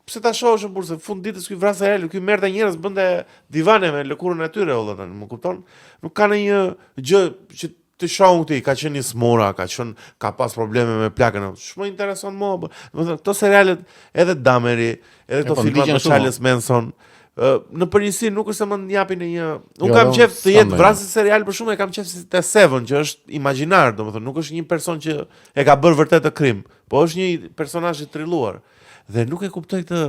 pse ta shohësh burë se fund ditës ky vrasë seriale, ky merrte njerëz bënte divane me lëkurën e tyre olla tani, më kupton? Nuk ka ndonjë gjë që të shohun ti, ka qenë një smura, ka pas probleme me plakën. Shumë intereson mua. Do të thënë këto serialet edhe Dameri, edhe këto po, filmat ndiqen me shumë. Charles Manson, në përgjithësi nuk është se më japin në një unë Jo, kam jo, qef të jetë s'kam vrasë serial për shumë e kam qef si te Seven që është imagjinar, domethënë nuk është një person që e ka bërë vërtet të krim, po është një personazh i trilluar. Dhe nuk e kuptoj këtë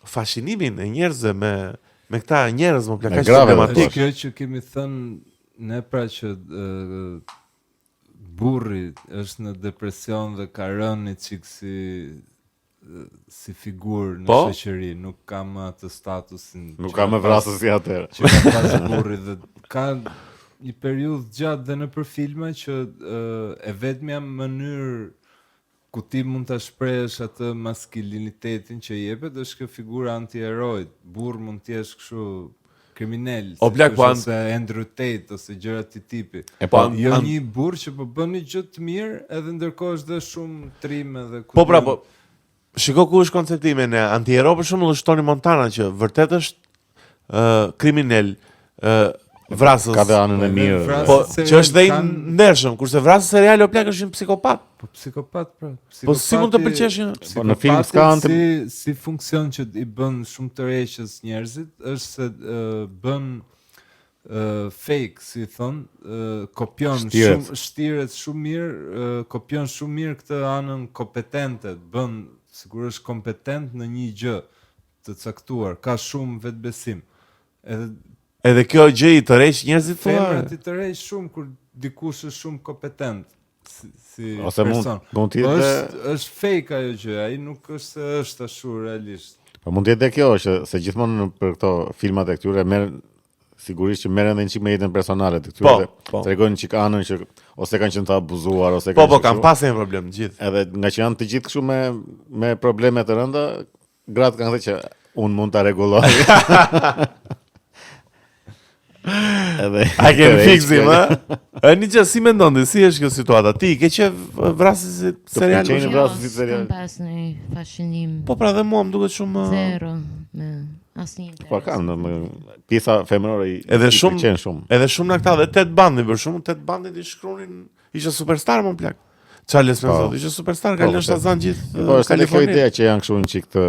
fascinimin e njerëzve me këta njerëz më Me plakaq grave, problematik. Është kjo që kemi thënë ne pra që burri është në depresion dhe ka rënë çik si figurë në Po? shoqëri, nuk ka më atë statusin. Nuk që ka më pas- vrasës si atëherë. Që ka pas burri dhe ka një periudhë gjatë dhe në për filma që e vetmja mënyrë ku ti mund ta shprehësh atë maskulinitetin që jepet është kjo figura anti-heroit. Burr mund të jesh kështu kriminal, O, plak, po, ose Andrew Tate ose gjëra të tipi. E po, Jo një burr që po bën një gjë të mirë edhe ndërkohë është dhe shumë trim edhe ku Po pra, diun. po shiko ku është koncepti me ne. Antihero për shembull është Tony Montana që vërtet është kriminal, vrasës. ka dhe anën e Edhe mirë. vrasës Po, serial që është dhe i kanë- ndershëm, kurse vrasës seriale o plak është një psikopat. Po psikopat pra. Po si mund të pëlqesh një? Po, në film s'ka anë si funksion që i bën shumë tërheqës njerëzit është se bën fake, si thon, kopjon Shtiret. shumë shtiret shumë mirë, kopjon shumë mirë këtë anën kompetente, bën sigurisht kompetent në një gjë të caktuar, ka shumë vetbesim. Edhe Edhe kjo gjë i tërheq njerëzit Femrat thua. i tërheq shumë kur dikush është shumë kompetent si Ose person. mund të Po jetë është fake ajo gjë, ai nuk është se është ashtu realisht. po mund të jetë kjo se gjithmonë për këto filmat e këtyre sigurisht që merren edhe një çik me jetën personale të këtyre. Po. Tregojnë çik anën që ose kanë qenë të abuzuar ose Po, kanë kanë pasur një problem të gjithë. edhe nga që janë të gjithë kështu me probleme të rënda, gratë kanë thënë që unë mund ta rregulloj. Edhe A kemi fiksim, ha? Një gjë, si mendon ti, si është kjo situata? Ti ke qef vrasësi serial? pëlqejnë për shembull? vrasësit si serial. S'kam pas në fascinim. Po pra dhe mua më duket shumë Zero. Me asnjë interes. Po kanë pjesa femërore Edhe i shumë- pëlqen shumë. edhe shumë nga këta dhe Ted Bundy për shkakun Ted Bundy i shkruanin ishte superstar më plak. Charles Manson ishte superstar, ka Po, lënë Shazam gjithë Po është edhe kjo Kaliforni. ideja që janë kështu një çik të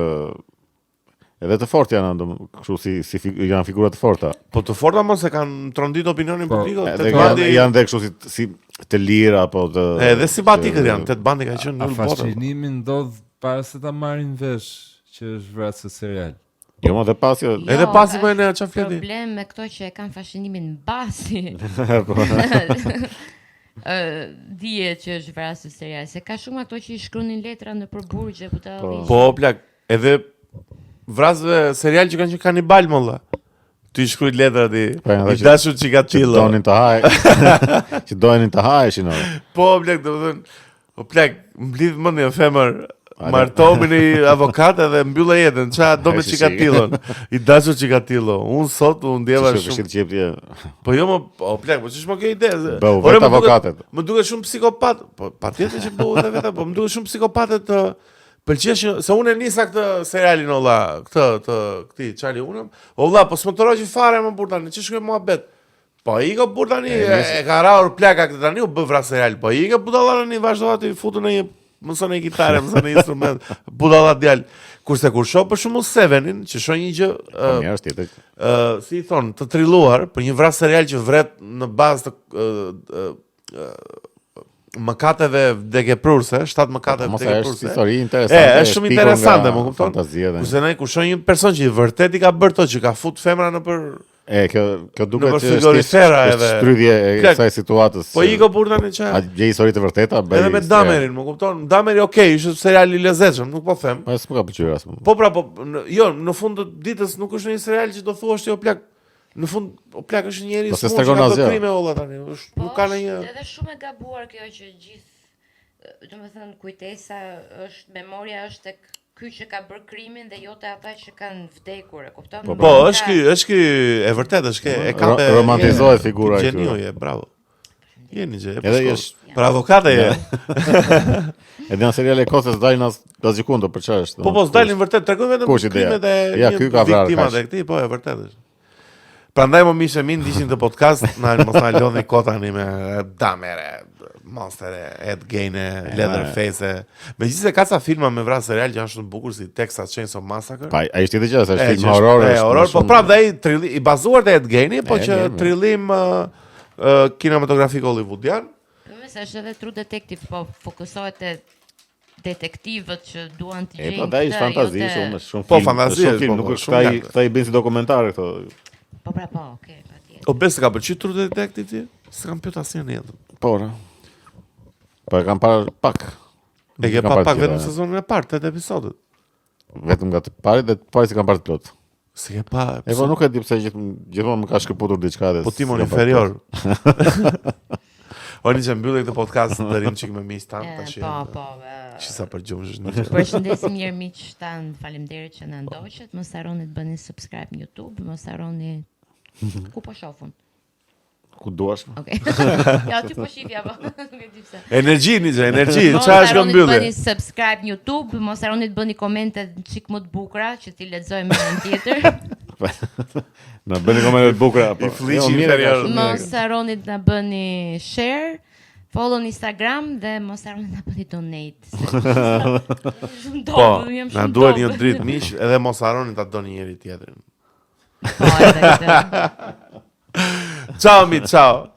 edhe të fortë janë kështu janë figura të forta. Po të forta mos e kanë trondit opinionin Po, publik. Edhe Ted Bundy janë dhe kështu si të lira apo të edhe simpatikët janë. Ted Bundy ka qenë A në botë. fascinimi ndodh para se ta marrin vesh që është vrasë serial. Jo, më dhe pas jo. Edhe pasi më në çfarë fleti. Problem me këto që e kanë fascinimin mbasi. Po. Dihet që është vrasë serial, se ka shumë ato që i shkruanin letra në përburgje butalli. Po plak, edhe vrasëve serial që kanë qenë kanibal më valla. Ti shkruaj letra ti. Po, janë I që- dashur Që Çikatillo. donin të haj. Që donin të hajshin. Po plak, domethënë, o plak, mblidh mendja femër. Martohemi në avokat edhe mbyllë jetën. Ça do me E, si, si. Çikatillon. I dashur Çikattillo. Unë sot u ndjeva Që shumë. këshit qepti. Po jo më, o plak, po ç'është më kjo ide? Bëu Ore, vetë më duket- avokatet. Më duket shumë psikopat. Po patjetër që bëu edhe vetë, po më duket shumë psikopate të pëlqeshin se unë e nisa këtë serialin olla, këti Charlie Unam. Olla, po s'më tëroj që fare më burr tani, ç'është kjo muhabet? Po i ka burr tani, e ka raur plaka këtë tani u bë vras serial. Po i ka budalla tani vazhdova ti futu në një mëson një kitare, mëson një instrument, budalla djal. Kurse kur shoh për shembull Sevenin, që shoh një gjë Po mirë është tjetër. si i thon, të trilluar për një vras serial që vret në bazë të mëkateve vdekjeprurse, 7 mëkate Mos është vdekjeprurse. histori interesante. Është shumë interesante, më kupton? Fantazia dhe. Kurse ne kur shoh një person që i vërtet i ka bërë to, që ka fut femra në për Kjo duket Nëpër që është frigorifera është edhe. shtrydhje e Plak, kësaj situatës. po i ka burr tani A çfarë? gjej histori të vërteta, bëj. Edhe me Damerin, më kupton? Dameri okay, ishte serial i lezetshëm, nuk po them. Po s'më ka pëlqyer as. Po pra, po jo, në fund të ditës nuk është një serial që do thuash ti o plak. Në fund o plak është një njerëz Po se smur s'tregon që ka asgjë. bërë krime olla tani. Nuk ka ndonjë. Edhe shumë e gabuar kjo që gjithë, domethënë kujtesa është, memoria është tek ky që ka bërë krimin dhe jo te ata që kanë vdekur, e kupton? Po, është ky e vërtet është kjo, e ka Romantizohet figura e Geniu këtyre. je, bravo. Jeni gjë. Edhe jesh Për avokate je. edhe në seriale kosës dalin as gjikundo për çfarë është. Po s'dalin vërtet, tregojnë vetëm Kush ideja? krimet e Ja, një ky ka vrarë viktimat kaq. e këtij, po e vërtet është. Prandaj më mishë min dishin të podcast, mos na lodhni kotani me Damere, Monster, Ed Gein, Leatherface. Megjithëse ka ca filma me vrasë serial që janë shumë bukur si Texas Chainsaw Massacre. Pa, ai është tjetër gjë, se është E, film që është- horror. e, është horror, më po shumë- prapë dhe ai i bazuar te Ed Geini, po E, që mirë. trillim kinematografik hollywoodian. Nëse është edhe True Detective, po fokusohet te detektivët që duan të E, gjejnë. po dai është këtë, fantazi, jo te- shumë, është shumë Po, film. fantazi është shumë është, film, po, nuk po, është shumë këta i- lart. këta i bëjnë si dokumentare këto. Po pra, po, okay, patjetër. O besë ka pëlqyer True Detective ti? S'kam pyet asnjë në jetë. Po, ra. Po e kam parë pak. E ke Kam pa parë pak tjera, vetëm sezonin e parë, 8 episodët. vetëm nga të parit dhe të parit si kam parë të plot. Si ke pa? E po nuk e di pse gjithmonë më ka shkëputur diçka dhe. Po timon s'kam parë inferior. plot. Oni që mbylli këtë podcast të rrim çik me miq tan tash. Po, po. Çisa për gjumsh është. Përshëndesim mirë miq tan, faleminderit që na ndoqët. Mos harroni të bëni subscribe në YouTube, mos harroni ku po shohun. Ku duash? Okej. Ja ti po shifja po. Nuk e di pse. Energji, energji, Mos çfarë është harroni të mbylli? bëni subscribe në YouTube, mos harroni të bëni komente çik më të bukura që ti lexojmë në tjetër. Na bëni komente të bukura apo. I fliqi Jo, mirë, inferior. ka shumë mirë. Mos harroni të na bëni share, follow në Instagram dhe mos harroni të na bëni donate. Shumë Po, dobë, jam na shumë duhet dobë. një dritë miq, edhe mos harroni ta doni njëri tjetrin. Po, edhe këtë. Ciao mi, ciao.